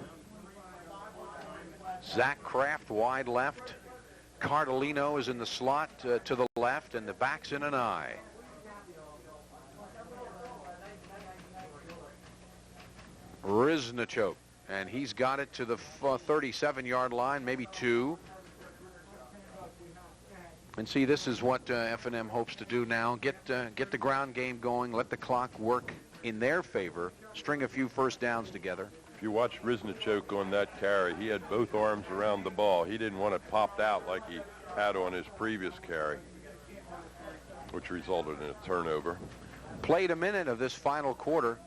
Speaker 7: Zach Kraft wide left. Cardellino is in the slot to the left, and the back's in an I. Riznichuk, and he's got it to the 37-yard line, maybe 2. And see, this is what F&M hopes to do now. Get the ground game going, let the clock work in their favor, string a few first downs together.
Speaker 1: If you watch Riznichuk on that carry, he had both arms around the ball. He didn't want it popped out like he had on his previous carry, which resulted in a turnover.
Speaker 7: Played a minute of this final quarter,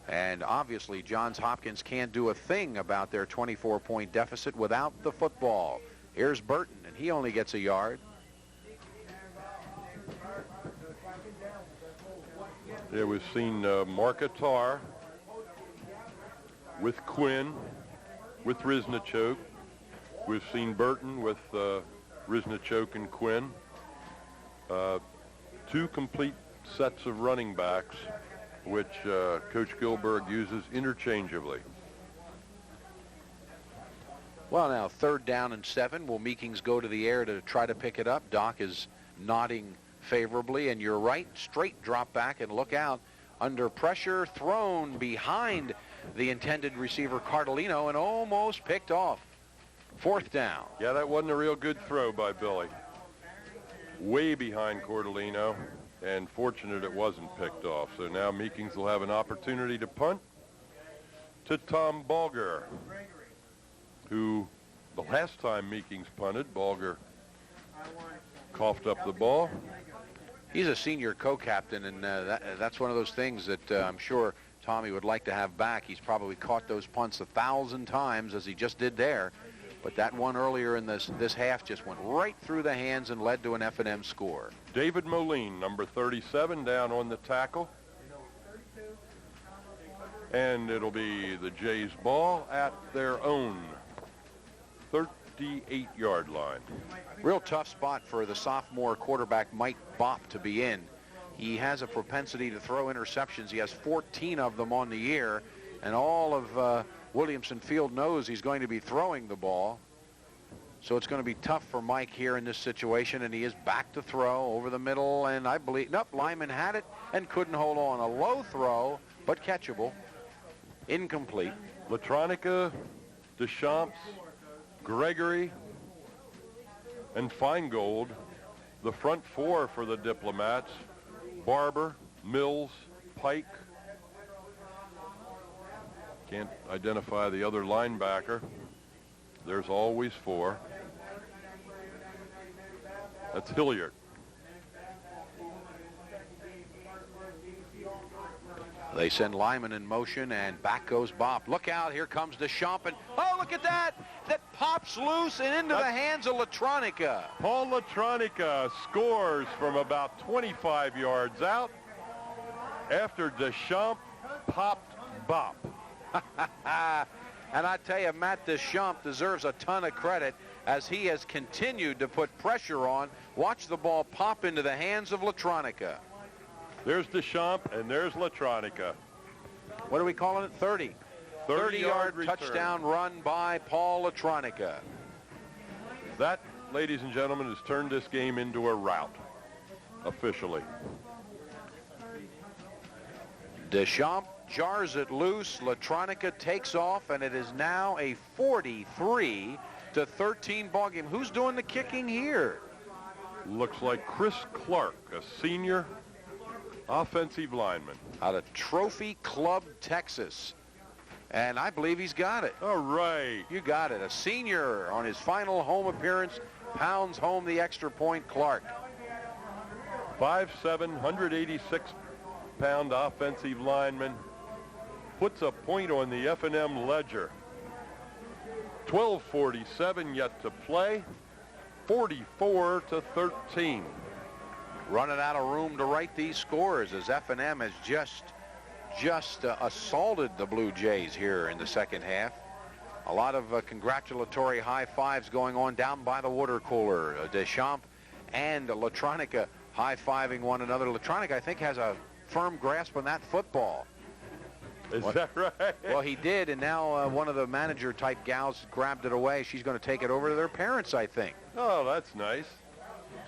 Speaker 7: and obviously Johns Hopkins can't do a thing about their 24-point deficit without the football. Here's Burton, and he only gets a yard.
Speaker 1: Yeah, we've seen Markatar with Quinn, with Riznichuk. We've seen Burton with Riznichuk and Quinn. 2 complete sets of running backs, which Coach Gilberg uses interchangeably.
Speaker 7: Well, now, 3rd down and 7. Will Meekings go to the air to try to pick it up? Doc is nodding favorably, and you're right, straight drop back, and look out. Under pressure, thrown behind the intended receiver, Cardellino, and almost picked off. 4th down.
Speaker 1: Yeah, that wasn't a real good throw by Billy. Way behind Cardellino, and fortunate it wasn't picked off. So now Meekings will have an opportunity to punt to Tom Balger, who the last time Meekings punted, Balger coughed up the ball.
Speaker 7: He's a senior co-captain, and that's one of those things that I'm sure Tommy would like to have back. He's probably caught those punts 1,000 times, as he just did there. But that one earlier in this half just went right through the hands and led to an F&M score.
Speaker 1: David Moline, number 37, down on the tackle. And it'll be the Jays' ball at their own 38-yard line.
Speaker 7: Real tough spot for the sophomore quarterback Mike Bopp to be in. He has a propensity to throw interceptions. He has 14 of them on the year, and all of Williamson Field knows he's going to be throwing the ball. So it's going to be tough for Mike here in this situation, and he is back to throw over the middle, and I believe, nope, Lyman had it and couldn't hold on. A low throw, but catchable. Incomplete.
Speaker 1: Latronica, Deschamps, Gregory, and Feingold, the front 4 for the Diplomats. Barber, Mills, Pike. Can't identify the other linebacker. There's always 4. That's Hilliard.
Speaker 7: They send Lyman in motion, and back goes Bopp. Look out, here comes Deschamps, and oh, look at that! That pops loose and into the hands of Latronica.
Speaker 1: Paul Latronica scores from about 25 yards out. after Deschamps popped Bop.
Speaker 7: And I tell you, Matt Deschamps deserves a ton of credit as he has continued to put pressure on. Watch the ball pop into the hands of Latronica.
Speaker 1: There's Deschamps, and there's Latronica.
Speaker 7: What are we calling it? 30. 30-yard
Speaker 1: return.
Speaker 7: touchdown run by Paul Latronica.
Speaker 1: That, ladies and gentlemen, has turned this game into a rout, officially.
Speaker 7: Deschamps jars it loose. Latronica takes off, and it is now a 43-13 ball game. Who's doing the kicking here?
Speaker 1: Looks like Chris Clark, a senior offensive lineman.
Speaker 7: Out of Trophy Club, Texas. And I believe he's got it.
Speaker 1: All right.
Speaker 7: You got it. A senior on his final home appearance pounds home the extra point, Clark.
Speaker 1: 5'7", 186-pound offensive lineman. Puts a point on the F&M ledger. 12:47 yet to play. 44-13.
Speaker 7: Running out of room to write these scores as F&M has just assaulted the Blue Jays here in the second half. A lot of congratulatory high fives going on down by the water cooler. Deschamps and Latronica high-fiving one another. Latronica, I think, has a firm grasp on that football.
Speaker 1: Is that right?
Speaker 7: Well, he did, and now one of the manager-type gals grabbed it away. She's going to take it over to their parents, I think.
Speaker 1: Oh, that's nice.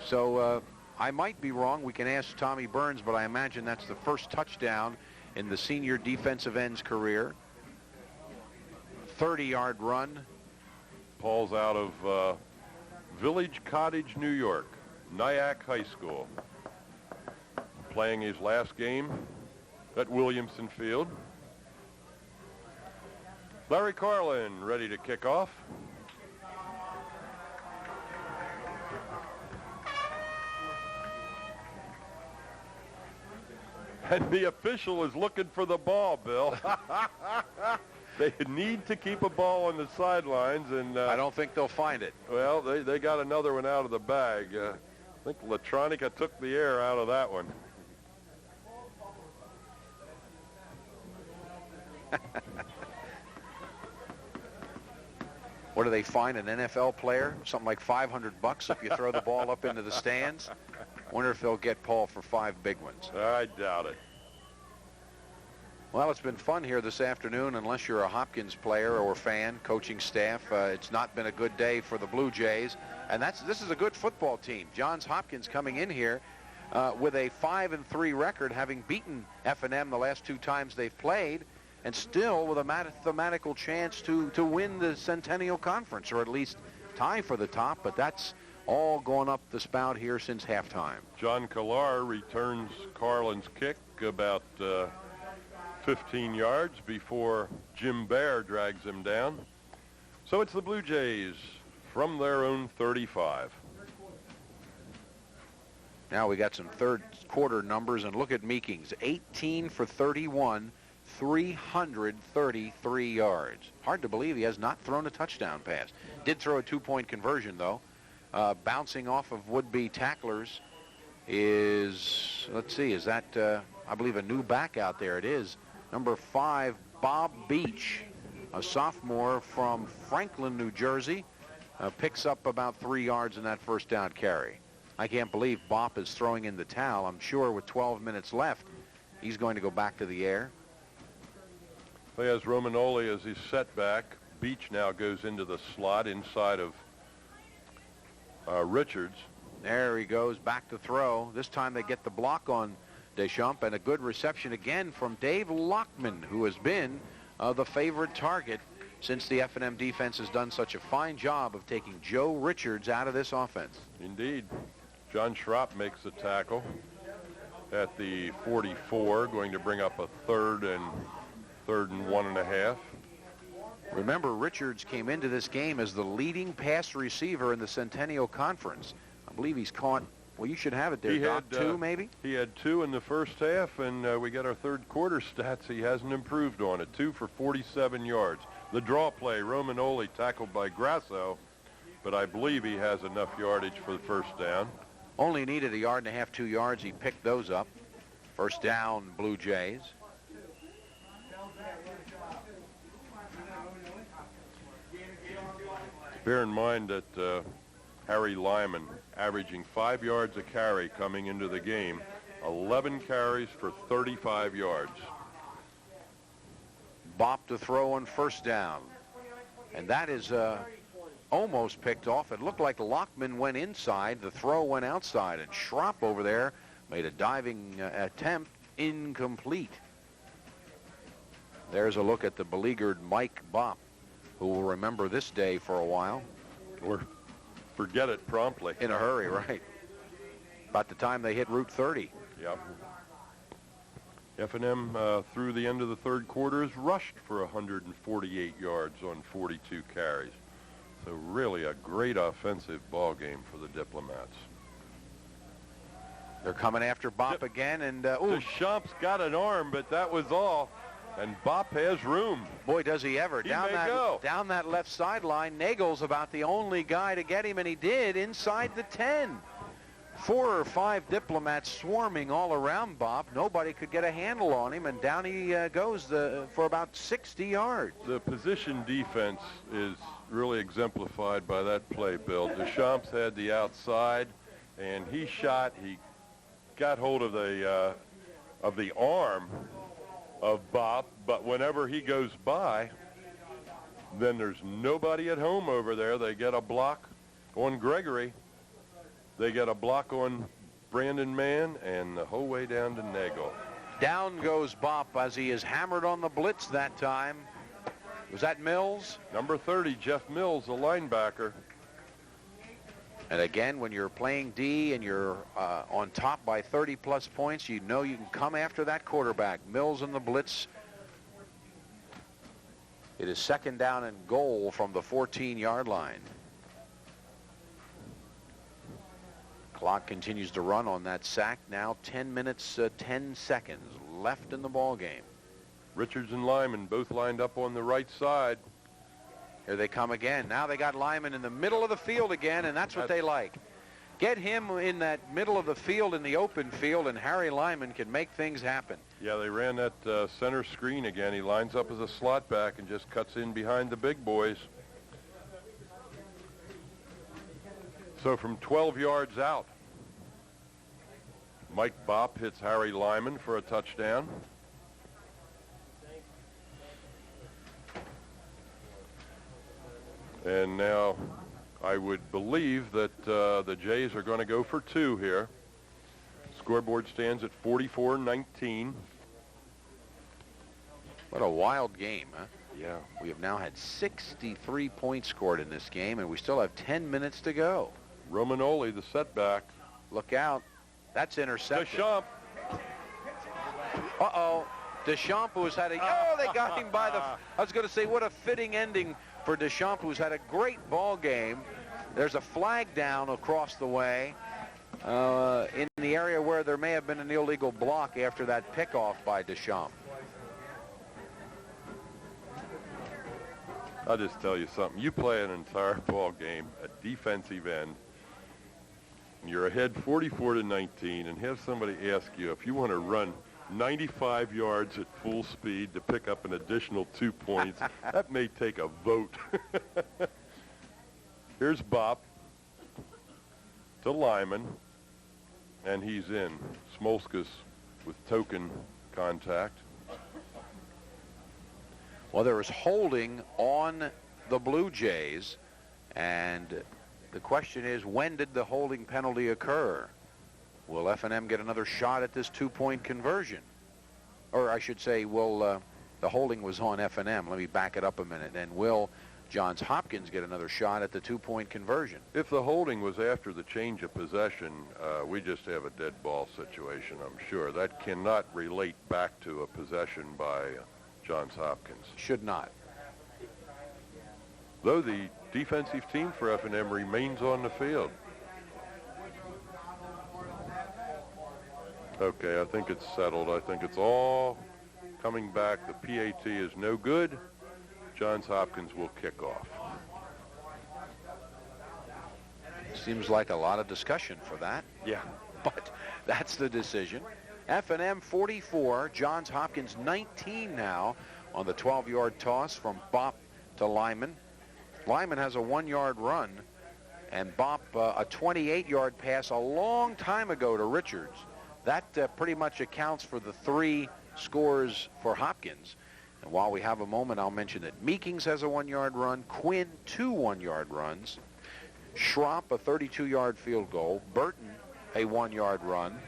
Speaker 7: So I might be wrong. We can ask Tommy Burns, but I imagine that's the first touchdown in the senior defensive end's career. 30-yard run.
Speaker 1: Paul's out of Village Cottage, New York, Nyack High School. Playing his last game at Williamson Field. Larry Carlin ready to kick off. And the official is looking for the ball, Bill. They need to keep a ball on the sidelines, and
Speaker 7: I don't think they'll find it.
Speaker 1: Well, they got another one out of the bag. I think Latronica took the air out of that one.
Speaker 7: What do they find, an NFL player? Something like $500 if you throw the ball up into the stands? Wonder if they'll get Paul for 5 big ones.
Speaker 1: I doubt it.
Speaker 7: Well, it's been fun here this afternoon. Unless you're a Hopkins player or fan, coaching staff, it's not been a good day for the Blue Jays. And this is a good football team. Johns Hopkins coming in here with a 5-3 record, having beaten F&M the last 2 times they've played, and still with a mathematical chance to win the Centennial Conference, or at least tie for the top. But that's all gone up the spout here since halftime.
Speaker 1: John Killar returns Carlin's kick about 15 yards before Jim Baer drags him down. So it's the Blue Jays from their own 35.
Speaker 7: Now we got some third quarter numbers, and look at Meekings. 18 for 31, 333 yards. Hard to believe he has not thrown a touchdown pass. Did throw a 2-point conversion, though. Bouncing off of would-be tacklers is, let's see, is that, I believe, a new back out there? It is. Number 5, Bob Beach, a sophomore from Franklin, New Jersey, picks up about 3 yards in that first down carry. I can't believe Bob is throwing in the towel. I'm sure with 12 minutes left, he's going to go back to the air.
Speaker 1: He has Romanoli as his setback. Beach now goes into the slot inside of Richards.
Speaker 7: There he goes, back to throw. This time they get the block on Deschamps, and a good reception again from Dave Lockman, who has been the favorite target since the F&M defense has done such a fine job of taking Joe Richards out of this offense.
Speaker 1: Indeed. John Schropp makes the tackle at the 44, going to bring up a third and 1.5.
Speaker 7: Remember, Richards came into this game as the leading pass receiver in the Centennial Conference. I believe he's caught, well, you should have it there, Doc, 2 maybe?
Speaker 1: He had 2 in the first half, and we got our third quarter stats. He hasn't improved on it. 2 for 47 yards. The draw play, Romanoli tackled by Grasso, but I believe he has enough yardage for the first down.
Speaker 7: Only needed 1.5 yards, 2 yards. He picked those up First down, Blue Jays.
Speaker 1: Bear in mind that Harry Lyman averaging 5 yards a carry coming into the game, 11 carries for 35 yards.
Speaker 7: Bop to throw on first down. And that is almost picked off. It looked like Lockman went inside. The throw went outside, and Schropp over there made a diving attempt, incomplete. There's a look at the beleaguered Mike Bop, who will remember this day for a while.
Speaker 1: Or forget it promptly.
Speaker 7: In a hurry, right. About the time they hit Route 30.
Speaker 1: Yep. F&M through the end of the third quarter has rushed for 148 yards on 42 carries. So really a great offensive ball game for the Diplomats.
Speaker 7: They're coming after Bop again, and
Speaker 1: Deschamps's got an arm, but that was all. And Bop has room.
Speaker 7: Boy, does he ever.
Speaker 1: He
Speaker 7: down
Speaker 1: may go.
Speaker 7: Down that left sideline, Nagel's about the only guy to get him, and he did inside the 10. 4 or 5 Diplomats swarming all around Bop. Nobody could get a handle on him, and down he goes for about 60 yards.
Speaker 1: The position defense is really exemplified by that play, Bill. Deschamps had the outside, and he shot. He got hold of the arm of Bop, but whenever he goes by, then there's nobody at home over there. They get a block on Gregory. They get a block on Brandon Mann, and the whole way down to Nagel.
Speaker 7: Down goes Bop as he is hammered on the blitz that time. Was that Mills?
Speaker 1: Number 30, Jeff Mills, a linebacker.
Speaker 7: And again, when you're playing D and you're on top by 30-plus points, you know you can come after that quarterback. Mills in the blitz. It is second down and goal from the 14-yard line. Clock continues to run on that sack. Now 10 minutes, 10 seconds left in the ball game.
Speaker 1: Richards and Lyman both lined up on the right side.
Speaker 7: Here they come again. Now they got Lyman in the middle of the field again, and that's what they like. Get him in that middle of the field, in the open field, and Harry Lyman can make things happen.
Speaker 1: Yeah, they ran that center screen again. He lines up as a slot back and just cuts in behind the big boys. So from 12 yards out, Mike Bop hits Harry Lyman for a touchdown. And now I would believe that the Jays are going to go for 2 here. Scoreboard stands at 44-19.
Speaker 7: What a wild game, huh?
Speaker 1: Yeah.
Speaker 7: We have now had 63 points scored in this game, and we still have 10 minutes to go.
Speaker 1: Romanoli, the setback.
Speaker 7: Look out. That's intercepted.
Speaker 1: Deschamps.
Speaker 7: Uh-oh. Deschamps, who's had a... Oh, they got him by the... I was going to say, what a fitting ending for Deschamps, who's had a great ball game. There's a flag down across the way in the area where there may have been an illegal block after that pickoff by Deschamps.
Speaker 1: I'll just tell you something. You play an entire ball game at defensive end, and you're ahead 44-19, and have somebody ask you if you want to run 95 yards at full speed to pick up an additional 2 points. That may take a vote. Here's Bop to Lyman, and he's in. Smolskas with token contact.
Speaker 7: Well, there is holding on the Blue Jays, and the question is, when did the holding penalty occur? Will F&M get another shot at this 2-point conversion? Or I should say, will the holding was on F&M. Let me back it up a minute. And will Johns Hopkins get another shot at the 2-point conversion?
Speaker 1: If the holding was after the change of possession, we just have a dead ball situation, I'm sure. That cannot relate back to a possession by Johns Hopkins.
Speaker 7: Should not.
Speaker 1: Though the defensive team for F&M remains on the field. Okay, I think it's settled. I think it's all coming back. The PAT is no good. Johns Hopkins will kick off.
Speaker 7: Seems like a lot of discussion for that.
Speaker 1: Yeah.
Speaker 7: But that's the decision. F&M 44, Johns Hopkins 19 now on the 12-yard toss from Bopp to Lyman. Lyman has a 1-yard run, and Bopp a 28-yard pass a long time ago to Richards. That pretty much accounts for the 3 scores for Hopkins. And while we have a moment, I'll mention that Meekings has a 1-yard run, Quinn 2 1-yard runs, Schropp a 32-yard field goal, Burton a 1-yard run,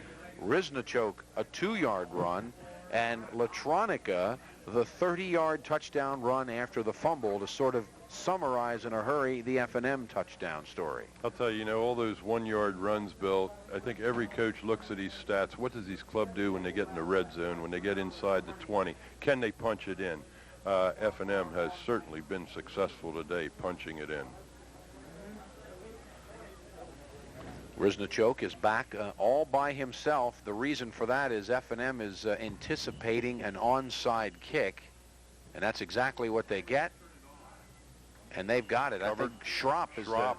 Speaker 7: Riznachok a 2-yard run, and Latronica the 30-yard touchdown run after the fumble to sort of summarize in a hurry the F&M touchdown story.
Speaker 1: I'll tell you, all those 1-yard runs, Bill, I think every coach looks at these stats. What does these club do when they get in the red zone, when they get inside the 20? Can they punch it in? F&M has certainly been successful today punching it in.
Speaker 7: Riznachok is back all by himself. The reason for that is F&M is anticipating an onside kick, and that's exactly what they get. And they've got it.
Speaker 1: Covered.
Speaker 7: I think Schropp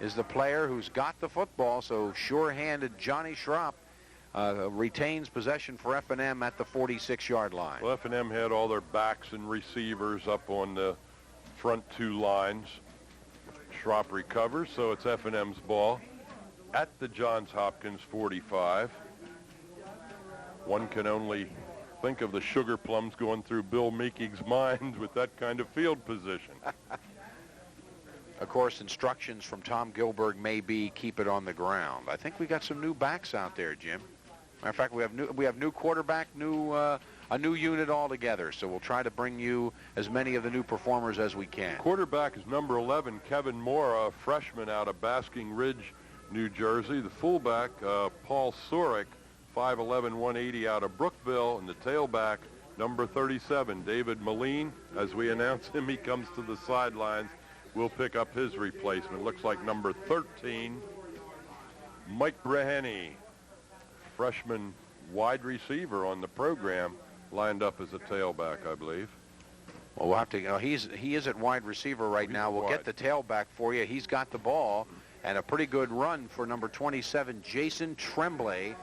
Speaker 7: is the player who's got the football, so sure-handed Johnny Schropp retains possession for F&M at the 46-yard line.
Speaker 1: Well, F&M had all their backs and receivers up on the front 2 lines. Schropp recovers, so it's F&M's ball at the Johns Hopkins 45. One can only think of the sugar plums going through Bill Meeking's mind with that kind of field position.
Speaker 7: Of course, instructions from Tom Gilberg may be keep it on the ground. I think we got some new backs out there, Jim. Matter of fact, we have new quarterback, a new unit altogether. So we'll try to bring you as many of the new performers as we can.
Speaker 1: Quarterback is number 11, Kevin Mora, a freshman out of Basking Ridge, New Jersey. The fullback, Paul Sorick, 5'11", 180 out of Brookville, and the tailback, number 37, David Moline. As we announce him, he comes to the sidelines. We'll pick up his replacement. Looks like number 13, Mike Breheny, freshman wide receiver on the program, lined up as a tailback, I believe.
Speaker 7: Well, we'll have to. He is at wide receiver right now. We'll get the tailback for you. He's got the ball, and a pretty good run for number 27, Jason Tremblay,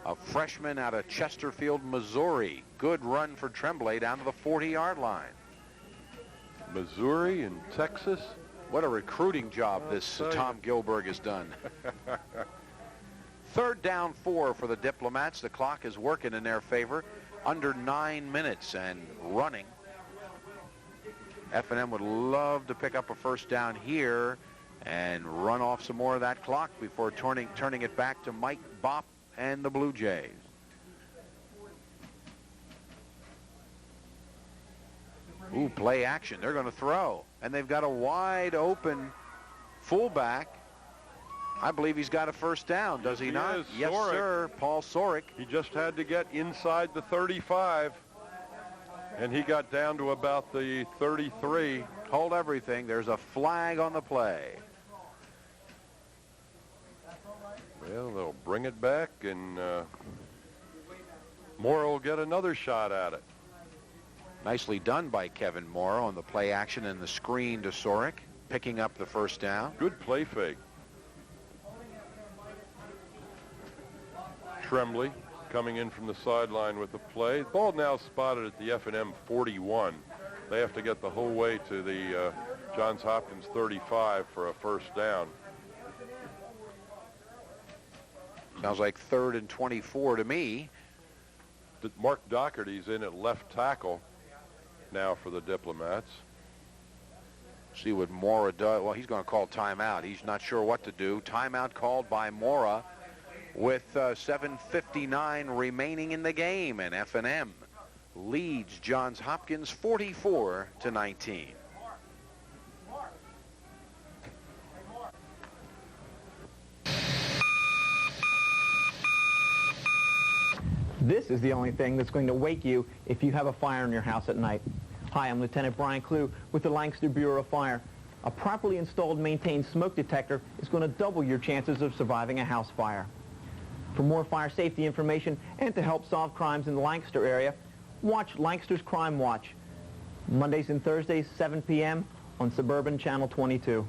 Speaker 7: a freshman out of Chesterfield, Missouri. Good run for Tremblay down to the 40-yard line.
Speaker 1: Missouri and Texas.
Speaker 7: What a recruiting job this Tom Gilberg has done. 3rd down 4 for the Diplomats. The clock is working in their favor. Under 9 minutes and running. F&M would love to pick up a first down here and run off some more of that clock before turning it back to Mike Bopp and the Blue Jays. Ooh, play action. They're going to throw. And they've got a wide open fullback. I believe he's got a first down, does he not? Yes, sir. Paul Sorick.
Speaker 1: He just had to get inside the 35, and he got down to about the 33.
Speaker 7: Hold everything. There's a flag on the play.
Speaker 1: Well, they'll bring it back, and Moore will get another shot at it.
Speaker 7: Nicely done by Kevin Moore on the play action and the screen to Sorick, picking up the first down.
Speaker 1: Good play fake. Tremblay coming in from the sideline with the play. Ball now spotted at the F&M 41. They have to get the whole way to the Johns Hopkins 35 for a first down.
Speaker 7: Sounds like 3rd and 24 to me.
Speaker 1: Mark Doherty's in at left tackle now for the Diplomats.
Speaker 7: See what Mora does. Well, he's going to call timeout. He's not sure what to do. Timeout called by Mora with 7:59 remaining in the game, and F&M leads Johns Hopkins 44-19.
Speaker 6: This is the only thing that's going to wake you if you have a fire in your house at night. Hi, I'm Lieutenant Brian Clue with the Lancaster Bureau of Fire. A properly installed, maintained smoke detector is going to double your chances of surviving a house fire. For more fire safety information and to help solve crimes in the Lancaster area, watch Lancaster's Crime Watch, Mondays and Thursdays, 7 p.m. on Suburban Channel 22.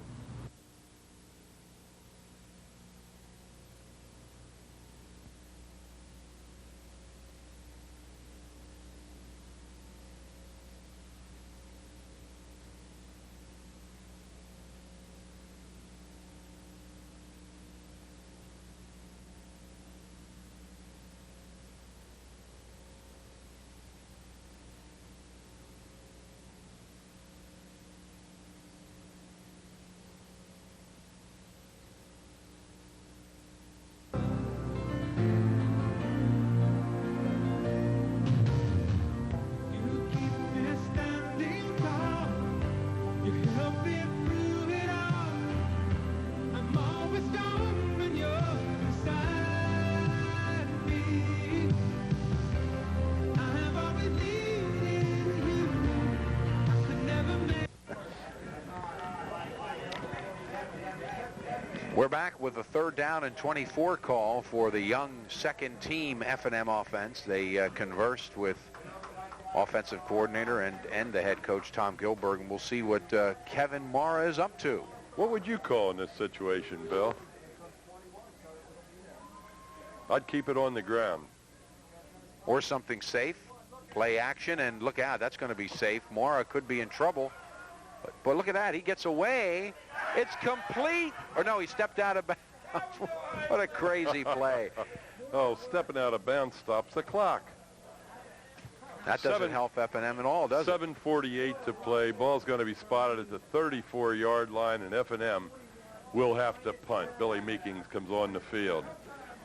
Speaker 7: We're back with the 3rd down and 24 call for the young second-team F&M offense. They conversed with offensive coordinator and the head coach, Tom Gilberg, and we'll see what Kevin Mara is up to.
Speaker 1: What would you call in this situation, Bill? I'd keep it on the ground.
Speaker 7: Or something safe. Play action, and look out, that's going to be safe. Mara could be in trouble. But look at that, he gets away. It's complete. Or no, he stepped out of bounds. What a crazy play.
Speaker 1: Oh, stepping out of bounds stops the clock.
Speaker 7: That doesn't help F&M at all, does it?
Speaker 1: 7:48 to play. Ball's going to be spotted at the 34-yard line, and F&M will have to punt. Billy Meekings comes on the field.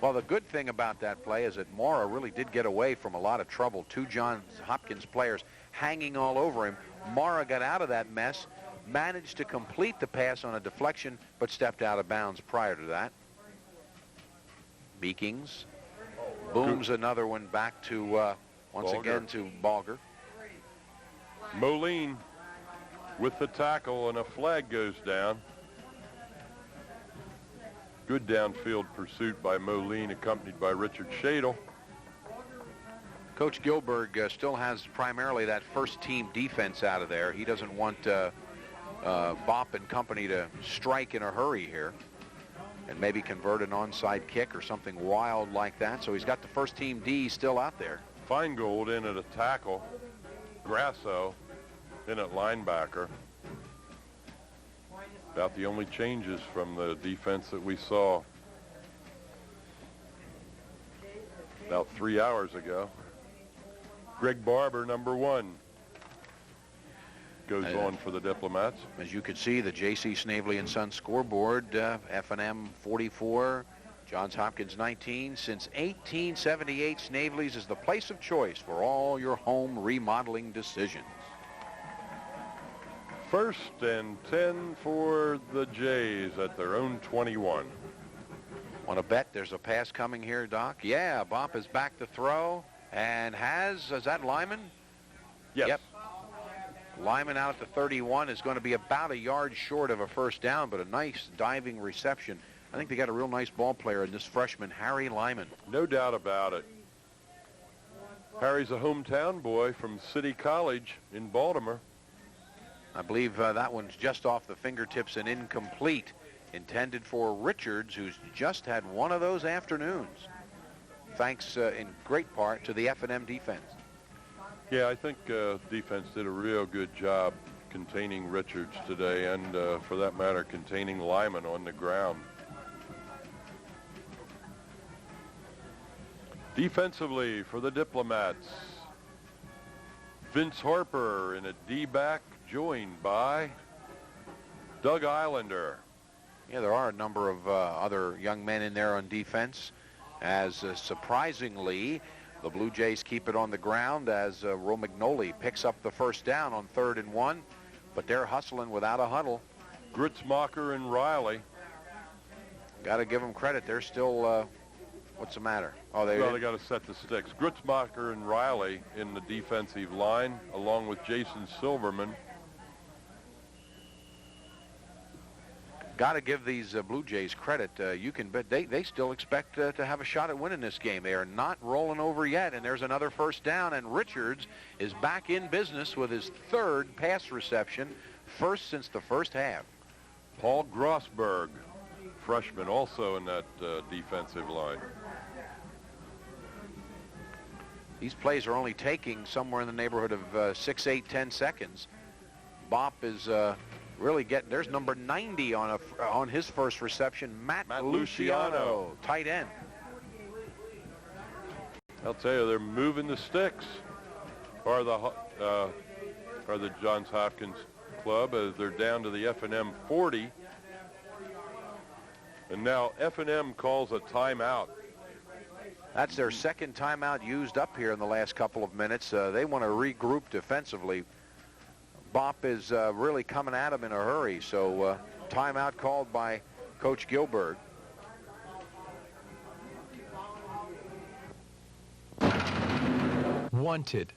Speaker 7: Well, the good thing about that play is that Mara really did get away from a lot of trouble. 2 Johns Hopkins players hanging all over him. Mara got out of that mess, managed to complete the pass on a deflection, but stepped out of bounds prior to that. Meekings booms another one back to, once again, to Balger.
Speaker 1: Moline with the tackle, and a flag goes down. Good downfield pursuit by Moline, accompanied by Richard Shadle.
Speaker 7: Coach Gilberg still has primarily that first-team defense out of there. He doesn't want Bopp and company to strike in a hurry here and maybe convert an onside kick or something wild like that. So he's got the first-team D still out there.
Speaker 1: Feingold in at a tackle. Grasso in at linebacker. About the only changes from the defense that we saw about 3 hours ago. Greg Barber, number 1, goes on for the Diplomats.
Speaker 7: As you can see, the J.C. Snavely and Sons scoreboard, F&M 44, Johns Hopkins 19. Since 1878, Snavely's is the place of choice for all your home remodeling decisions.
Speaker 1: 1st and 10 for the Jays at their own 21.
Speaker 7: Want to bet there's a pass coming here, Doc? Yeah, Bopp is back to throw. And is that Lyman?
Speaker 1: Yes.
Speaker 7: Yep. Lyman out at the 31 is going to be about a yard short of a first down, but a nice diving reception. I think they got a real nice ball player in this freshman, Harry Lyman.
Speaker 1: No doubt about it. Harry's a hometown boy from City College in Baltimore.
Speaker 7: I believe that one's just off the fingertips and incomplete, intended for Richards, who's just had one of those afternoons. Thanks in great part to the F&M defense.
Speaker 1: Yeah, I think defense did a real good job containing Richards today, and for that matter, containing Lyman on the ground. Defensively for the Diplomats, Vince Harper in a D-back, joined by Doug Islander.
Speaker 7: Yeah, there are a number of other young men in there on defense, as surprisingly the Blue Jays keep it on the ground as Romagnoli picks up the first down on 3rd and 1, but they're hustling without a huddle.
Speaker 1: Gritzmacher and Riley.
Speaker 7: Got to give them credit. They're still, what's the matter? Oh, they
Speaker 1: got to set the sticks. Gritzmacher and Riley in the defensive line, along with Jason Silverman.
Speaker 7: Got to give these Blue Jays credit. You can bet they still expect to have a shot at winning this game. They are not rolling over yet, and there's another first down, and Richards is back in business with his 3rd pass reception, first since the first half.
Speaker 1: Paul Grossberg, freshman, also in that defensive line.
Speaker 7: These plays are only taking somewhere in the neighborhood of 6, 8, 10 seconds. Bopp is really getting, there's number 90 on his first reception, Matt Luciano, tight end.
Speaker 1: I'll tell you, they're moving the sticks, or the Johns Hopkins club, as they're down to the F&M 40. And now F&M calls a timeout.
Speaker 7: That's their 2nd timeout used up here in the last couple of minutes. They want to regroup defensively. Bopp is really coming at him in a hurry, so timeout called by Coach Gilberg.
Speaker 3: Wanted.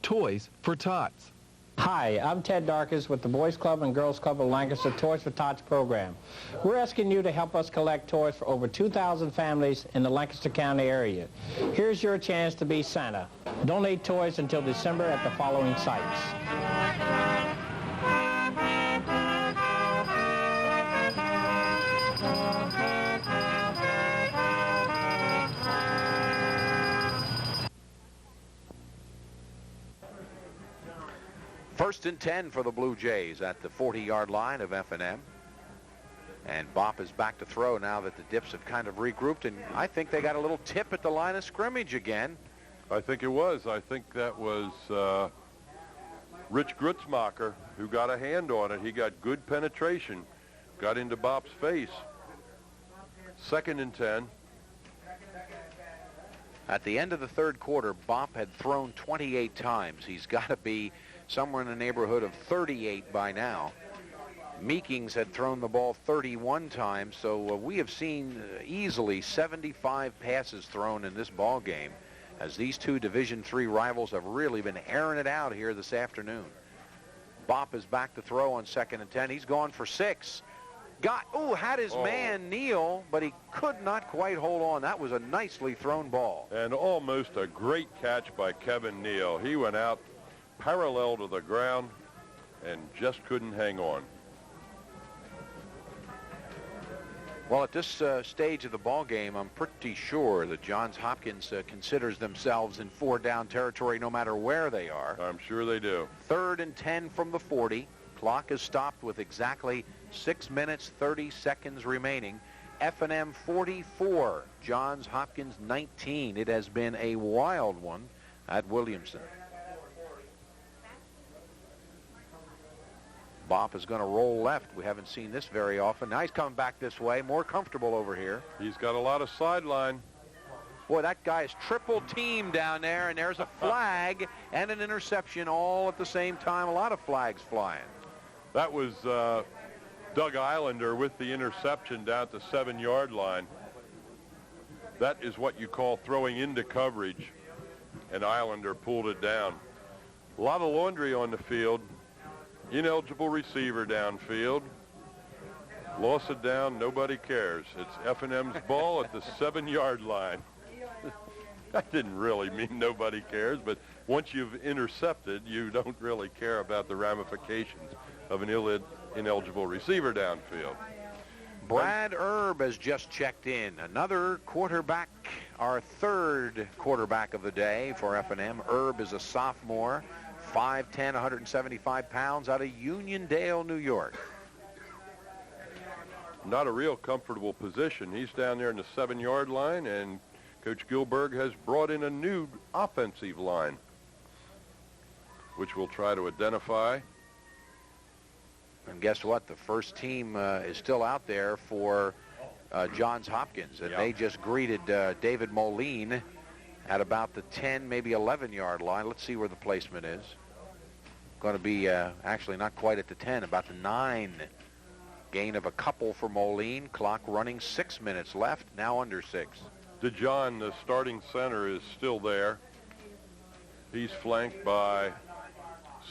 Speaker 3: Toys for tots.
Speaker 9: Hi, I'm Ted Darkis with the Boys Club and Girls Club of Lancaster Toys for Tots program. We're asking you to help us collect toys for over 2,000 families in the Lancaster County area. Here's your chance to be Santa. Donate toys until December at the following sites.
Speaker 7: First and 10 for the Blue Jays at the 40-yard line of F&M. And Bopp is back to throw now that the Dips have kind of regrouped, and I think they got a little tip at the line of scrimmage again.
Speaker 1: I think it was. I think that was Rich Grutzmacher who got a hand on it. He got good penetration, got into Bopp's face. Second and 10.
Speaker 7: At the end of the third quarter, Bopp had thrown 28 times. He's got to be somewhere in the neighborhood of 38 by now. Meekings had thrown the ball 31 times, so we have seen easily 75 passes thrown in this ball game, as these two Division III rivals have really been airing it out here this afternoon. Bopp is back to throw on second and 10. He's gone for 6. Had his man kneel, but he could not quite hold on. That was a nicely thrown ball.
Speaker 1: And almost a great catch by Kevin Neal. He went out parallel to the ground and just couldn't hang on.
Speaker 7: Well, at this stage of the ball game, I'm pretty sure that Johns Hopkins considers themselves in 4-down territory no matter where they are.
Speaker 1: I'm sure they do.
Speaker 7: Third and 10 from the 40. Clock is stopped with exactly 6 minutes, 30 seconds remaining. F&M 44, Johns Hopkins 19. It has been a wild one at Williamson. Bopp is going to roll left. We haven't seen this very often. Now he's coming back this way, more comfortable over here.
Speaker 1: He's got a lot of sideline.
Speaker 7: Boy, that guy is triple teamed down there, and there's a flag and an interception all at the same time. A lot of flags flying.
Speaker 1: That was Doug Islander with the interception down at the 7-yard line. That is what you call throwing into coverage, and Islander pulled it down. A lot of laundry on the field. Ineligible receiver downfield. Lost it down, nobody cares. It's F&M's ball at the 7-yard line. That didn't really mean nobody cares, but once you've intercepted, you don't really care about the ramifications of an ineligible receiver downfield.
Speaker 7: Brad Erb has just checked in. Another quarterback, our third quarterback of the day for F&M. Erb is a sophomore, 5'10", 175 pounds, out of Uniondale, New York.
Speaker 1: Not a real comfortable position. He's down there in the 7-yard line, and Coach Gilberg has brought in a new offensive line, which we'll try to identify.
Speaker 7: And guess what? The first team is still out there for Johns Hopkins, and they just greeted David Moline at about the 10, maybe 11-yard line. Let's see where the placement is. Going to be actually not quite at the 10, about the 9. Gain of a couple for Moline. Clock running, 6 minutes left, now under 6.
Speaker 1: DeJohn, the starting center, is still there. He's flanked by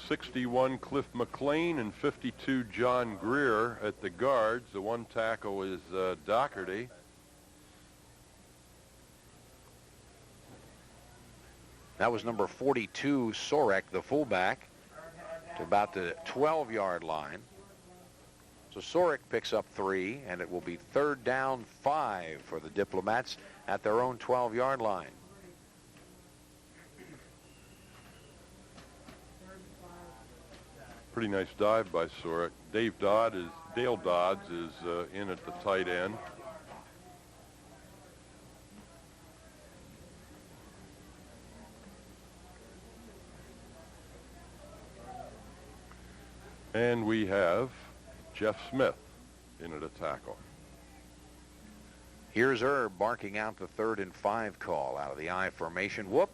Speaker 1: 61 Cliff McLean and 52 John Greer at the guards. The one tackle is Doherty.
Speaker 7: That was number 42, Sorek, the fullback, to about the 12-yard line. So Sorek picks up 3, and it will be 3rd down 5 for the Diplomats at their own 12-yard line.
Speaker 1: Pretty nice dive by Sorek. Dale Dodds is in at the tight end. And we have Jeff Smith in at a tackle.
Speaker 7: Here's Erb barking out the 3rd and 5 call out of the I formation. Whoop.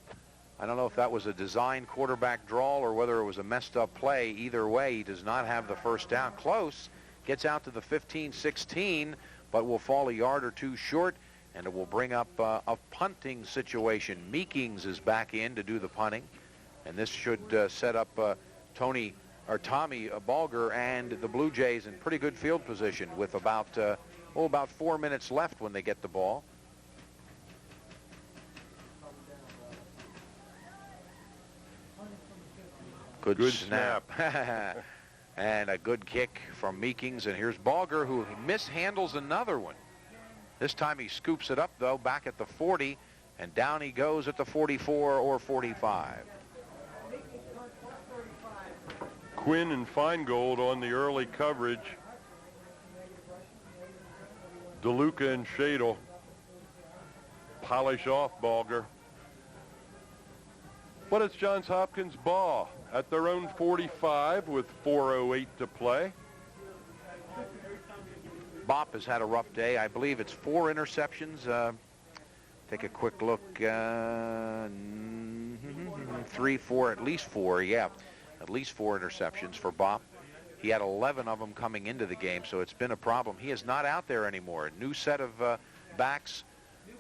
Speaker 7: I don't know if that was a design quarterback draw or whether it was a messed up play. Either way, he does not have the first down. Close. Gets out to the 15-16, but will fall a yard or 2 short, and it will bring up a punting situation. Meekings is back in to do the punting, and this should set up Tony or Tommy Balger and the Blue Jays in pretty good field position with about 4 minutes left when they get the ball. Good snap. And a good kick from Meekings, and here's Balger, who mishandles another one. This time he scoops it up, though, back at the 40, and down he goes at the 44 or 45.
Speaker 1: Quinn and Feingold on the early coverage. DeLuca and Shadle polish off Balger. But it's Johns Hopkins ball at their own 45 with 4:08 to play.
Speaker 7: Bopp has had a rough day. I believe it's 4 interceptions. Take a quick look. 3, 4, at least 4. Yeah, at least 4 interceptions for Bopp. He had 11 of them coming into the game, so it's been a problem. He is not out there anymore. A new set of backs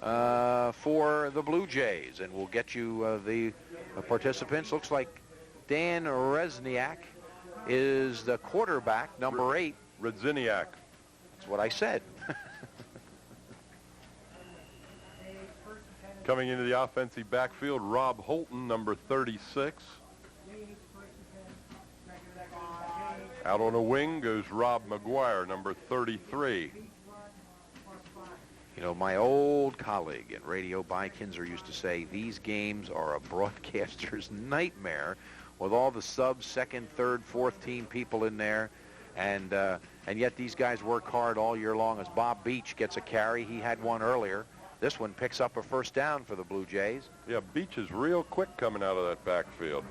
Speaker 7: for the Blue Jays, and we'll get you the participants. Looks like Dan Resniak is the quarterback, number 8.
Speaker 1: Radziniak.
Speaker 7: That's what I said.
Speaker 1: Coming into the offensive backfield, Rob Holton, number 36. Out on a wing goes Rob McGuire, number 33.
Speaker 7: You know, my old colleague in radio, By Kinzer, used to say these games are a broadcaster's nightmare with all the sub, second, third, fourth team people in there. And yet these guys work hard all year long. As Bob Beach gets a carry, he had one earlier. This one picks up a first down for the Blue Jays.
Speaker 1: Yeah, Beach is real quick coming out of that backfield.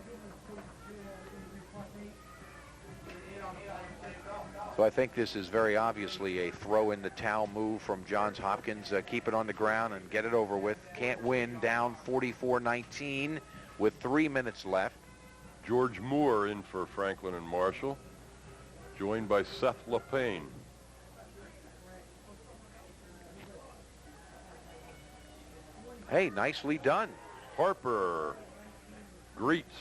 Speaker 7: So I think this is very obviously a throw in the towel move from Johns Hopkins. Keep it on the ground and get it over with. Can't win, down 44-19 with 3 minutes left.
Speaker 1: George Moore in for Franklin and Marshall, joined by Seth LePaine.
Speaker 7: Hey, nicely done.
Speaker 1: Harper greets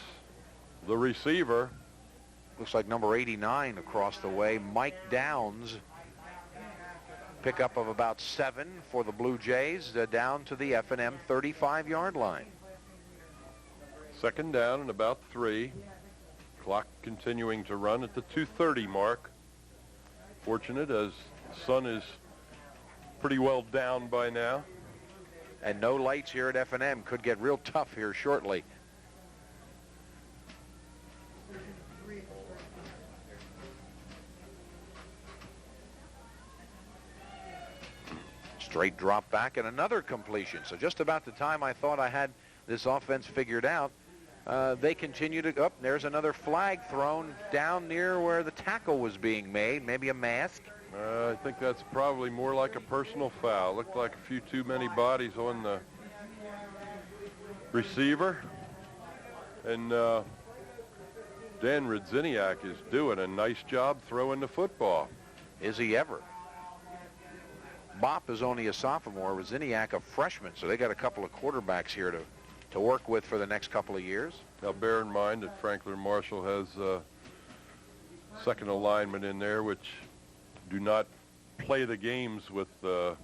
Speaker 1: the receiver.
Speaker 7: Looks like number 89 across the way, Mike Downs. Pickup of about 7 for the Blue Jays, down to the F&M 35-yard line.
Speaker 1: Second down and about 3. Clock continuing to run at the 2:30 mark. Fortunate as the sun is pretty well down by now.
Speaker 7: And no lights here at F&M. Could get real tough here shortly. Straight drop back and another completion. So just about the time I thought I had this offense figured out, they continue to, there's another flag thrown down near where the tackle was being made, maybe a mask.
Speaker 1: I think that's probably more like a personal foul. Looked like a few too many bodies on the receiver. And Dan Radziniak is doing a nice job throwing the football.
Speaker 7: Is he ever? Bopp is only a sophomore, Radziniak a freshman, so they got a couple of quarterbacks here to work with for the next couple of years.
Speaker 1: Now bear in mind that Franklin Marshall has second alignment in there, which do not play the games with their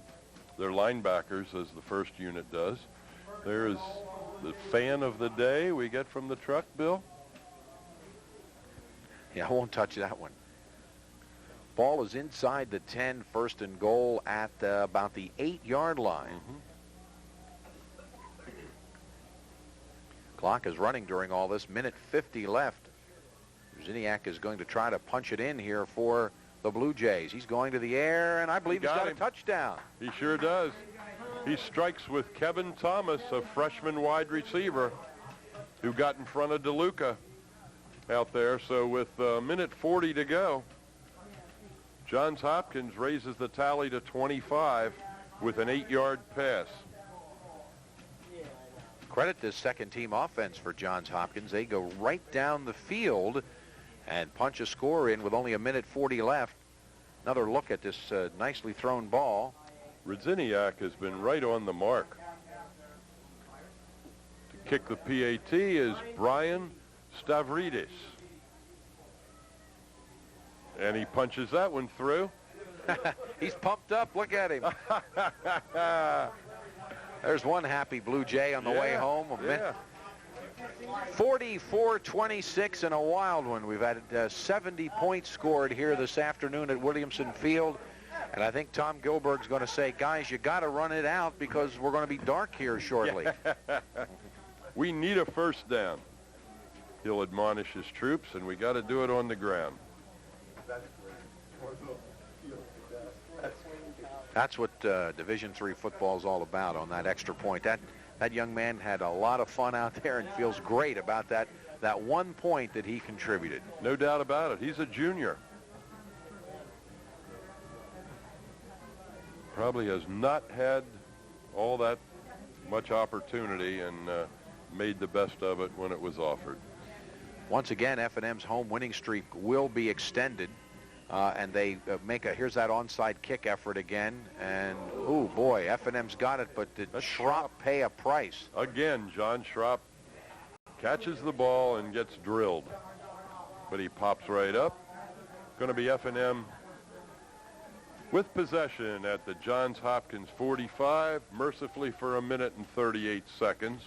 Speaker 1: linebackers as the first unit does. There is the fan of the day we get from the truck, Bill.
Speaker 7: Yeah, I won't touch that one. Ball is inside the 10, first and goal at about the 8-yard line. Clock is running during all this, minute 50 left. Radziniak is going to try to punch it in here for the Blue Jays. He's going to the air, and I believe he's got a touchdown.
Speaker 1: He sure does. He strikes with Kevin Thomas, a freshman wide receiver who got in front of DeLuca out there. So with minute 40 to go, Johns Hopkins raises the tally to 25 with an 8-yard pass.
Speaker 7: Credit this second-team offense for Johns Hopkins. They go right down the field and punch a score in with only a minute 40 left. Another look at this nicely thrown ball.
Speaker 1: Radziniak has been right on the mark. To kick the PAT is Brian Stavridis. And he punches that one through.
Speaker 7: He's pumped up. Look at him. There's one happy Blue Jay on the way home. 44-26 in a wild one. We've had 70 points scored here this afternoon at Williamson Field. And I think Tom Gilbert's going to say, guys, you got to run it out because we're going to be dark here shortly.
Speaker 1: We need a first down. He'll admonish his troops, and we got to do it on the ground.
Speaker 7: That's what Division III football is all about on that extra point. That young man had a lot of fun out there and feels great about that 1 point that he contributed.
Speaker 1: No doubt about it. He's a junior. Probably has not had all that much opportunity and made the best of it when it was offered.
Speaker 7: Once again, F&M's home winning streak will be extended. And they here's that onside kick effort again. And, oh, boy, F&M's got it, but did Schropp pay a price?
Speaker 1: Again, John Schropp catches the ball and gets drilled. But he pops right up. Going to be F&M with possession at the Johns Hopkins 45, mercifully for 1 minute and 38 seconds.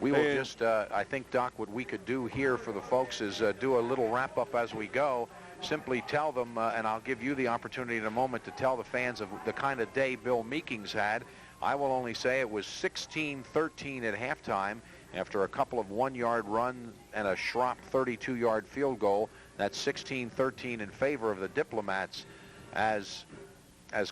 Speaker 7: We will just, I think, Doc, what we could do here for the folks is do a little wrap-up as we go. Simply tell them, and I'll give you the opportunity in a moment to tell the fans of the kind of day Bill Meekings had. I will only say it was 16-13 at halftime after a couple of one-yard runs and a Schropp 32-yard field goal. That's 16-13 in favor of the Diplomats as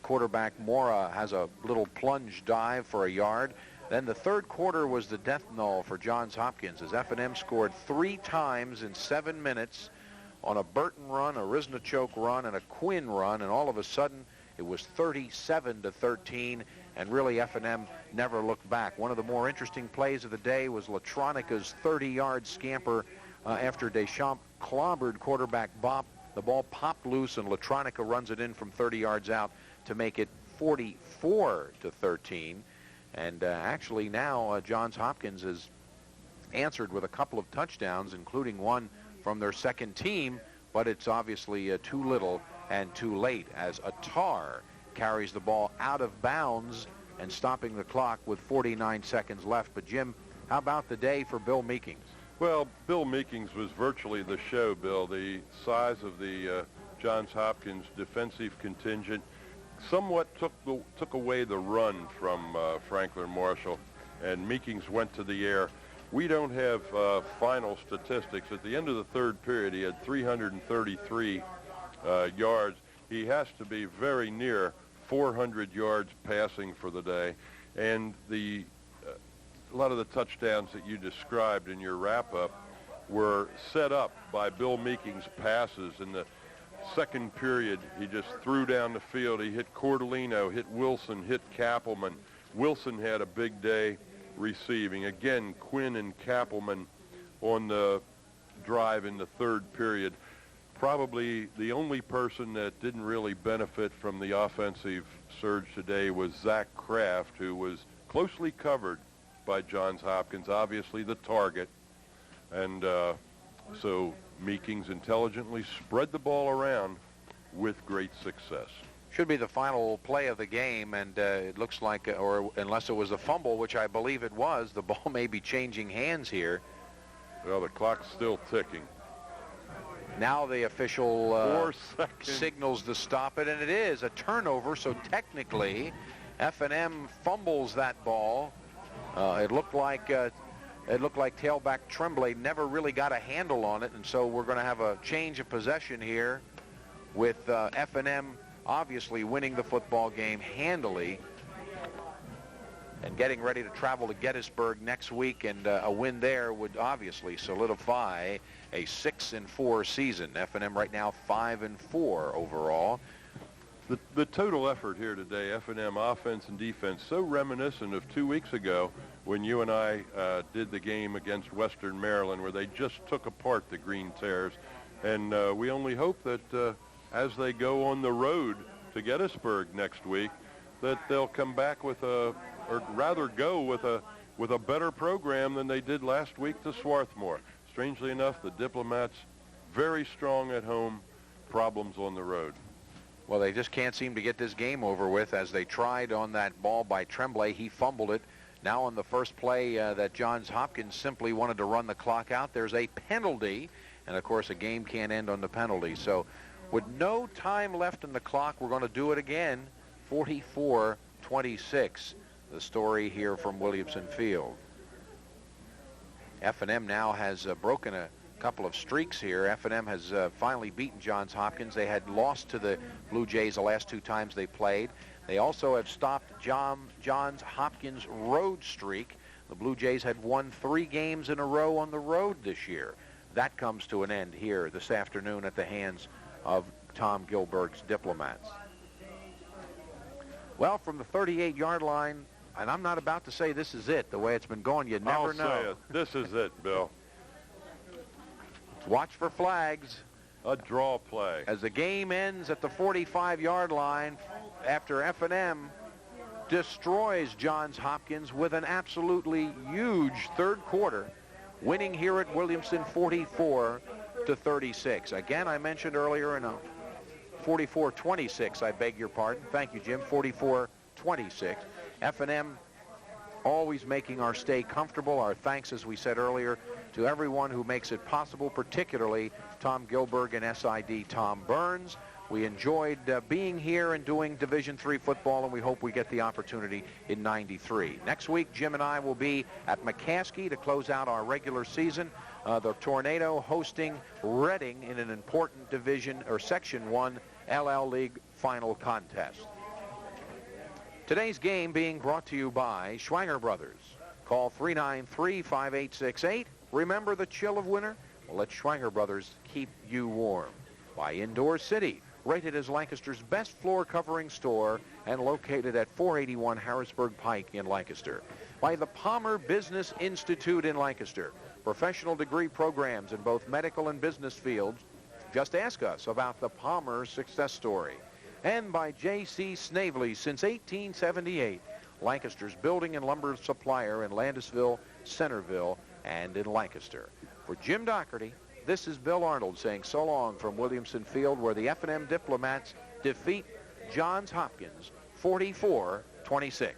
Speaker 7: quarterback Mora has a little plunge dive for a yard. Then the third quarter was the death knell for Johns Hopkins as F&M scored 3 times in 7 minutes on a Burton run, a Risnochoke run, and a Quinn run, and all of a sudden it was 37-13, and really F&M never looked back. One of the more interesting plays of the day was Latronica's 30-yard scamper after Deschamps clobbered quarterback Bopp. The ball popped loose, and Latronica runs it in from 30 yards out to make it 44-13. And actually now Johns Hopkins has answered with a couple of touchdowns, including one from their second team, but it's obviously too little and too late as Attar carries the ball out of bounds and stopping the clock with 49 seconds left. But, Jim, how about the day for Bill Meekings?
Speaker 1: Well, Bill Meekings was virtually the show, Bill. The size of the Johns Hopkins defensive contingent somewhat took away the run from Franklin Marshall, and Meekings went to the air. We don't have final statistics. At the end of the third period, he had 333 yards. He has to be very near 400 yards passing for the day, and a lot of the touchdowns that you described in your wrap-up were set up by Bill Meekings' passes. In the second period, he just threw down the field. He hit Cordellino, hit Wilson, hit Kappelman. Wilson had a big day receiving. Again, Quinn and Kappelman on the drive in the third period. Probably the only person that didn't really benefit from the offensive surge today was Zach Kraft, who was closely covered by Johns Hopkins, obviously the target. And so Meekings intelligently spread the ball around with great success.
Speaker 7: Should be the final play of the game, and it looks like, or unless it was a fumble, which I believe it was, the ball may be changing hands here.
Speaker 1: Well, the clock's still ticking.
Speaker 7: Now the official signals to stop it, and it is a turnover, so technically F&M fumbles that ball. It looked like tailback Tremblay never really got a handle on it, and so we're going to have a change of possession here with F&M obviously winning the football game handily and getting ready to travel to Gettysburg next week, and a win there would obviously solidify a 6-4 season. F&M right now 5-4 overall.
Speaker 1: The total effort here today, F&M offense and defense, so reminiscent of 2 weeks ago when you and I did the game against Western Maryland, where they just took apart the Green Terrors. And we only hope that as they go on the road to Gettysburg next week, that they'll come back with or rather go with a better program than they did last week to Swarthmore. Strangely enough, the Diplomats very strong at home, problems on the road.
Speaker 7: Well, they just can't seem to get this game over with, as they tried on that ball by Tremblay. He fumbled it. Now on the first play that Johns Hopkins simply wanted to run the clock out, there's a penalty. And, of course, a game can't end on the penalty. So with no time left in the clock, we're going to do it again. 44-26, the story here from Williamson Field. F&M now has broken a couple of streaks here. F&M has finally beaten Johns Hopkins. They had lost to the Blue Jays the last 2 times they played. They also have stopped Johns Hopkins' road streak. The Blue Jays had won 3 games in a row on the road this year. That comes to an end here this afternoon at the hands of Tom Gilbert's Diplomats. Well, from the 38-yard line, and I'm not about to say this is it. The way it's been going, you never know.
Speaker 1: I'll say it. This is it, Bill.
Speaker 7: Watch for flags.
Speaker 1: A draw play.
Speaker 7: As the game ends at the 45-yard line after F&M destroys Johns Hopkins with an absolutely huge third quarter, winning here at Williamson 44-36. Again, I mentioned earlier in 44-26, I beg your pardon. Thank you, Jim. 44-26. F&M always making our stay comfortable. Our thanks, as we said earlier, to everyone who makes it possible, particularly Tom Gilbert and SID Tom Burns. We enjoyed being here and doing Division III football, and we hope we get the opportunity in '93. Next week, Jim and I will be at McCaskey to close out our regular season. The Tornado hosting Reading in an important Division or Section 1 LL League final contest. Today's game being brought to you by Schwanger Brothers. Call 393-5868. Remember the chill of winter? Well, let Schwanger Brothers keep you warm. By Indoor City, rated as Lancaster's best floor covering store and located at 481 Harrisburg Pike in Lancaster. By the Palmer Business Institute in Lancaster, professional degree programs in both medical and business fields. Just ask us about the Palmer success story. And by J.C. Snavely, since 1878, Lancaster's building and lumber supplier in Landisville, Centerville, and in Lancaster. For Jim Doherty, this is Bill Arnold saying so long from Williamson Field, where the F&M Diplomats defeat Johns Hopkins 44-26.